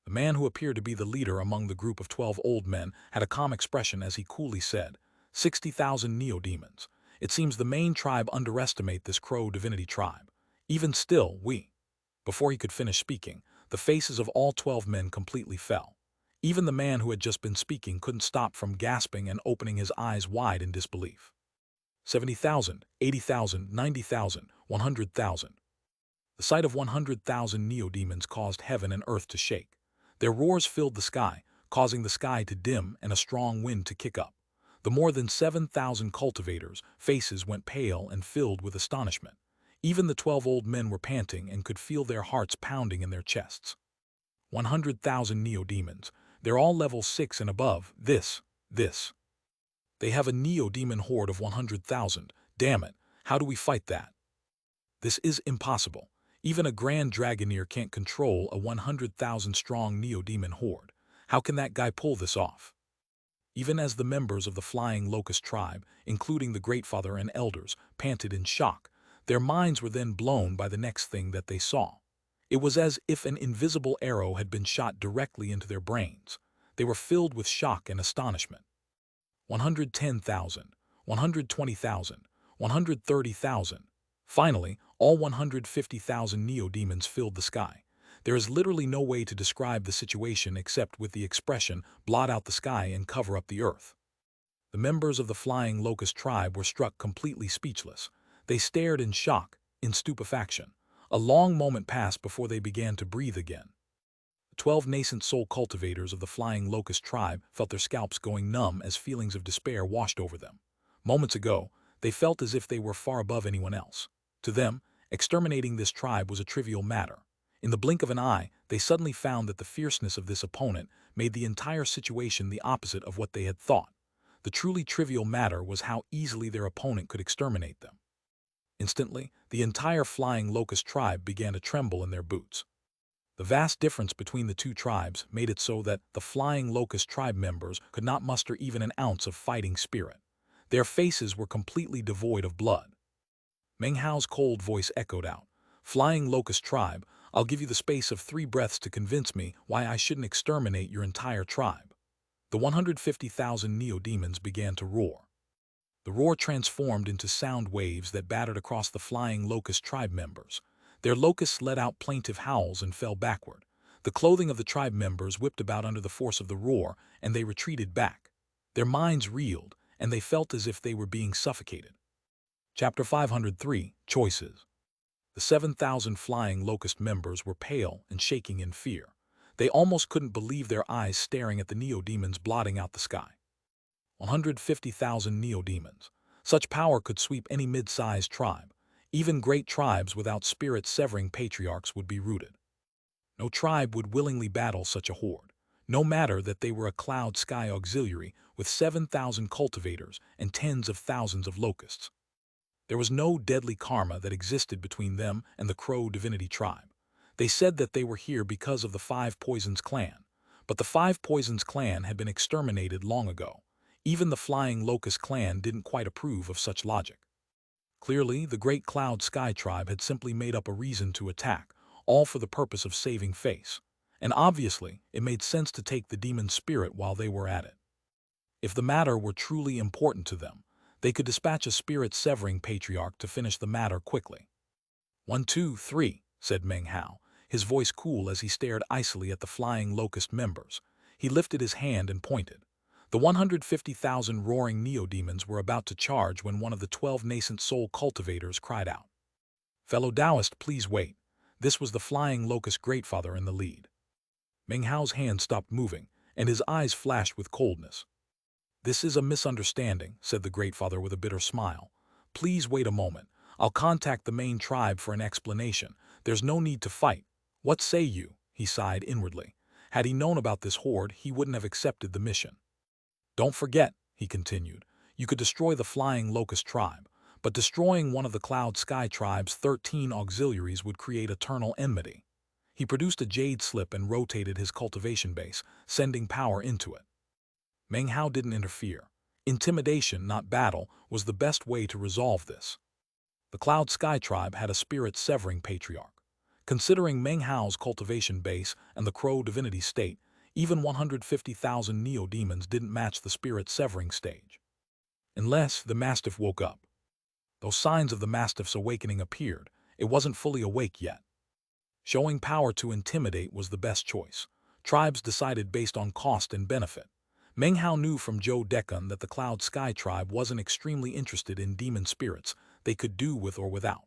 The man who appeared to be the leader among the group of 12 old men had a calm expression as he coolly said, 60,000 neo-demons. It seems the main tribe underestimate this crow divinity tribe. Even still, we Before he could finish speaking, the faces of all 12 men completely fell. Even the man who had just been speaking couldn't stop from gasping and opening his eyes wide in disbelief. 70,000, 80,000, 90,000, 100,000. The sight of 100,000 neo-demons caused heaven and earth to shake. Their roars filled the sky, causing the sky to dim and a strong wind to kick up. The more than 7,000 cultivators' faces went pale and filled with astonishment. Even the 12 old men were panting and could feel their hearts pounding in their chests. 100,000 neo-demons. They're all level 6 and above. This. They have a neo-demon horde of 100,000. Damn it, how do we fight that? This is impossible. Even a Grand Dragoneer can't control a 100,000 strong neo-demon horde. How can that guy pull this off? Even as the members of the Flying Locust tribe, including the Greatfather and elders, panted in shock, their minds were then blown by the next thing that they saw. It was as if an invisible arrow had been shot directly into their brains. They were filled with shock and astonishment. 110,000, 120,000, 130,000. Finally, all 150,000 neo-demons filled the sky. There is literally no way to describe the situation except with the expression, blot out the sky and cover up the earth. The members of the Flying Locust tribe were struck completely speechless. They stared in shock, in stupefaction. A long moment passed before they began to breathe again. The 12 nascent soul cultivators of the Flying Locust tribe felt their scalps going numb as feelings of despair washed over them. Moments ago, they felt as if they were far above anyone else. To them, exterminating this tribe was a trivial matter. In the blink of an eye, they suddenly found that the fierceness of this opponent made the entire situation the opposite of what they had thought. The truly trivial matter was how easily their opponent could exterminate them. Instantly, the entire Flying Locust tribe began to tremble in their boots. The vast difference between the two tribes made it so that the Flying Locust tribe members could not muster even an ounce of fighting spirit. Their faces were completely devoid of blood. Meng Hao's cold voice echoed out. Flying Locust tribe, I'll give you the space of 3 breaths to convince me why I shouldn't exterminate your entire tribe. The 150,000 neo-demons began to roar. The roar transformed into sound waves that battered across the Flying Locust tribe members. Their locusts let out plaintive howls and fell backward. The clothing of the tribe members whipped about under the force of the roar, and they retreated back. Their minds reeled, and they felt as if they were being suffocated. Chapter 503, Choices. The 7,000 Flying Locust members were pale and shaking in fear. They almost couldn't believe their eyes staring at the neo-demons blotting out the sky. 150,000 neo-demons. Such power could sweep any mid-sized tribe. Even great tribes without spirit-severing patriarchs would be routed. No tribe would willingly battle such a horde, no matter that they were a cloud sky auxiliary with 7,000 cultivators and tens of thousands of locusts. There was no deadly karma that existed between them and the Crow Divinity tribe. They said that they were here because of the Five Poisons clan, but the Five Poisons clan had been exterminated long ago. Even the Flying Locust clan didn't quite approve of such logic. Clearly, the Great Cloud Sky tribe had simply made up a reason to attack, all for the purpose of saving face. And obviously, it made sense to take the demon spirit while they were at it. If the matter were truly important to them, they could dispatch a spirit-severing patriarch to finish the matter quickly. 1, 2, 3, said Meng Hao, his voice cool as he stared icily at the Flying Locust members. He lifted his hand and pointed. The 150,000 roaring neo-demons were about to charge when one of the 12 nascent soul cultivators cried out. Fellow Taoist, please wait. This was the Flying Locust Greatfather in the lead. Meng Hao's hand stopped moving, and his eyes flashed with coldness. This is a misunderstanding, said the Greatfather with a bitter smile. Please wait a moment. I'll contact the main tribe for an explanation. There's no need to fight. What say you? He sighed inwardly. Had he known about this horde, he wouldn't have accepted the mission. Don't forget, he continued, you could destroy the Flying Locust tribe, but destroying one of the Cloud Sky tribe's 13 auxiliaries would create eternal enmity. He produced a Jade slip and rotated his cultivation base, sending power into it. Meng Hao didn't interfere. Intimidation, not battle, was the best way to resolve this. The Cloud Sky tribe had a spirit-severing patriarch. Considering Meng Hao's cultivation base and the Crow Divinity state, even 150,000 neo-demons didn't match the spirit-severing stage. Unless the Mastiff woke up. Though signs of the Mastiff's awakening appeared, it wasn't fully awake yet. Showing power to intimidate was the best choice. Tribes decided based on cost and benefit. Meng Hao knew from Zhou Deccan that the Cloud Sky tribe wasn't extremely interested in demon spirits they could do with or without.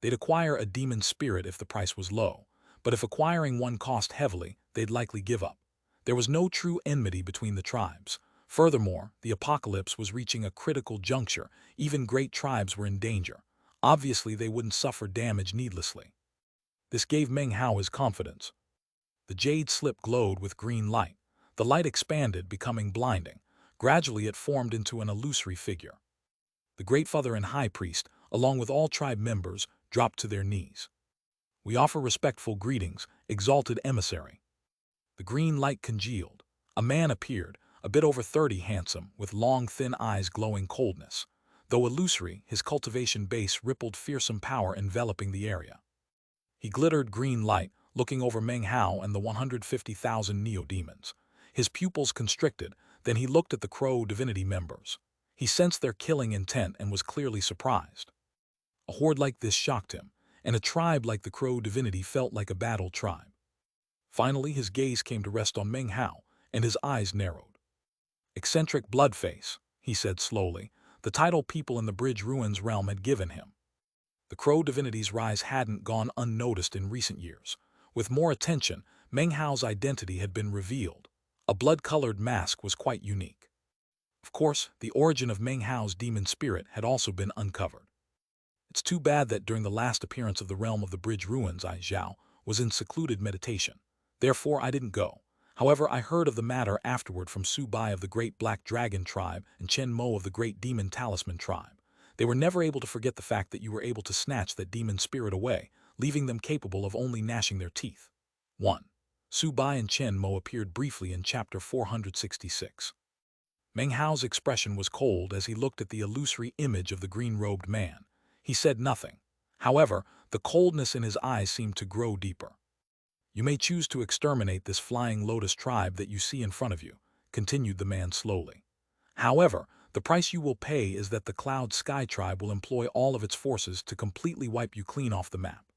They'd acquire a demon spirit if the price was low, but if acquiring one cost heavily, they'd likely give up. There was no true enmity between the tribes. Furthermore, the apocalypse was reaching a critical juncture. Even great tribes were in danger. Obviously, they wouldn't suffer damage needlessly. This gave Meng Hao his confidence. The jade slip glowed with green light. The light expanded, becoming blinding. Gradually, it formed into an illusory figure. The Great Father and High Priest, along with all tribe members, dropped to their knees. "We offer respectful greetings, exalted emissary." The green light congealed. A man appeared, a bit over 30, handsome, with long, thin eyes glowing coldness. Though illusory, his cultivation base rippled fearsome power enveloping the area. He glittered green light, looking over Meng Hao and the 150,000 neo-demons. His pupils constricted, then he looked at the Crow divinity members. He sensed their killing intent and was clearly surprised. A horde like this shocked him, and a tribe like the Crow divinity felt like a battle tribe. Finally, his gaze came to rest on Meng Hao, and his eyes narrowed. "Eccentric bloodface," he said slowly, the title people in the Bridge Ruins realm had given him. The Crow divinity's rise hadn't gone unnoticed in recent years. With more attention, Meng Hao's identity had been revealed. A blood-colored mask was quite unique. Of course, the origin of Meng Hao's demon spirit had also been uncovered. "It's too bad that during the last appearance of the realm of the Bridge Ruins, I, Zhao, was in secluded meditation. Therefore, I didn't go. However, I heard of the matter afterward from Su Bai of the Great Black Dragon tribe and Chen Mo of the Great Demon Talisman tribe. They were never able to forget the fact that you were able to snatch that demon spirit away, leaving them capable of only gnashing their teeth." 1. Su Bai and Chen Mo appeared briefly in chapter 466. Meng Hao's expression was cold as he looked at the illusory image of the green-robed man. He said nothing. However, the coldness in his eyes seemed to grow deeper. "You may choose to exterminate this flying lotus tribe that you see in front of you," continued the man slowly. "However, the price you will pay is that the Cloud Sky tribe will employ all of its forces to completely wipe you clean off the map.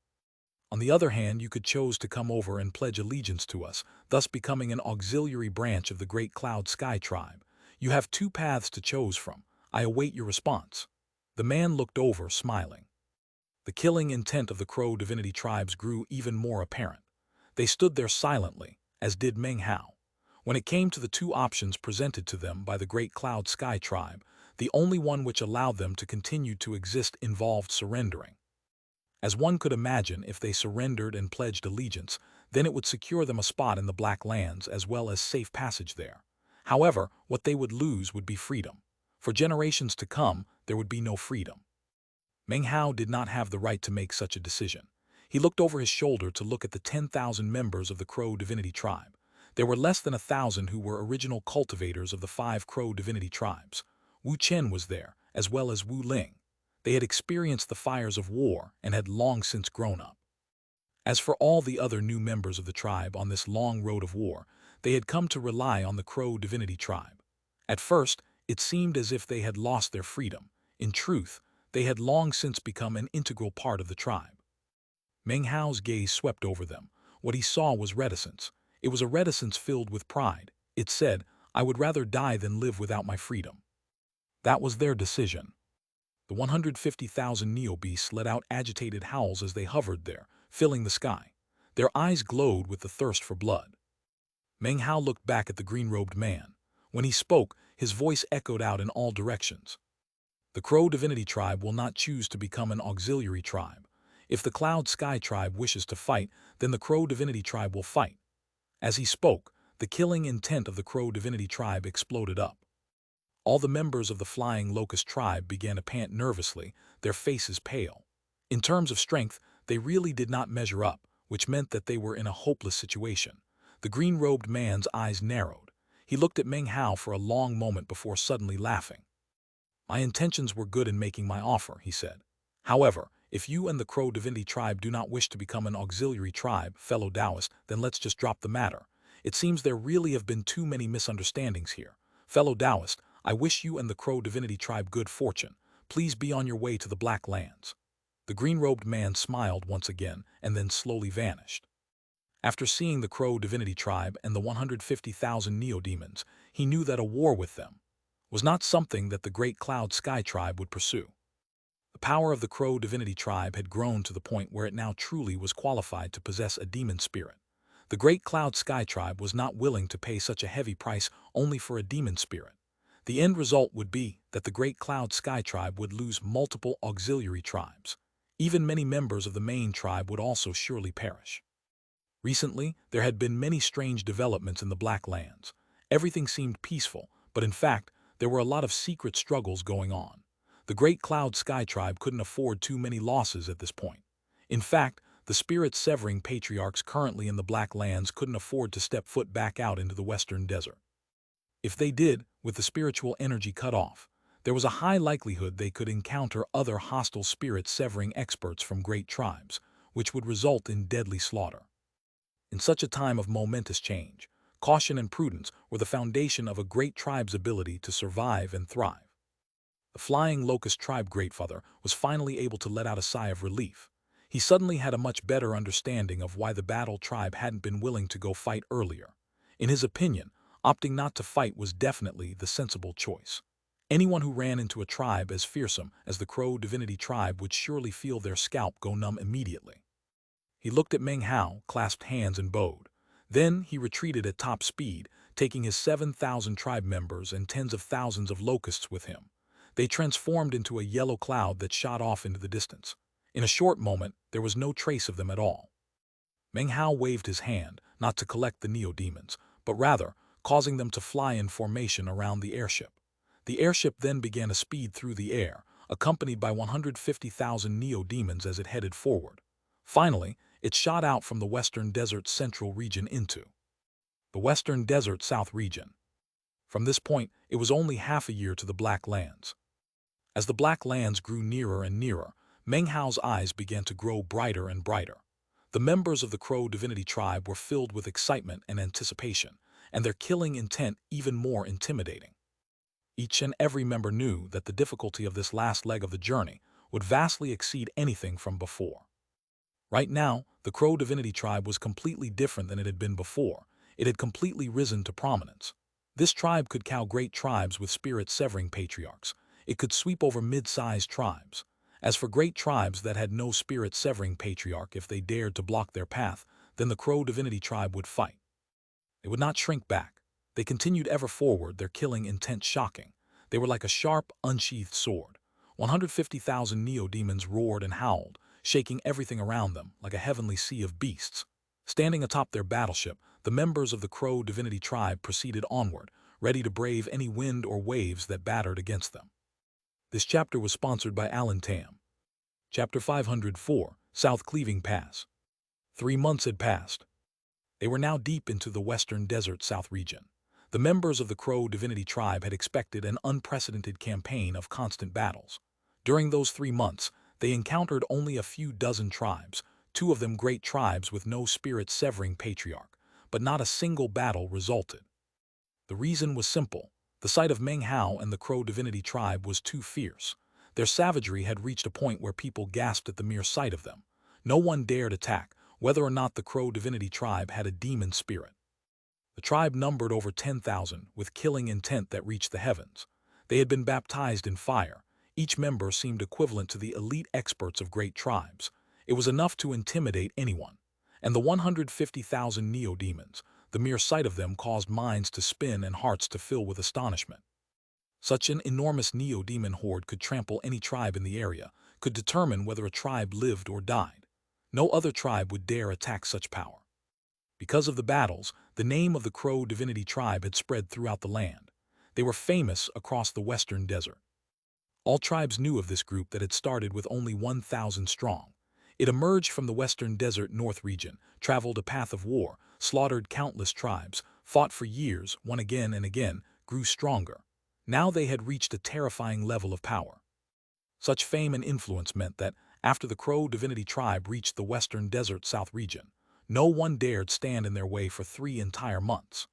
On the other hand, you could choose to come over and pledge allegiance to us, thus becoming an auxiliary branch of the Great Cloud Sky tribe. You have two paths to choose from. I await your response." The man looked over, smiling. The killing intent of the Crow divinity tribes grew even more apparent. They stood there silently, as did Meng Hao. When it came to the two options presented to them by the Great Cloud Sky tribe, the only one which allowed them to continue to exist involved surrendering. As one could imagine, if they surrendered and pledged allegiance, then it would secure them a spot in the Black Lands as well as safe passage there. However, what they would lose would be freedom. For generations to come, there would be no freedom. Meng Hao did not have the right to make such a decision. He looked over his shoulder to look at the 10,000 members of the Crow divinity tribe. There were less than 1,000 who were original cultivators of the 5 Crow divinity tribes. Wu Chen was there, as well as Wu Ling. They had experienced the fires of war and had long since grown up. As for all the other new members of the tribe on this long road of war, they had come to rely on the Crow divinity tribe. At first, it seemed as if they had lost their freedom. In truth, they had long since become an integral part of the tribe. Meng Hao's gaze swept over them. What he saw was reticence. It was a reticence filled with pride. It said, "I would rather die than live without my freedom." That was their decision. The 150,000 neo-beasts let out agitated howls as they hovered there, filling the sky. Their eyes glowed with the thirst for blood. Meng Hao looked back at the green-robed man. When he spoke, his voice echoed out in all directions. "The Crow divinity tribe will not choose to become an auxiliary tribe. If the Cloud Sky tribe wishes to fight, then the Crow divinity tribe will fight." As he spoke, the killing intent of the Crow divinity tribe exploded up. All the members of the Flying Locust tribe began to pant nervously, their faces pale. In terms of strength, they really did not measure up, which meant that they were in a hopeless situation. The green-robed man's eyes narrowed. He looked at Meng Hao for a long moment before suddenly laughing. "My intentions were good in making my offer," he said. "However, if you and the Crow divinity tribe do not wish to become an auxiliary tribe, fellow Taoist, then let's just drop the matter. It seems there really have been too many misunderstandings here. Fellow Taoist, I wish you and the Crow divinity tribe good fortune. Please be on your way to the Black Lands." The green-robed man smiled once again and then slowly vanished. After seeing the Crow Divinity Tribe and the 150,000 Neo-Demons, he knew that a war with them was not something that the Great Cloud Sky Tribe would pursue. The power of the Crow Divinity Tribe had grown to the point where it now truly was qualified to possess a demon spirit. The Great Cloud Sky Tribe was not willing to pay such a heavy price only for a demon spirit. The end result would be that the Great Cloud Sky Tribe would lose multiple auxiliary tribes. Even many members of the main tribe would also surely perish. Recently, there had been many strange developments in the Black Lands. Everything seemed peaceful, but in fact, there were a lot of secret struggles going on. The Great Cloud Sky Tribe couldn't afford too many losses at this point. In fact, the spirit-severing patriarchs currently in the Black Lands couldn't afford to step foot back out into the Western Desert. If they did, with the spiritual energy cut off, there was a high likelihood they could encounter other hostile spirit-severing experts from great tribes, which would result in deadly slaughter. In such a time of momentous change, caution and prudence were the foundation of a great tribe's ability to survive and thrive. The flying locust tribe greatfather was finally able to let out a sigh of relief. He suddenly had a much better understanding of why the battle tribe hadn't been willing to go fight earlier. In his opinion, opting not to fight was definitely the sensible choice. Anyone who ran into a tribe as fearsome as the Crow Divinity Tribe would surely feel their scalp go numb immediately. He looked at Meng Hao, clasped hands and bowed. Then he retreated at top speed, taking his 7,000 tribe members and tens of thousands of locusts with him. They transformed into a yellow cloud that shot off into the distance. In a short moment, there was no trace of them at all. Meng Hao waved his hand, not to collect the Neo-Demons, but rather, causing them to fly in formation around the airship. The airship then began a speed through the air, accompanied by 150,000 Neo-Demons as it headed forward. Finally, it shot out from the Western Desert Central region into the Western Desert South region. From this point, it was only half a year to the Black Lands. As the Black Lands grew nearer and nearer, Meng Hao's eyes began to grow brighter and brighter. The members of the Crow Divinity Tribe were filled with excitement and anticipation, and their killing intent even more intimidating. Each and every member knew that the difficulty of this last leg of the journey would vastly exceed anything from before. Right now, the Crow Divinity Tribe was completely different than it had been before. It had completely risen to prominence. This tribe could cow great tribes with spirit-severing patriarchs. It could sweep over mid-sized tribes. As for great tribes that had no spirit-severing patriarch, if they dared to block their path, then the Crow Divinity Tribe would fight. They would not shrink back. They continued ever forward, their killing intent shocking. They were like a sharp, unsheathed sword. 150,000 Neo-Demons roared and howled, shaking everything around them like a heavenly sea of beasts. Standing atop their battleship, the members of the Crow Divinity Tribe proceeded onward, ready to brave any wind or waves that battered against them. This chapter was sponsored by Alan Tam. Chapter 504, South Cleaving Pass. 3 months had passed. They were now deep into the Western Desert South region. The members of the Crow Divinity Tribe had expected an unprecedented campaign of constant battles. During those 3 months, they encountered only a few dozen tribes, 2 of them great tribes with no spirit-severing patriarch, but not a single battle resulted. The reason was simple. The sight of Meng Hao and the Crow Divinity Tribe was too fierce. Their savagery had reached a point where people gasped at the mere sight of them. No one dared attack, whether or not the Crow Divinity Tribe had a demon spirit. The tribe numbered over 10,000, with killing intent that reached the heavens. They had been baptized in fire. Each member seemed equivalent to the elite experts of great tribes. It was enough to intimidate anyone. And the 150,000 Neo-Demons, the mere sight of them caused minds to spin and hearts to fill with astonishment. Such an enormous Neo-Demon horde could trample any tribe in the area, could determine whether a tribe lived or died. No other tribe would dare attack such power. Because of the battles, the name of the Crow Divinity Tribe had spread throughout the land. They were famous across the Western Desert. All tribes knew of this group that had started with only 1,000 strong. It emerged from the Western Desert North region, traveled a path of war, slaughtered countless tribes, fought for years, won again and again, grew stronger. Now they had reached a terrifying level of power. Such fame and influence meant that, after the Crow Divinity Tribe reached the Western Desert South region, no one dared stand in their way for 3 entire months.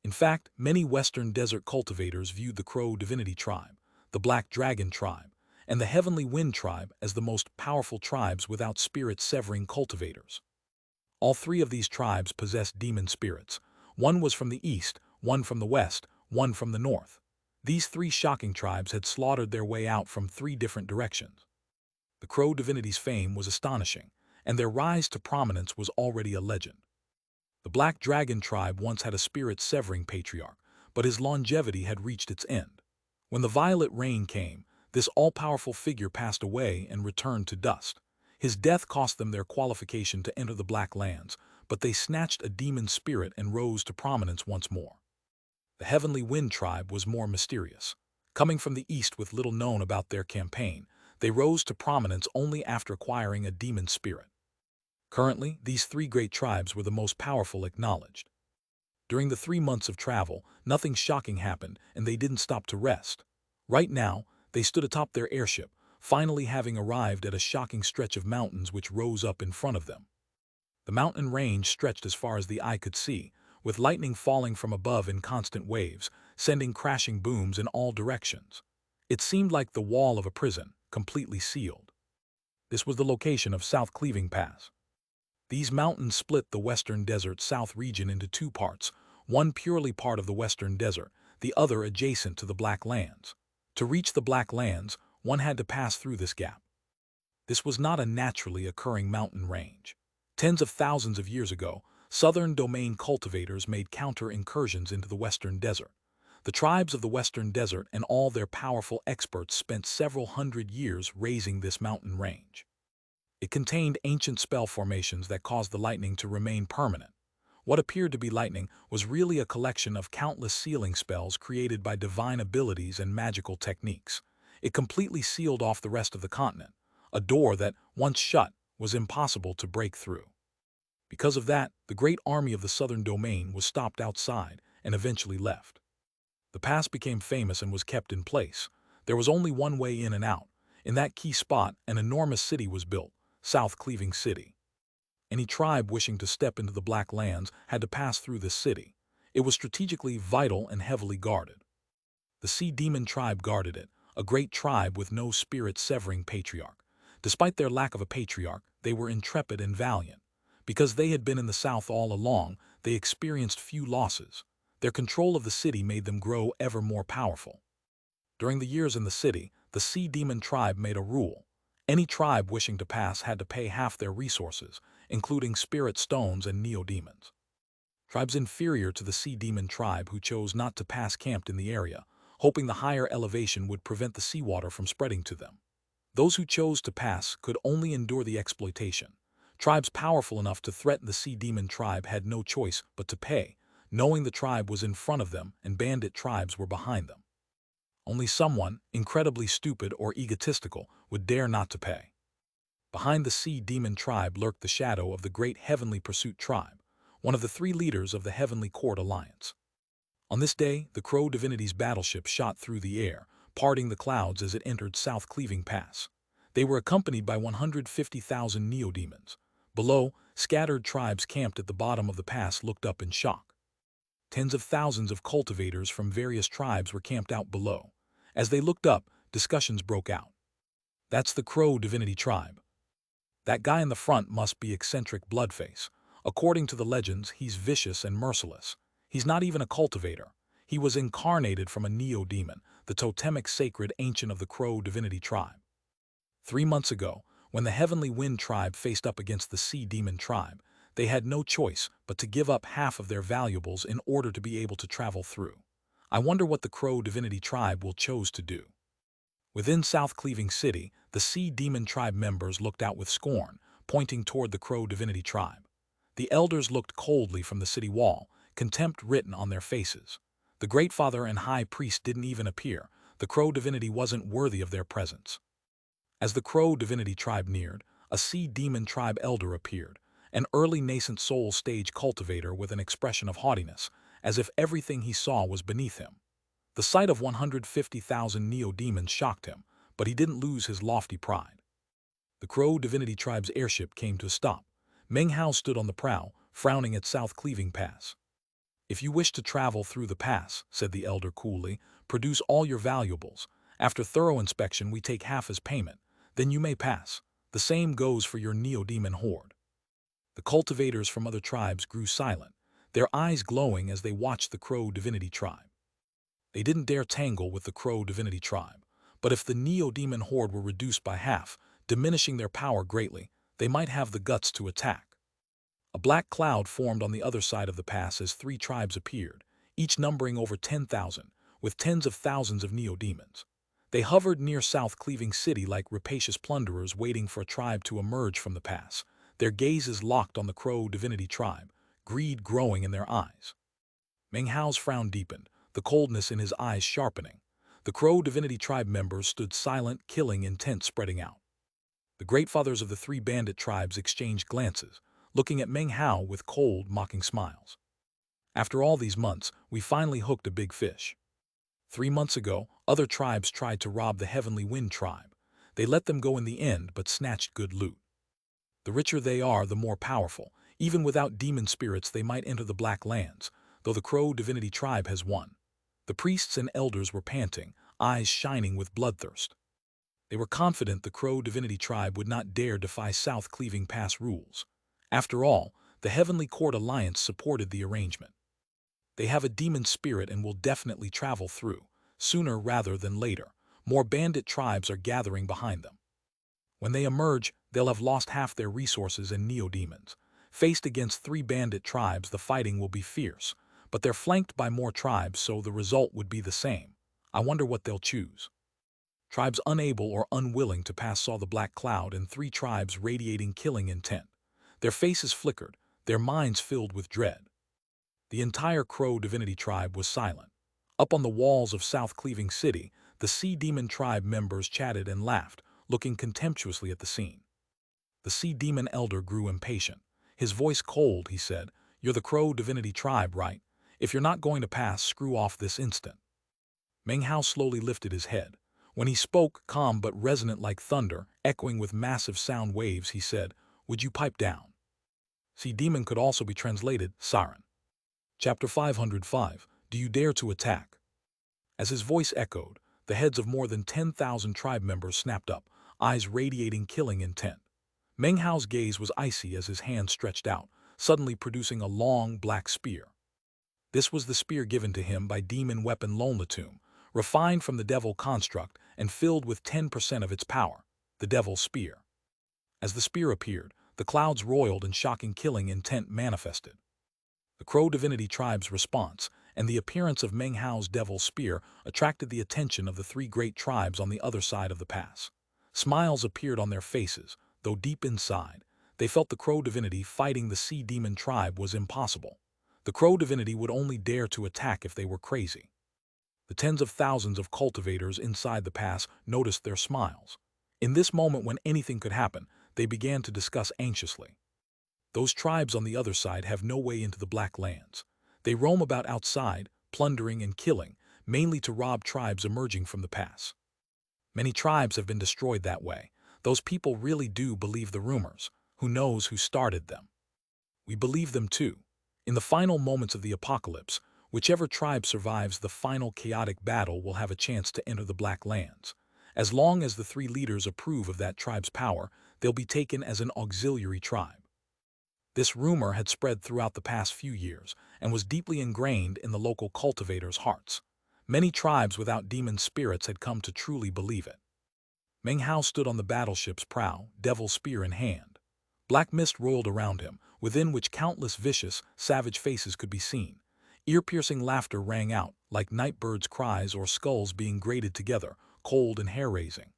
In fact, many Western Desert cultivators viewed the Crow Divinity Tribe, the Black Dragon Tribe, and the Heavenly Wind tribe as the most powerful tribes without spirit-severing cultivators. All three of these tribes possessed demon spirits. One was from the east, one from the west, one from the north. These three shocking tribes had slaughtered their way out from three different directions. The Crow divinity's fame was astonishing, and their rise to prominence was already a legend. The Black Dragon tribe once had a spirit-severing patriarch, but his longevity had reached its end. When the Violet Rain came, this all-powerful figure passed away and returned to dust. His death cost them their qualification to enter the Black Lands, but they snatched a demon spirit and rose to prominence once more. The Heavenly Wind tribe was more mysterious. Coming from the east with little known about their campaign, they rose to prominence only after acquiring a demon spirit. Currently, these three great tribes were the most powerful acknowledged. During the 3 months of travel, nothing shocking happened, and they didn't stop to rest. Right now, they stood atop their airship, finally having arrived at a shocking stretch of mountains which rose up in front of them. The mountain range stretched as far as the eye could see, with lightning falling from above in constant waves, sending crashing booms in all directions. It seemed like the wall of a prison, completely sealed. This was the location of South Cleaving Pass. These mountains split the Western Desert South region into two parts, one purely part of the Western Desert, the other adjacent to the Black Lands. To reach the Black Lands, one had to pass through this gap. This was not a naturally occurring mountain range. Tens of thousands of years ago, southern domain cultivators made counter-incursions into the Western Desert. The tribes of the Western Desert and all their powerful experts spent several hundred years raising this mountain range. It contained ancient spell formations that caused the lightning to remain permanent. What appeared to be lightning was really a collection of countless sealing spells created by divine abilities and magical techniques. It completely sealed off the rest of the continent, a door that, once shut, was impossible to break through. Because of that, the great army of the southern domain was stopped outside and eventually left. The pass became famous and was kept in place. There was only one way in and out. In that key spot, an enormous city was built, South Cleaving City. Any tribe wishing to step into the Black Lands had to pass through this city. It was strategically vital and heavily guarded. The Sea Demon tribe guarded it, a great tribe with no spirit-severing patriarch. Despite their lack of a patriarch, they were intrepid and valiant. Because they had been in the south all along, they experienced few losses. Their control of the city made them grow ever more powerful. During the years in the city, the Sea Demon tribe made a rule. Any tribe wishing to pass had to pay half their resources, including spirit stones and neodemons. Tribes inferior to the Sea Demon tribe who chose not to pass camped in the area, hoping the higher elevation would prevent the seawater from spreading to them. Those who chose to pass could only endure the exploitation. Tribes powerful enough to threaten the Sea Demon tribe had no choice but to pay, knowing the tribe was in front of them and bandit tribes were behind them. Only someone, incredibly stupid or egotistical, would dare not to pay. Behind the Sea Demon tribe lurked the shadow of the great Heavenly Pursuit tribe, one of the three leaders of the Heavenly Court Alliance. On this day, the Crow divinity's battleship shot through the air, parting the clouds as it entered South Cleaving Pass. They were accompanied by 150,000 neodemons. Below, scattered tribes camped at the bottom of the pass looked up in shock. Tens of thousands of cultivators from various tribes were camped out below. As they looked up, discussions broke out. That's the Crow divinity tribe. That guy in the front must be eccentric Bloodface. According to the legends, he's vicious and merciless. He's not even a cultivator. He was incarnated from a neodemon, the totemic sacred ancient of the Crow divinity tribe. 3 months ago, when the Heavenly Wind tribe faced up against the Sea Demon tribe, they had no choice but to give up half of their valuables in order to be able to travel through. I wonder what the Crow divinity tribe will choose to do. Within South Cleaving City, the Sea Demon tribe members looked out with scorn, pointing toward the Crow divinity tribe. The elders looked coldly from the city wall, contempt written on their faces. The Great Father and High Priest didn't even appear. The Crow divinity wasn't worthy of their presence. As the Crow divinity tribe neared, a Sea Demon tribe elder appeared, an early nascent soul stage cultivator with an expression of haughtiness, as if everything he saw was beneath him. The sight of 150,000 neodemons shocked him, but he didn't lose his lofty pride. The Crow divinity tribe's airship came to a stop. Meng Hao stood on the prow, frowning at South Cleaving Pass. "If you wish to travel through the pass," said the elder coolly, "produce all your valuables. After thorough inspection, we take half as payment. Then you may pass. The same goes for your neo-demon horde. The cultivators from other tribes grew silent, their eyes glowing as they watched the Crow Divinity tribe. They didn't dare tangle with the Crow Divinity tribe, but if the neo-demon horde were reduced by half, diminishing their power greatly, they might have the guts to attack. A black cloud formed on the other side of the pass as 3 tribes appeared, each numbering over 10,000, with tens of thousands of neo-demons. They hovered near South Cleaving City like rapacious plunderers waiting for a tribe to emerge from the pass, their gazes locked on the Crow Divinity tribe, greed growing in their eyes. Meng Hao's frown deepened, the coldness in his eyes sharpening. The Crow Divinity tribe members stood silent, killing intent spreading out. The great fathers of the 3 bandit tribes exchanged glances, looking at Meng Hao with cold, mocking smiles. After all these months, we finally hooked a big fish. 3 months ago, other tribes tried to rob the Heavenly Wind tribe. They let them go in the end, but snatched good loot. The richer they are, the more powerful. Even without demon spirits, they might enter the Black Lands, though the Crow Divinity tribe has won. The priests and elders were panting, eyes shining with bloodthirst. They were confident the Crow Divinity tribe would not dare defy South Cleaving Pass rules. After all, the Heavenly Court Alliance supported the arrangement. They have a demon spirit and will definitely travel through, sooner rather than later. More bandit tribes are gathering behind them. When they emerge, they'll have lost half their resources and neo-demons. Faced against 3 bandit tribes, the fighting will be fierce, but they're flanked by more tribes, so the result would be the same. I wonder what they'll choose. Tribes unable or unwilling to pass saw the black cloud and 3 tribes radiating killing intent. Their faces flickered, their minds filled with dread. The entire Crow Divinity tribe was silent. Up on the walls of South Cleaving City, the Sea Demon tribe members chatted and laughed, looking contemptuously at the scene. The Sea Demon elder grew impatient. His voice cold, he said, "You're the Crow Divinity tribe, right? If you're not going to pass, screw off this instant." Meng Hao slowly lifted his head. When he spoke, calm but resonant like thunder, echoing with massive sound waves, he said, "Would you pipe down?" Sea Demon could also be translated, Siren. Chapter 505, Do You Dare to Attack? As his voice echoed, the heads of more than 10,000 tribe members snapped up, eyes radiating killing intent. Meng Hao's gaze was icy as his hand stretched out, suddenly producing a long, black spear. This was the spear given to him by demon weapon Lonlatum, refined from the devil construct and filled with 10% of its power, the devil's spear. As the spear appeared, the clouds roiled and shocking killing intent manifested. The Crow Divinity tribe's response and the appearance of Meng Hao's devil's spear attracted the attention of the 3 great tribes on the other side of the pass. Smiles appeared on their faces, though deep inside, they felt the Crow Divinity fighting the Sea Demon tribe was impossible. The Crow Divinity would only dare to attack if they were crazy. The tens of thousands of cultivators inside the pass noticed their smiles. In this moment when anything could happen, they began to discuss anxiously. Those tribes on the other side have no way into the Black Lands. They roam about outside, plundering and killing, mainly to rob tribes emerging from the pass. Many tribes have been destroyed that way. Those people really do believe the rumors. Who knows who started them? We believe them too. In the final moments of the apocalypse, whichever tribe survives the final chaotic battle will have a chance to enter the Black Lands. As long as the 3 leaders approve of that tribe's power, they'll be taken as an auxiliary tribe. This rumor had spread throughout the past few years and was deeply ingrained in the local cultivators' hearts. Many tribes without demon spirits had come to truly believe it. Meng Hao stood on the battleship's prow, devil's spear in hand. Black mist roiled around him, within which countless vicious, savage faces could be seen. Ear-piercing laughter rang out, like night birds' cries or skulls being grated together, cold and hair-raising.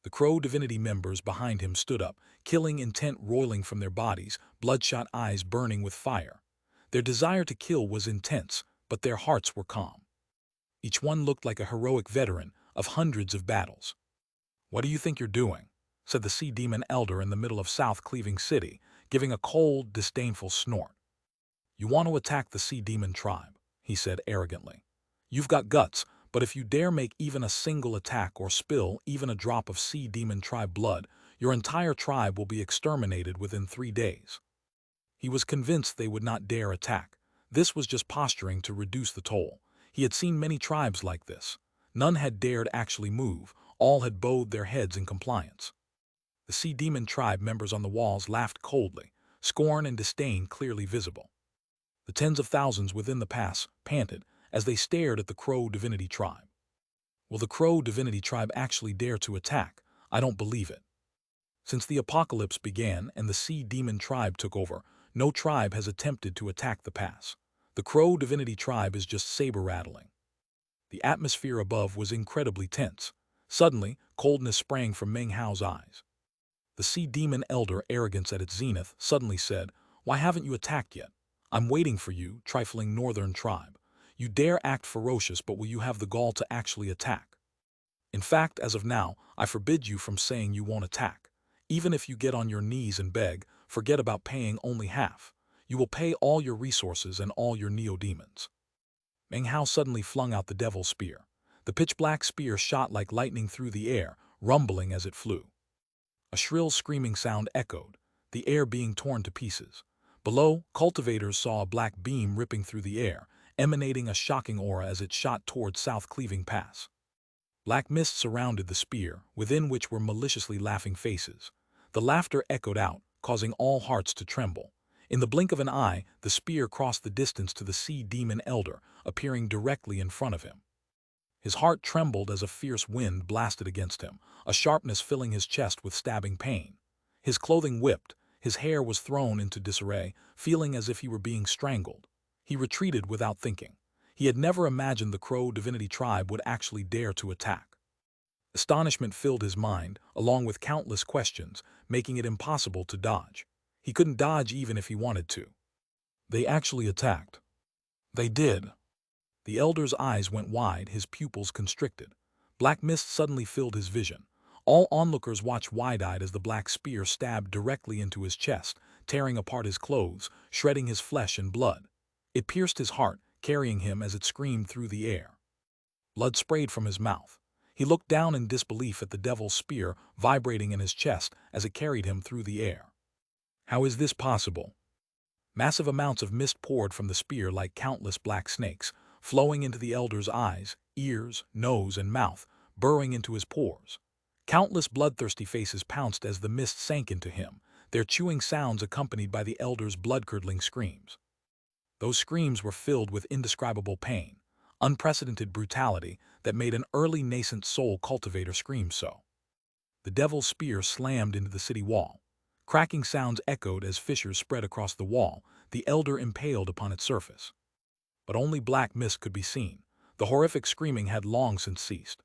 The Crow Divinity members behind him stood up, killing intent roiling from their bodies, bloodshot eyes burning with fire. Their desire to kill was intense, but their hearts were calm. Each one looked like a heroic veteran of hundreds of battles. "What do you think you're doing?" said the Sea Demon elder in the middle of South Cleaving City, giving a cold, disdainful snort. "You want to attack the Sea Demon tribe," he said arrogantly. "You've got guts, but if you dare make even a single attack or spill even a drop of Sea Demon tribe blood, your entire tribe will be exterminated within 3 days." He was convinced they would not dare attack. This was just posturing to reduce the toll. He had seen many tribes like this. None had dared actually move, all had bowed their heads in compliance. The sea demon tribe members on the walls laughed coldly, scorn and disdain clearly visible. The tens of thousands within the pass panted as they stared at the Crow Divinity tribe. Will the Crow Divinity tribe actually dare to attack? I don't believe it. Since the apocalypse began and the sea demon tribe took over, no tribe has attempted to attack the pass. The Crow Divinity tribe is just saber-rattling. The atmosphere above was incredibly tense. Suddenly, coldness sprang from Meng Hao's eyes. The sea demon elder, arrogance at its zenith, suddenly said, "Why haven't you attacked yet? I'm waiting for you, trifling northern tribe. You dare act ferocious, but will you have the gall to actually attack? In fact, as of now, I forbid you from saying you won't attack. Even if you get on your knees and beg, forget about paying only half. You will pay all your resources and all your neo-demons." Meng Hao suddenly flung out the devil's spear. The pitch-black spear shot like lightning through the air, rumbling as it flew. A shrill screaming sound echoed, the air being torn to pieces. Below, cultivators saw a black beam ripping through the air, emanating a shocking aura as it shot toward South Cleaving Pass. Black mist surrounded the spear, within which were maliciously laughing faces. The laughter echoed out, causing all hearts to tremble. In the blink of an eye, the spear crossed the distance to the sea demon elder, appearing directly in front of him. His heart trembled as a fierce wind blasted against him, a sharpness filling his chest with stabbing pain. His clothing whipped, his hair was thrown into disarray, feeling as if he were being strangled. He retreated without thinking. He had never imagined the Crow Divinity tribe would actually dare to attack. Astonishment filled his mind, along with countless questions, making it impossible to dodge. He couldn't dodge even if he wanted to. They actually attacked. They did. The elder's eyes went wide, his pupils constricted. Black mist suddenly filled his vision. All onlookers watched wide-eyed as the black spear stabbed directly into his chest, tearing apart his clothes, shredding his flesh and blood. It pierced his heart, carrying him as it screamed through the air. Blood sprayed from his mouth. He looked down in disbelief at the devil's spear vibrating in his chest as it carried him through the air. How is this possible? Massive amounts of mist poured from the spear like countless black snakes, flowing into the elder's eyes, ears, nose, and mouth, burrowing into his pores. Countless bloodthirsty faces pounced as the mist sank into him, their chewing sounds accompanied by the elder's blood-curdling screams. Those screams were filled with indescribable pain, unprecedented brutality that made an early nascent soul cultivator scream so. The devil's spear slammed into the city wall. Cracking sounds echoed as fissures spread across the wall, the elder impaled upon its surface. But only black mist could be seen. The horrific screaming had long since ceased.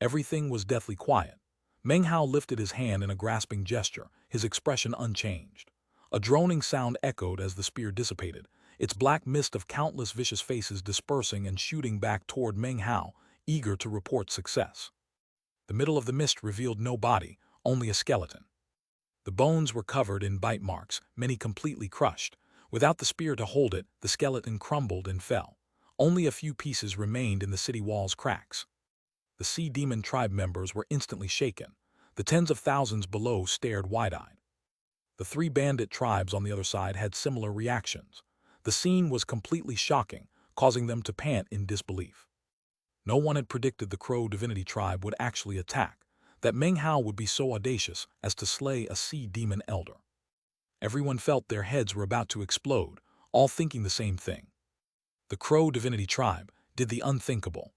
Everything was deathly quiet. Meng Hao lifted his hand in a grasping gesture, his expression unchanged. A droning sound echoed as the spear dissipated, its black mist of countless vicious faces dispersing and shooting back toward Meng Hao, eager to report success. The middle of the mist revealed no body, only a skeleton. The bones were covered in bite marks, many completely crushed. Without the spear to hold it, the skeleton crumbled and fell. Only a few pieces remained in the city wall's cracks. The sea demon tribe members were instantly shaken. The tens of thousands below stared wide-eyed. The three bandit tribes on the other side had similar reactions. The scene was completely shocking, causing them to pant in disbelief. No one had predicted the Crow Divinity tribe would actually attack, that Meng Hao would be so audacious as to slay a sea demon elder. Everyone felt their heads were about to explode, all thinking the same thing. The Crow Divinity tribe did the unthinkable.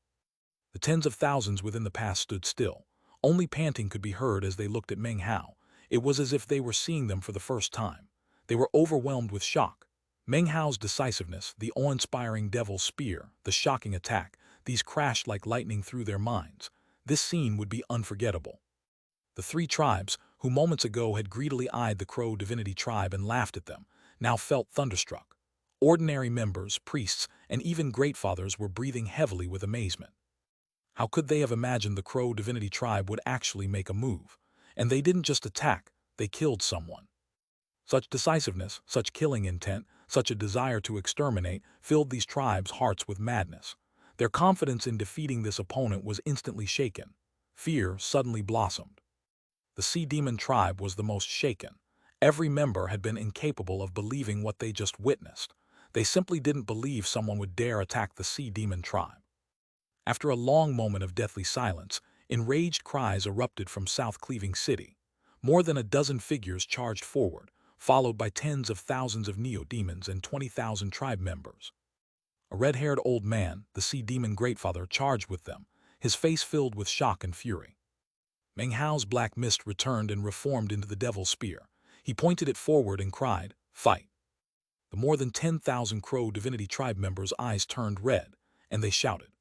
The tens of thousands within the pass stood still. Only panting could be heard as they looked at Meng Hao. It was as if they were seeing them for the first time. They were overwhelmed with shock. Meng Hao's decisiveness, the awe-inspiring devil's spear, the shocking attack, these crashed like lightning through their minds. This scene would be unforgettable. The three tribes, who moments ago had greedily eyed the Crow Divinity tribe and laughed at them, now felt thunderstruck. Ordinary members, priests, and even great fathers were breathing heavily with amazement. How could they have imagined the Crow Divinity tribe would actually make a move? And they didn't just attack, they killed someone. Such decisiveness, such killing intent, such a desire to exterminate filled these tribes' hearts with madness. Their confidence in defeating this opponent was instantly shaken. Fear suddenly blossomed. The Sea Demon tribe was the most shaken. Every member had been incapable of believing what they just witnessed. They simply didn't believe someone would dare attack the Sea Demon tribe. After a long moment of deathly silence, enraged cries erupted from South Cleaving City. More than a dozen figures charged forward, followed by tens of thousands of neo-demons and 20,000 tribe members. A red-haired old man, the sea demon Greatfather, charged with them, his face filled with shock and fury. Meng Hao's black mist returned and reformed into the devil's spear. He pointed it forward and cried, "Fight!" The more than 10,000 Crow Divinity tribe members' eyes turned red, and they shouted,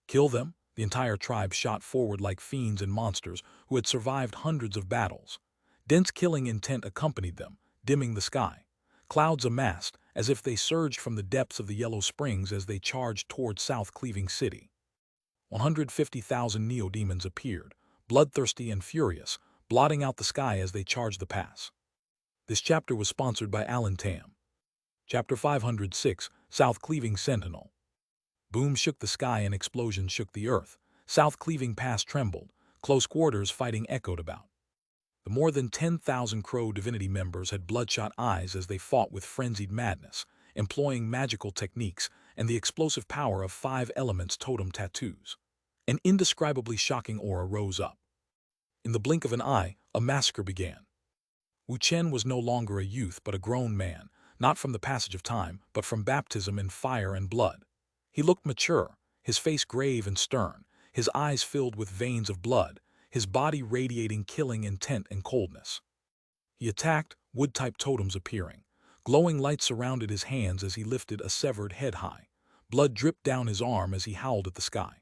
"Kill them!" The entire tribe shot forward like fiends and monsters who had survived hundreds of battles. Dense killing intent accompanied them, dimming the sky. Clouds amassed, as if they surged from the depths of the Yellow Springs as they charged toward South Cleaving City. 150,000 neo-demons appeared, bloodthirsty and furious, blotting out the sky as they charged the pass. This chapter was sponsored by Alan Tam. Chapter 506, South Cleaving Sentinel. Boom shook the sky and explosion shook the earth. South Cleaving Pass trembled. Close quarters fighting echoed about. The more than 10,000 Crow Divinity members had bloodshot eyes as they fought with frenzied madness, employing magical techniques and the explosive power of 5 elements totem tattoos. An indescribably shocking aura rose up. In the blink of an eye, a massacre began. Wu Chen was no longer a youth but a grown man, not from the passage of time, but from baptism in fire and blood. He looked mature, his face grave and stern, his eyes filled with veins of blood, his body radiating killing intent and coldness. He attacked, wood-type totems appearing. Glowing lights surrounded his hands as he lifted a severed head high. Blood dripped down his arm as he howled at the sky.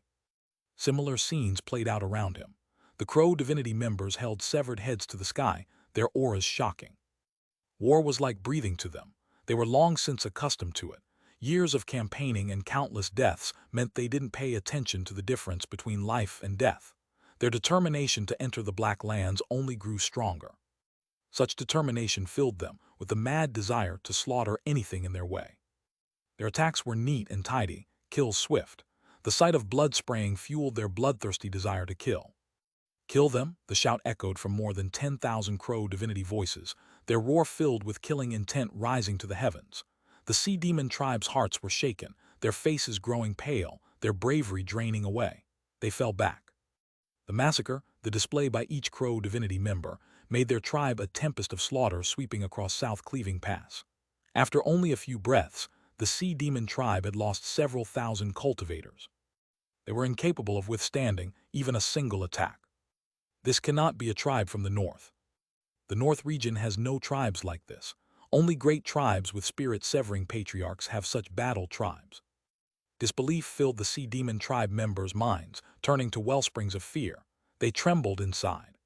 Similar scenes played out around him. The Crow Divinity members held severed heads to the sky, their auras shocking. War was like breathing to them. They were long since accustomed to it. Years of campaigning and countless deaths meant they didn't pay attention to the difference between life and death. Their determination to enter the Black Lands only grew stronger. Such determination filled them with a mad desire to slaughter anything in their way. Their attacks were neat and tidy, kills swift. The sight of blood spraying fueled their bloodthirsty desire to kill. "Kill them!" the shout echoed from more than 10,000 Crow Divinity voices, their roar filled with killing intent rising to the heavens. The sea demon tribe's hearts were shaken, their faces growing pale, their bravery draining away. They fell back. The massacre, the display by each Crow Divinity member, made their tribe a tempest of slaughter sweeping across South Cleaving Pass. After only a few breaths, the sea demon tribe had lost several thousand cultivators. They were incapable of withstanding even a single attack. This cannot be a tribe from the north. The North region has no tribes like this. Only great tribes with spirit-severing patriarchs have such battle tribes. Disbelief filled the sea demon tribe members' minds, turning to wellsprings of fear. They trembled inside.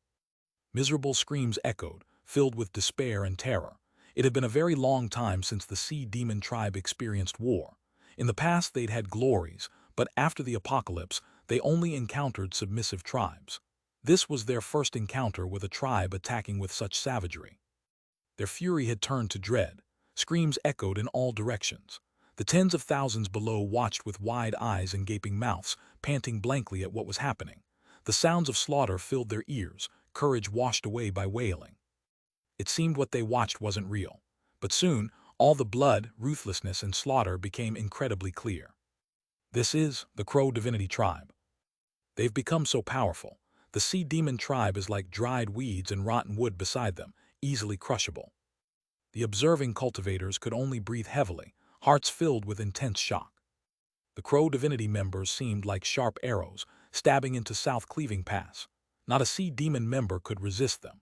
Miserable screams echoed, filled with despair and terror. It had been a very long time since the sea demon tribe experienced war. In the past they'd had glories, but after the apocalypse, they only encountered submissive tribes. This was their first encounter with a tribe attacking with such savagery. Their fury had turned to dread. Screams echoed in all directions. The tens of thousands below watched with wide eyes and gaping mouths, panting blankly at what was happening. The sounds of slaughter filled their ears, courage washed away by wailing. It seemed what they watched wasn't real. But soon, all the blood, ruthlessness, and slaughter became incredibly clear. This is the Crow Divinity tribe. They've become so powerful. The sea demon tribe is like dried weeds and rotten wood beside them, easily crushable. The observing cultivators could only breathe heavily, hearts filled with intense shock. The Crow Divinity members seemed like sharp arrows, stabbing into South Cleaving Pass. Not a sea demon member could resist them.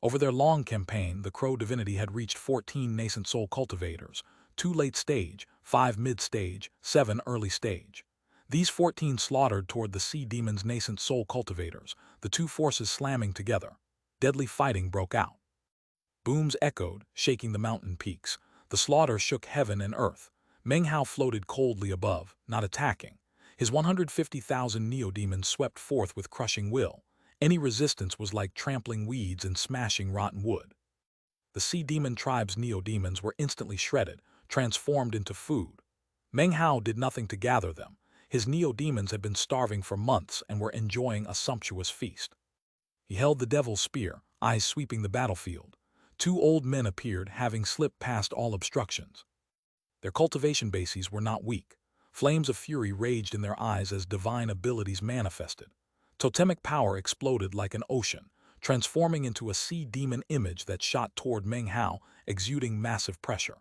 Over their long campaign, the Crow Divinity had reached 14 nascent soul cultivators, 2 late stage, 5 mid stage, 7 early stage. These 14 slaughtered toward the sea demon's nascent soul cultivators, the two forces slamming together. Deadly fighting broke out. Booms echoed, shaking the mountain peaks. The slaughter shook heaven and earth. Meng Hao floated coldly above, not attacking. His 150,000 neo-demons swept forth with crushing will. Any resistance was like trampling weeds and smashing rotten wood. The sea demon tribe's neo-demons were instantly shredded, transformed into food. Meng Hao did nothing to gather them. His neo-demons had been starving for months and were enjoying a sumptuous feast. He held the devil's spear, eyes sweeping the battlefield. 2 old men appeared, having slipped past all obstructions. Their cultivation bases were not weak. Flames of fury raged in their eyes as divine abilities manifested. Totemic power exploded like an ocean, transforming into a sea demon image that shot toward Meng Hao, exuding massive pressure.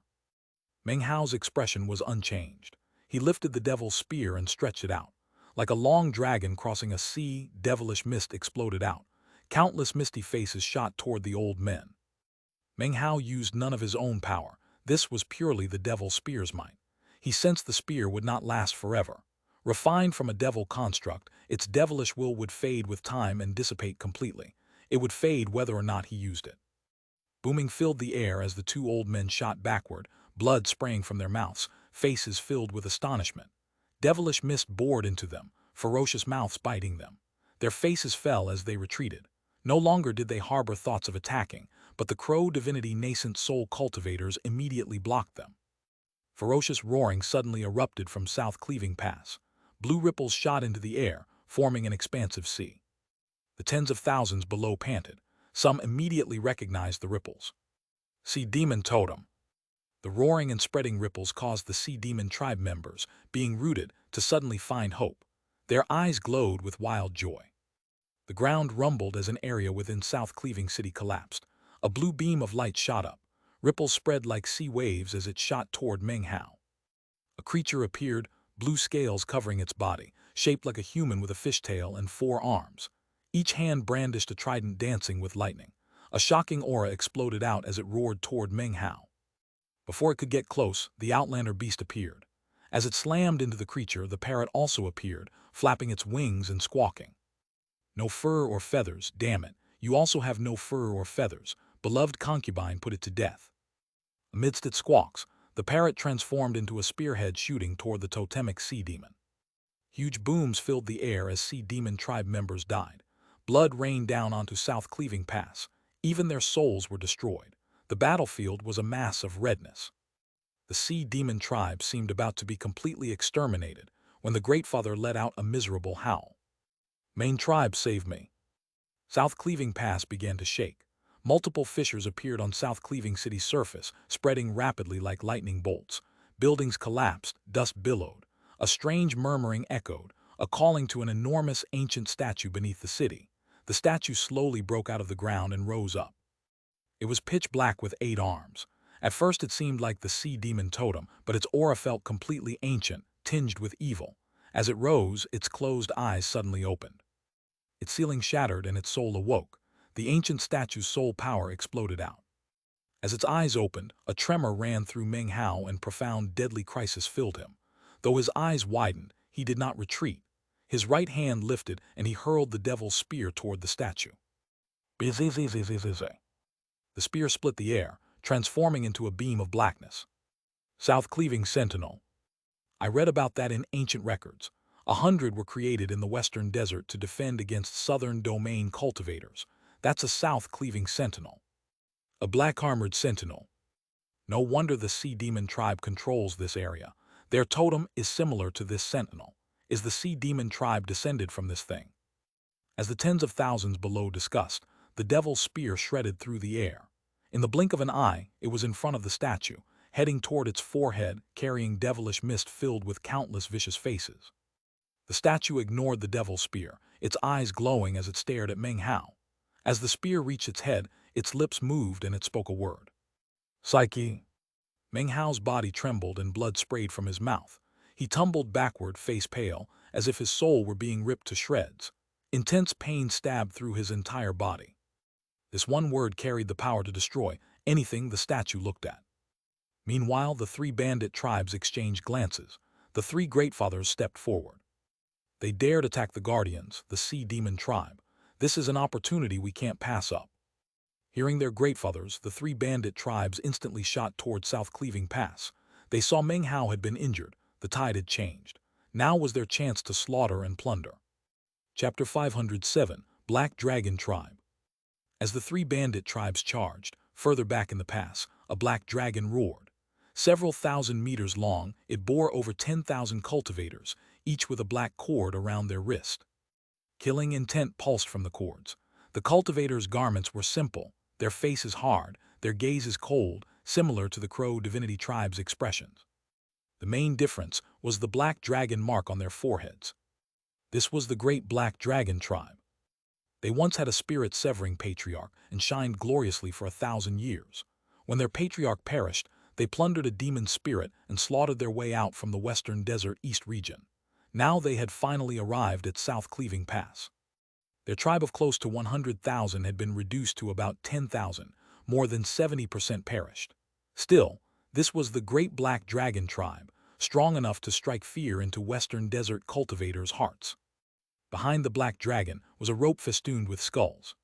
Meng Hao's expression was unchanged. He lifted the devil's spear and stretched it out. Like a long dragon crossing a sea, devilish mist exploded out. Countless misty faces shot toward the old men. Meng Hao used none of his own power. This was purely the devil's spear's might. He sensed the spear would not last forever. Refined from a devil construct, its devilish will would fade with time and dissipate completely. It would fade whether or not he used it. Booming filled the air as the two old men shot backward, blood spraying from their mouths, faces filled with astonishment. Devilish mist bored into them, ferocious mouths biting them. Their faces fell as they retreated. No longer did they harbor thoughts of attacking, but the crow divinity nascent soul cultivators immediately blocked them. Ferocious roaring suddenly erupted from South Cleaving Pass. Blue ripples shot into the air, forming an expansive sea. The tens of thousands below panted. Some immediately recognized the ripples. Sea Demon Totem. The roaring and spreading ripples caused the Sea Demon tribe members, being rooted, to suddenly find hope. Their eyes glowed with wild joy. The ground rumbled as an area within South Cleaving City collapsed. A blue beam of light shot up. Ripples spread like sea waves as it shot toward Meng Hao. A creature appeared, blue scales covering its body, shaped like a human with a fishtail and 4 arms. Each hand brandished a trident dancing with lightning. A shocking aura exploded out as it roared toward Meng Hao. Before it could get close, the Outlander beast appeared. As it slammed into the creature, the parrot also appeared, flapping its wings and squawking. No fur or feathers, damn it. You also have no fur or feathers. Beloved concubine put it to death. Amidst its squawks, the parrot transformed into a spearhead shooting toward the totemic sea demon. Huge booms filled the air as sea demon tribe members died. Blood rained down onto South Cleaving Pass. Even their souls were destroyed. The battlefield was a mass of redness. The sea demon tribe seemed about to be completely exterminated when the Great Father let out a miserable howl. Main tribe, save me. South Cleaving Pass began to shake. Multiple fissures appeared on South Cleaving City's surface, spreading rapidly like lightning bolts. Buildings collapsed, dust billowed. A strange murmuring echoed, a calling to an enormous ancient statue beneath the city. The statue slowly broke out of the ground and rose up. It was pitch black with 8 arms. At first it seemed like the sea demon totem, but its aura felt completely ancient, tinged with evil. As it rose, its closed eyes suddenly opened. Its ceiling shattered and its soul awoke. The ancient statue's soul power exploded out. As its eyes opened, a tremor ran through Meng Hao and profound deadly crisis filled him. Though his eyes widened, he did not retreat. His right hand lifted and he hurled the devil's spear toward the statue. The spear split the air, transforming into a beam of blackness. South Cleaving Sentinel. I read about that in ancient records. 100 were created in the western desert to defend against southern domain cultivators. That's a South Cleaving Sentinel. A black-armored sentinel. No wonder the sea demon tribe controls this area. Their totem is similar to this sentinel. Is the sea demon tribe descended from this thing? As the tens of thousands below discussed, the devil's spear shredded through the air. In the blink of an eye, it was in front of the statue, heading toward its forehead, carrying devilish mist filled with countless vicious faces. The statue ignored the devil's spear, its eyes glowing as it stared at Meng Hao. As the spear reached its head, its lips moved and it spoke a word. Psyche. Meng Hao's body trembled and blood sprayed from his mouth. He tumbled backward, face pale, as if his soul were being ripped to shreds. Intense pain stabbed through his entire body. This one word carried the power to destroy anything the statue looked at. Meanwhile, the 3 bandit tribes exchanged glances. The 3 great fathers stepped forward. They dared attack the Guardians, the sea demon tribe. This is an opportunity we can't pass up. Hearing their great fathers, the 3 bandit tribes instantly shot toward South Cleaving Pass. They saw Meng Hao had been injured. The tide had changed. Now was their chance to slaughter and plunder. Chapter 507, Black Dragon Tribe. As the 3 bandit tribes charged, further back in the pass, a black dragon roared. Several thousand meters long, it bore over 10,000 cultivators, each with a black cord around their wrist. Killing intent pulsed from the cords. The cultivators' garments were simple, their faces hard, their gazes cold, similar to the Crow Divinity tribe's expressions. The main difference was the black dragon mark on their foreheads. This was the great black dragon tribe. They once had a spirit-severing patriarch and shined gloriously for 1,000 years. When their patriarch perished, they plundered a demon spirit and slaughtered their way out from the western desert east region. Now they had finally arrived at South Cleaving Pass. Their tribe of close to 100,000 had been reduced to about 10,000, more than 70% perished. Still, this was the great black dragon tribe, strong enough to strike fear into western desert cultivators' hearts. Behind the black dragon was a rope festooned with skulls.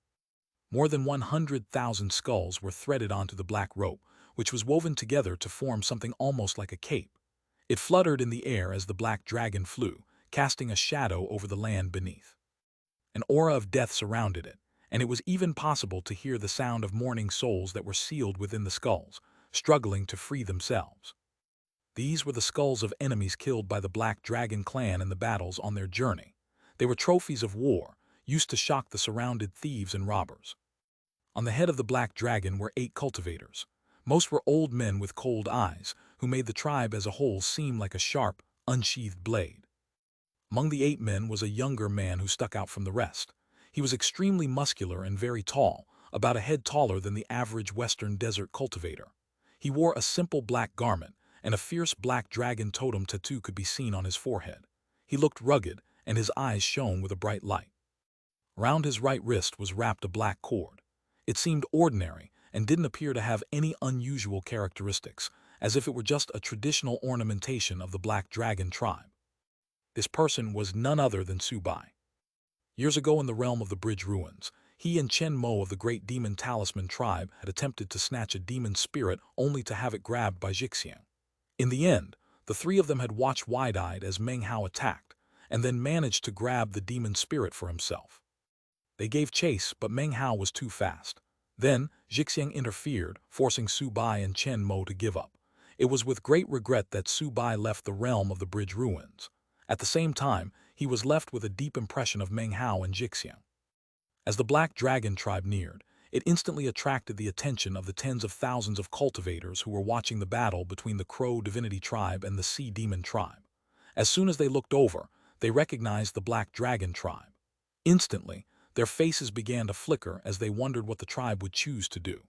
More than 100,000 skulls were threaded onto the black rope, which was woven together to form something almost like a cape. It fluttered in the air as the black dragon flew, casting a shadow over the land beneath. An aura of death surrounded it, and it was even possible to hear the sound of mourning souls that were sealed within the skulls, struggling to free themselves. These were the skulls of enemies killed by the Black Dragon clan in the battles on their journey. They were trophies of war, used to shock the surrounded thieves and robbers. On the head of the Black Dragon were 8 cultivators. Most were old men with cold eyes, who made the tribe as a whole seem like a sharp, unsheathed blade. Among the 8 men was a younger man who stuck out from the rest. He was extremely muscular and very tall, about a head taller than the average western desert cultivator. He wore a simple black garment, and a fierce black dragon totem tattoo could be seen on his forehead. He looked rugged, and his eyes shone with a bright light. Around his right wrist was wrapped a black cord. It seemed ordinary and didn't appear to have any unusual characteristics, as if it were just a traditional ornamentation of the Black Dragon tribe. This person was none other than Subai. Years ago in the realm of the Bridge Ruins, he and Chen Mo of the Great Demon Talisman tribe had attempted to snatch a demon spirit only to have it grabbed by Xianxia. In the end, the 3 of them had watched wide-eyed as Meng Hao attacked, and then managed to grab the demon spirit for himself. They gave chase, but Meng Hao was too fast. Then, Xianxia interfered, forcing Subai and Chen Mo to give up. It was with great regret that Subai left the realm of the Bridge Ruins. At the same time, he was left with a deep impression of Meng Hao and Xianxia. As the Black Dragon tribe neared, it instantly attracted the attention of the tens of thousands of cultivators who were watching the battle between the Crow Divinity tribe and the Sea Demon tribe. As soon as they looked over, they recognized the Black Dragon tribe. Instantly, their faces began to flicker as they wondered what the tribe would choose to do.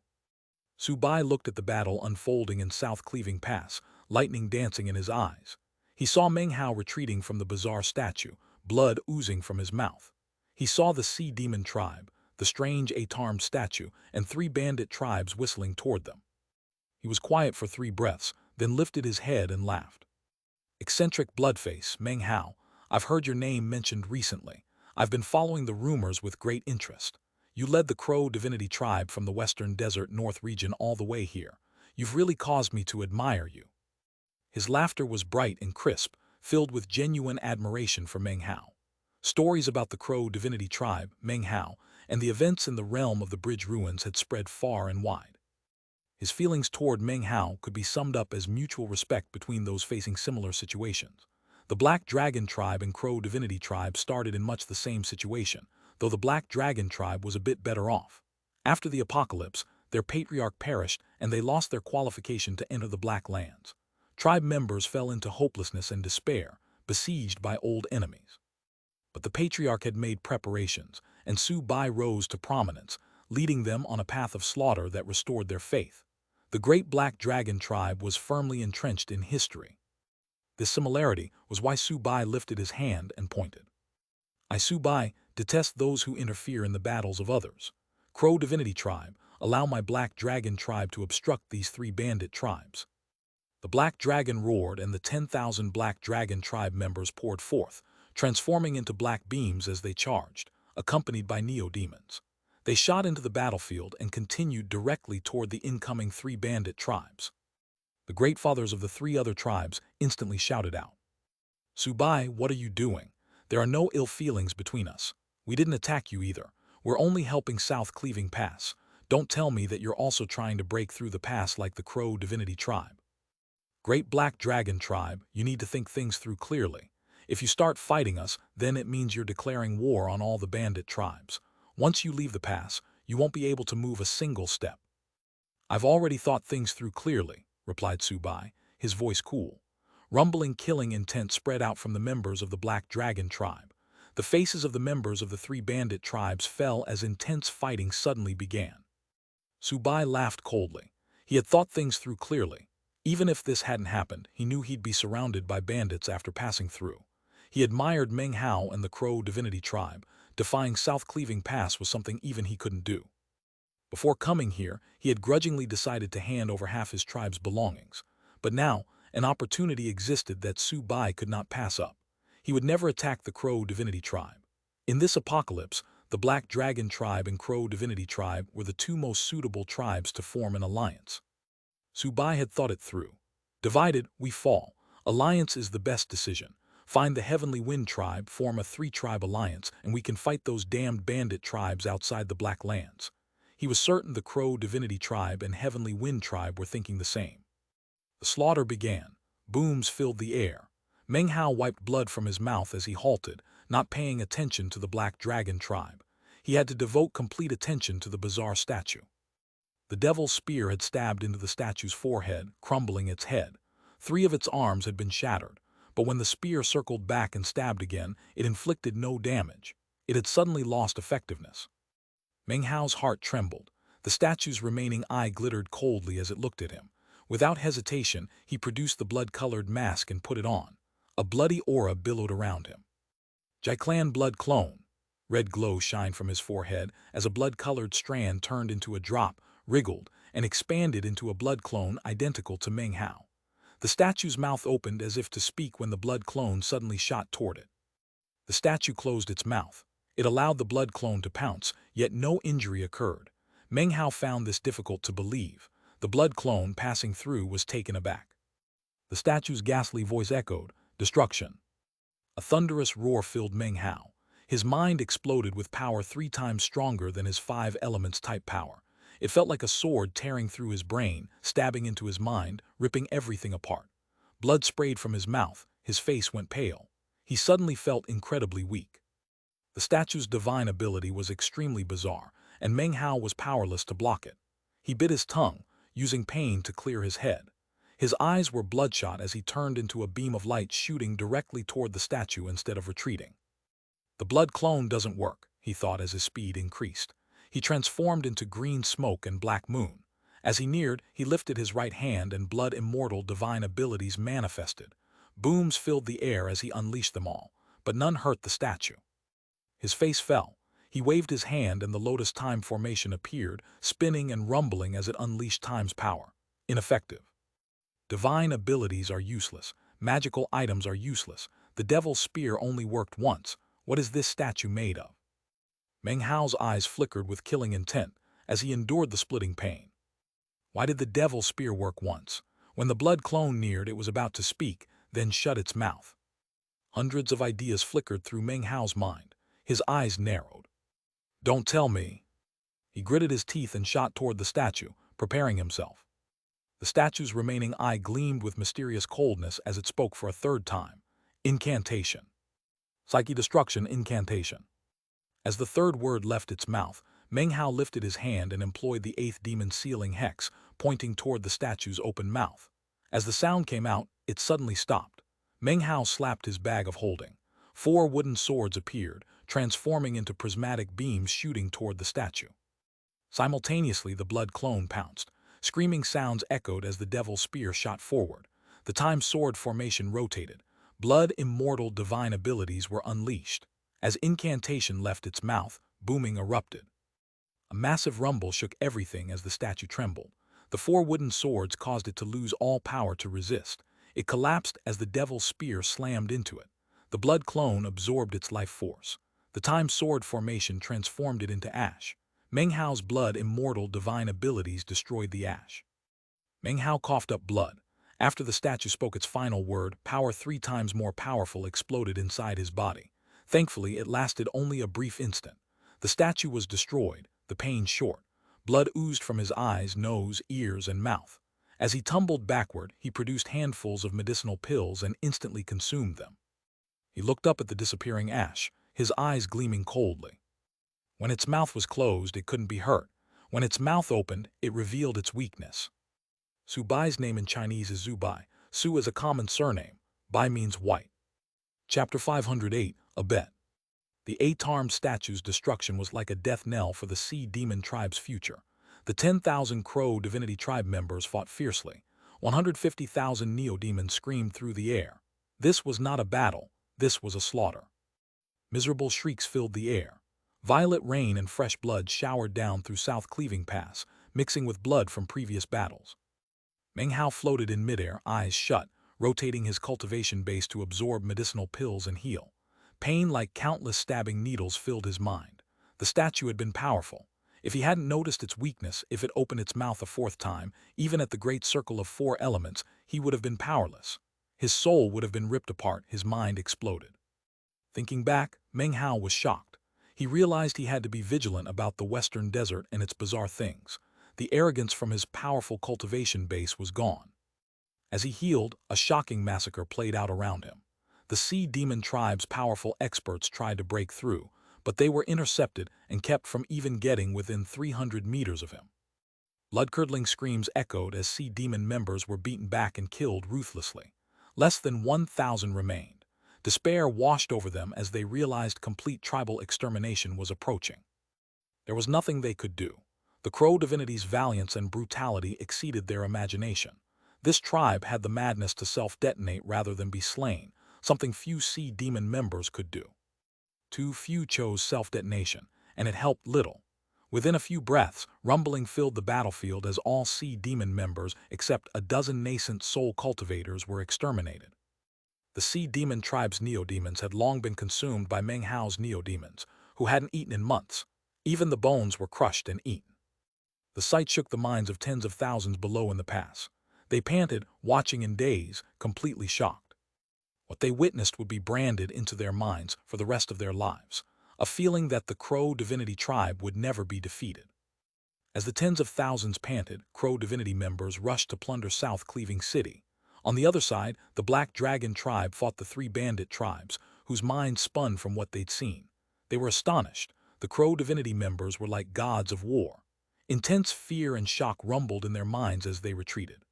Subai looked at the battle unfolding in South Cleaving Pass, lightning dancing in his eyes. He saw Meng Hao retreating from the bizarre statue, blood oozing from his mouth. He saw the Sea Demon tribe, the strange 8-armed statue, and 3 bandit tribes whistling toward them. He was quiet for 3 breaths, then lifted his head and laughed. "Eccentric bloodface, Meng Hao, I've heard your name mentioned recently. I've been following the rumors with great interest. You led the Crow Divinity tribe from the western desert north region all the way here. You've really caused me to admire you." His laughter was bright and crisp, filled with genuine admiration for Meng Hao. Stories about the Crow Divinity tribe, Meng Hao, and the events in the realm of the Bridge Ruins had spread far and wide. His feelings toward Meng Hao could be summed up as mutual respect between those facing similar situations. The Black Dragon tribe and Crow Divinity tribe started in much the same situation, though the Black Dragon tribe was a bit better off. After the apocalypse, their patriarch perished and they lost their qualification to enter the Black Lands. Tribe members fell into hopelessness and despair, besieged by old enemies. But the patriarch had made preparations, and Subai rose to prominence, leading them on a path of slaughter that restored their faith. The great Black Dragon tribe was firmly entrenched in history. This similarity was why Subai lifted his hand and pointed. "I, Subai, detest those who interfere in the battles of others. Crow Divinity tribe, allow my Black Dragon tribe to obstruct these 3 bandit tribes." The Black Dragon roared and the 10,000 Black Dragon tribe members poured forth, transforming into black beams as they charged, accompanied by neo-demons. They shot into the battlefield and continued directly toward the incoming 3 bandit tribes. The great fathers of the 3 other tribes instantly shouted out, "Subai, what are you doing? There are no ill feelings between us. We didn't attack you either. We're only helping South Cleaving Pass. Don't tell me that you're also trying to break through the pass like the Crow Divinity tribe. Great Black Dragon tribe, you need to think things through clearly. If you start fighting us, then it means you're declaring war on all the bandit tribes. Once you leave the pass, you won't be able to move a single step." "I've already thought things through clearly," replied Subai, his voice cool. Rumbling killing intent spread out from the members of the Black Dragon tribe. The faces of the members of the three bandit tribes fell as intense fighting suddenly began. Subai laughed coldly. He had thought things through clearly. Even if this hadn't happened, he knew he'd be surrounded by bandits after passing through. He admired Meng Hao and the Crow Divinity tribe. Defying South Cleaving Pass was something even he couldn't do. Before coming here, he had grudgingly decided to hand over half his tribe's belongings. But now, an opportunity existed that Subai could not pass up. He would never attack the Crow Divinity tribe. In this apocalypse, the Black Dragon tribe and Crow Divinity tribe were the two most suitable tribes to form an alliance. Subai had thought it through. Divided, we fall. Alliance is the best decision. Find the Heavenly Wind tribe, form a three-tribe alliance, and we can fight those damned bandit tribes outside the Black Lands. He was certain the Crow Divinity tribe and Heavenly Wind tribe were thinking the same. The slaughter began. Booms filled the air. Meng Hao wiped blood from his mouth as he halted, not paying attention to the Black Dragon tribe. He had to devote complete attention to the bizarre statue. The devil's spear had stabbed into the statue's forehead, crumbling its head. 3 of its arms had been shattered, but when the spear circled back and stabbed again, it inflicted no damage. It had suddenly lost effectiveness. Meng Hao's heart trembled. The statue's remaining eye glittered coldly as it looked at him. Without hesitation, he produced the blood-colored mask and put it on. A bloody aura billowed around him. Jiclan blood clone. Red glow shined from his forehead as a blood-colored strand turned into a drop, wriggled, and expanded into a blood clone identical to Meng Hao. The statue's mouth opened as if to speak when the blood clone suddenly shot toward it. The statue closed its mouth. It allowed the blood clone to pounce, yet no injury occurred. Meng Hao found this difficult to believe. The blood clone passing through was taken aback. The statue's ghastly voice echoed, "Destruction." A thunderous roar filled Meng Hao. His mind exploded with power 3 times stronger than his 5 elements type power. It felt like a sword tearing through his brain, stabbing into his mind, ripping everything apart. Blood sprayed from his mouth, his face went pale. He suddenly felt incredibly weak. The statue's divine ability was extremely bizarre, and Meng Hao was powerless to block it. He bit his tongue, using pain to clear his head. His eyes were bloodshot as he turned into a beam of light shooting directly toward the statue instead of retreating. The blood clone doesn't work, he thought as his speed increased. He transformed into green smoke and black moon. As he neared, he lifted his right hand and blood immortal divine abilities manifested. Booms filled the air as he unleashed them all, but none hurt the statue. His face fell. He waved his hand and the Lotus Time formation appeared, spinning and rumbling as it unleashed Time's power. Ineffective. Divine abilities are useless. Magical items are useless. The devil's spear only worked once. What is this statue made of? Meng Hao's eyes flickered with killing intent as he endured the splitting pain. Why did the devil's spear work once? When the blood clone neared, it was about to speak, then shut its mouth. Hundreds of ideas flickered through Meng Hao's mind. His eyes narrowed. Don't tell me. He gritted his teeth and shot toward the statue, preparing himself. The statue's remaining eye gleamed with mysterious coldness as it spoke for a 3rd time. Incantation. Psyche destruction incantation. As the 3rd word left its mouth, Meng Hao lifted his hand and employed the 8th demon sealing hex, pointing toward the statue's open mouth. As the sound came out, it suddenly stopped. Meng Hao slapped his bag of holding. 4 wooden swords appeared, transforming into prismatic beams shooting toward the statue. Simultaneously, the blood clone pounced. Screaming sounds echoed as the devil's spear shot forward. The time sword formation rotated. Blood immortal divine abilities were unleashed. As incantation left its mouth, booming erupted. A massive rumble shook everything as the statue trembled. The 4 wooden swords caused it to lose all power to resist. It collapsed as the devil's spear slammed into it. The blood clone absorbed its life force. The time sword formation transformed it into ash. Meng Hao's blood immortal divine abilities destroyed the ash. Meng Hao coughed up blood. After the statue spoke its final word, power 3 times more powerful exploded inside his body. Thankfully, it lasted only a brief instant. The statue was destroyed, the pain short. Blood oozed from his eyes, nose, ears, and mouth. As he tumbled backward, he produced handfuls of medicinal pills and instantly consumed them. He looked up at the disappearing ash, his eyes gleaming coldly. When its mouth was closed, it couldn't be hurt. When its mouth opened, it revealed its weakness. Subai's name in Chinese is Zubai. Su is a common surname. Bai means white. Chapter 508, A Bet. The eight-armed statue's destruction was like a death knell for the sea demon tribe's future. The 10,000 crow divinity tribe members fought fiercely. 150,000 neo-demons screamed through the air. This was not a battle, this was a slaughter. Miserable shrieks filled the air. Violet rain and fresh blood showered down through South Cleaving Pass, mixing with blood from previous battles. Meng Hao floated in midair, eyes shut, rotating his cultivation base to absorb medicinal pills and heal. Pain like countless stabbing needles filled his mind. The statue had been powerful. If he hadn't noticed its weakness, if it opened its mouth a fourth time, even at the great circle of four elements, he would have been powerless. His soul would have been ripped apart, his mind exploded. Thinking back, Meng Hao was shocked. He realized he had to be vigilant about the Western Desert and its bizarre things. The arrogance from his powerful cultivation base was gone. As he healed, a shocking massacre played out around him. The sea demon tribe's powerful experts tried to break through, but they were intercepted and kept from even getting within 300 meters of him. Blood-curdling screams echoed as sea demon members were beaten back and killed ruthlessly. Less than 1,000 remained. Despair washed over them as they realized complete tribal extermination was approaching. There was nothing they could do. The Crow divinity's valiance and brutality exceeded their imagination. This tribe had the madness to self-detonate rather than be slain, something few sea demon members could do. Too few chose self-detonation, and it helped little. Within a few breaths, rumbling filled the battlefield as all sea demon members except a dozen nascent soul cultivators were exterminated. The sea demon tribe's neo-demons had long been consumed by Meng Hao's neo-demons, who hadn't eaten in months. Even the bones were crushed and eaten. The sight shook the minds of tens of thousands below in the pass. They panted, watching in daze, completely shocked. What they witnessed would be branded into their minds for the rest of their lives, a feeling that the Crow divinity tribe would never be defeated. As the tens of thousands panted, Crow divinity members rushed to plunder South Cleaving City. On the other side, the Black Dragon tribe fought the three bandit tribes, whose minds spun from what they'd seen. They were astonished. The Crow divinity members were like gods of war. Intense fear and shock rumbled in their minds as they retreated.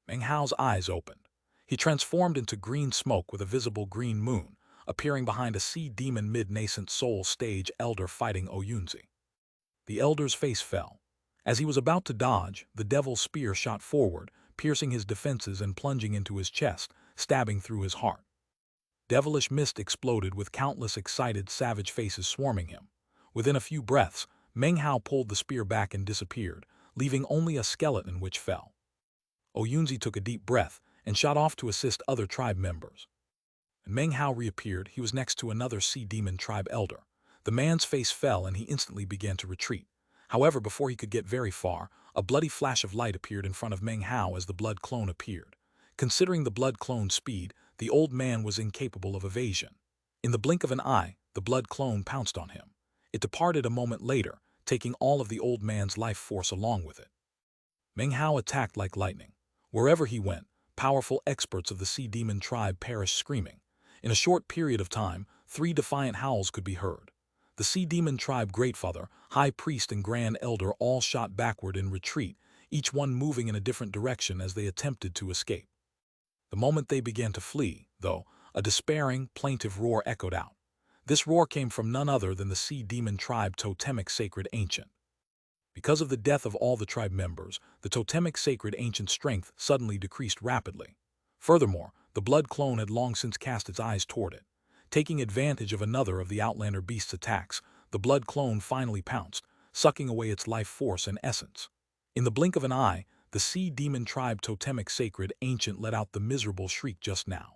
Meng Hao's eyes opened. He transformed into green smoke with a visible green moon, appearing behind a sea demon mid-nascent soul stage elder fighting Oyunzi. The elder's face fell. As he was about to dodge, the devil's spear shot forward, piercing his defenses and plunging into his chest, stabbing through his heart. Devilish mist exploded with countless excited savage faces swarming him. Within a few breaths, Meng Hao pulled the spear back and disappeared, leaving only a skeleton which fell. Oyunzi took a deep breath and shot off to assist other tribe members. When Meng Hao reappeared, he was next to another sea demon tribe elder. The man's face fell and he instantly began to retreat. However, before he could get very far, a bloody flash of light appeared in front of Meng Hao as the blood clone appeared. Considering the blood clone's speed, the old man was incapable of evasion. In the blink of an eye, the blood clone pounced on him. It departed a moment later, taking all of the old man's life force along with it. Meng Hao attacked like lightning. Wherever he went, powerful experts of the sea demon tribe perished screaming. In a short period of time, 3 defiant howls could be heard. The sea demon tribe greatfather, high priest and grand elder all shot backward in retreat, each one moving in a different direction as they attempted to escape. The moment they began to flee, though, a despairing, plaintive roar echoed out. This roar came from none other than the sea demon tribe totemic sacred ancient. Because of the death of all the tribe members, the totemic sacred ancient strength suddenly decreased rapidly. Furthermore, the blood clone had long since cast its eyes toward it. Taking advantage of another of the Outlander beast's attacks, the blood clone finally pounced, sucking away its life force and essence. In the blink of an eye, the sea demon tribe totemic sacred ancient let out the miserable shriek just now.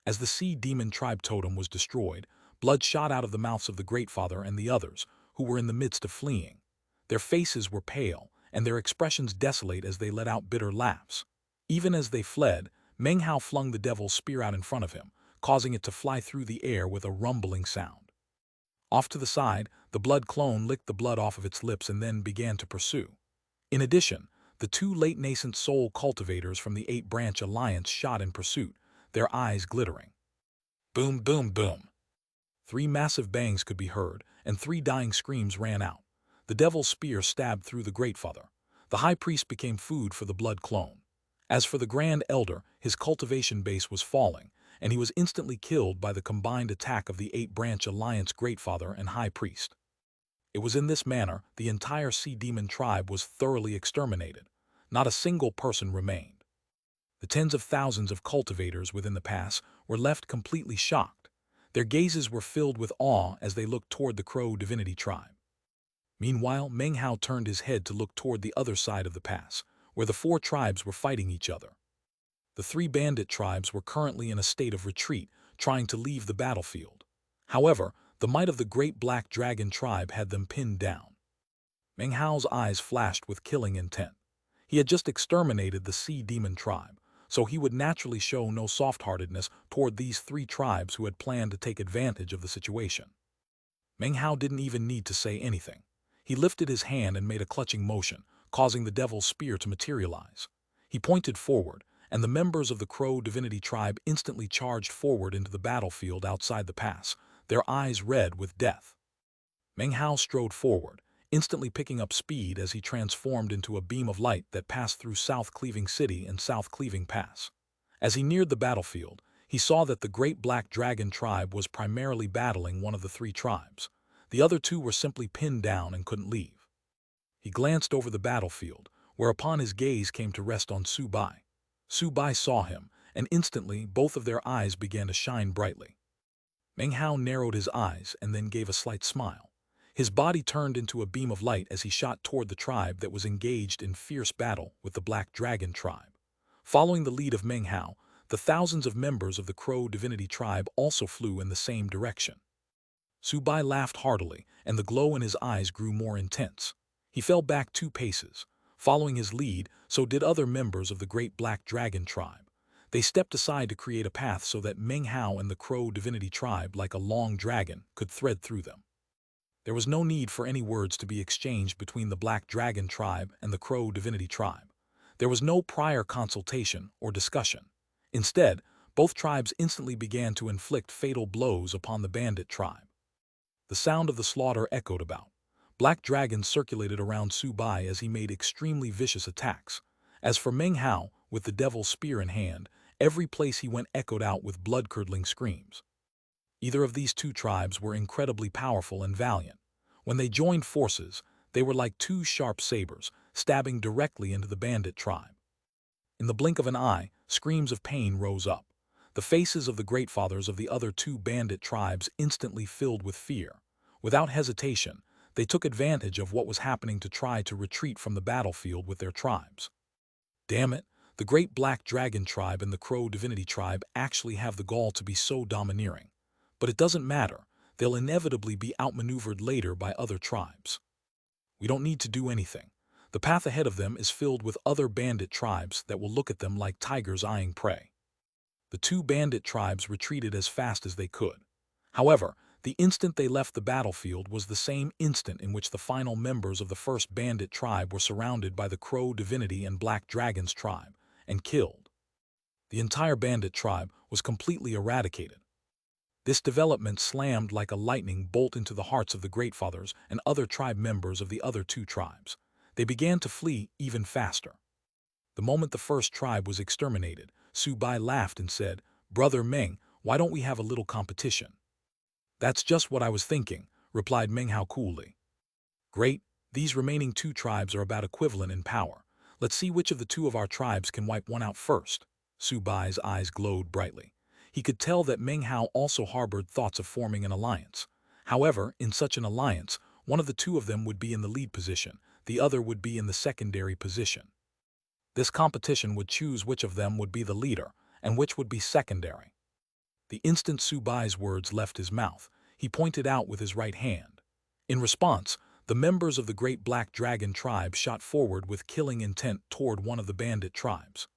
As the sea demon tribe totem was destroyed, blood shot out of the mouths of the greatfather and the others, who were in the midst of fleeing. Their faces were pale, and their expressions desolate as they let out bitter laughs. Even as they fled, Meng Hao flung the devil's spear out in front of him, causing it to fly through the air with a rumbling sound. Off to the side, the blood clone licked the blood off of its lips and then began to pursue. In addition, the 2 late nascent soul cultivators from the 8-branch alliance shot in pursuit, their eyes glittering. Boom, boom, boom. 3 massive bangs could be heard, and 3 dying screams ran out. The devil's spear stabbed through the greatfather. The high priest became food for the blood clone. As for the Grand Elder, his cultivation base was falling, and he was instantly killed by the combined attack of the Eight-Branch Alliance Greatfather and High Priest. It was in this manner the entire Sea Demon tribe was thoroughly exterminated. Not a single person remained. The tens of thousands of cultivators within the pass were left completely shocked. Their gazes were filled with awe as they looked toward the Crow Divinity tribe. Meanwhile, Meng Hao turned his head to look toward the other side of the pass, where the four tribes were fighting each other. The three bandit tribes were currently in a state of retreat, trying to leave the battlefield. However, the might of the great Black Dragon tribe had them pinned down. Meng Hao's eyes flashed with killing intent. He had just exterminated the Sea Demon tribe, so he would naturally show no soft-heartedness toward these three tribes who had planned to take advantage of the situation. Meng Hao didn't even need to say anything. He lifted his hand and made a clutching motion, causing the devil's spear to materialize. He pointed forward, and the members of the Crow Divinity tribe instantly charged forward into the battlefield outside the pass, their eyes red with death. Meng Hao strode forward, instantly picking up speed as he transformed into a beam of light that passed through South Cleaving City and South Cleaving Pass. As he neared the battlefield, he saw that the Great Black Dragon tribe was primarily battling one of the three tribes. The other two were simply pinned down and couldn't leave. He glanced over the battlefield, whereupon his gaze came to rest on Su Bai. Su Bai saw him, and instantly both of their eyes began to shine brightly. Meng Hao narrowed his eyes and then gave a slight smile. His body turned into a beam of light as he shot toward the tribe that was engaged in fierce battle with the Black Dragon tribe. Following the lead of Meng Hao, the thousands of members of the Crow Divinity tribe also flew in the same direction. Su Bai laughed heartily, and the glow in his eyes grew more intense. He fell back 2 paces. Following his lead, so did other members of the Great Black Dragon tribe. They stepped aside to create a path so that Meng Hao and the Crow Divinity tribe, like a long dragon, could thread through them. There was no need for any words to be exchanged between the Black Dragon tribe and the Crow Divinity tribe. There was no prior consultation or discussion. Instead, both tribes instantly began to inflict fatal blows upon the bandit tribe. The sound of the slaughter echoed about. Black dragons circulated around Su Bai as he made extremely vicious attacks. As for Meng Hao, with the devil's spear in hand, every place he went echoed out with blood-curdling screams. Either of these two tribes were incredibly powerful and valiant. When they joined forces, they were like 2 sharp sabers, stabbing directly into the bandit tribe. In the blink of an eye, screams of pain rose up. The faces of the greatfathers of the other 2 bandit tribes instantly filled with fear. Without hesitation, they took advantage of what was happening to try to retreat from the battlefield with their tribes. Damn it, the Great Black Dragon tribe and the Crow Divinity tribe actually have the gall to be so domineering. But it doesn't matter, they'll inevitably be outmaneuvered later by other tribes. We don't need to do anything. The path ahead of them is filled with other bandit tribes that will look at them like tigers eyeing prey. The 2 bandit tribes retreated as fast as they could. However, the instant they left the battlefield was the same instant in which the final members of the first bandit tribe were surrounded by the Crow Divinity and Black Dragon's tribe and killed. The entire bandit tribe was completely eradicated. This development slammed like a lightning bolt into the hearts of the Greatfathers and other tribe members of the other 2 tribes. They began to flee even faster. The moment the first tribe was exterminated, Su Bai laughed and said, "Brother Meng, why don't we have a little competition?" "That's just what I was thinking," replied Meng Hao coolly. "Great, these remaining 2 tribes are about equivalent in power. Let's see which of the 2 of our tribes can wipe one out first." Su Bai's eyes glowed brightly. He could tell that Meng Hao also harbored thoughts of forming an alliance. However, in such an alliance, one of the 2 of them would be in the lead position, the other would be in the secondary position. This competition would choose which of them would be the leader and which would be secondary. The instant Su Bai's words left his mouth, he pointed out with his right hand. In response, the members of the Great Black Dragon tribe shot forward with killing intent toward one of the bandit tribes.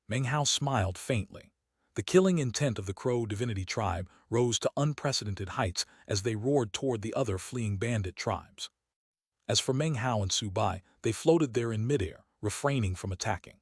Meng Hao smiled faintly. The killing intent of the Crow Divinity tribe rose to unprecedented heights as they roared toward the other fleeing bandit tribes. As for Meng Hao and Su Bai, they floated there in midair, refraining from attacking.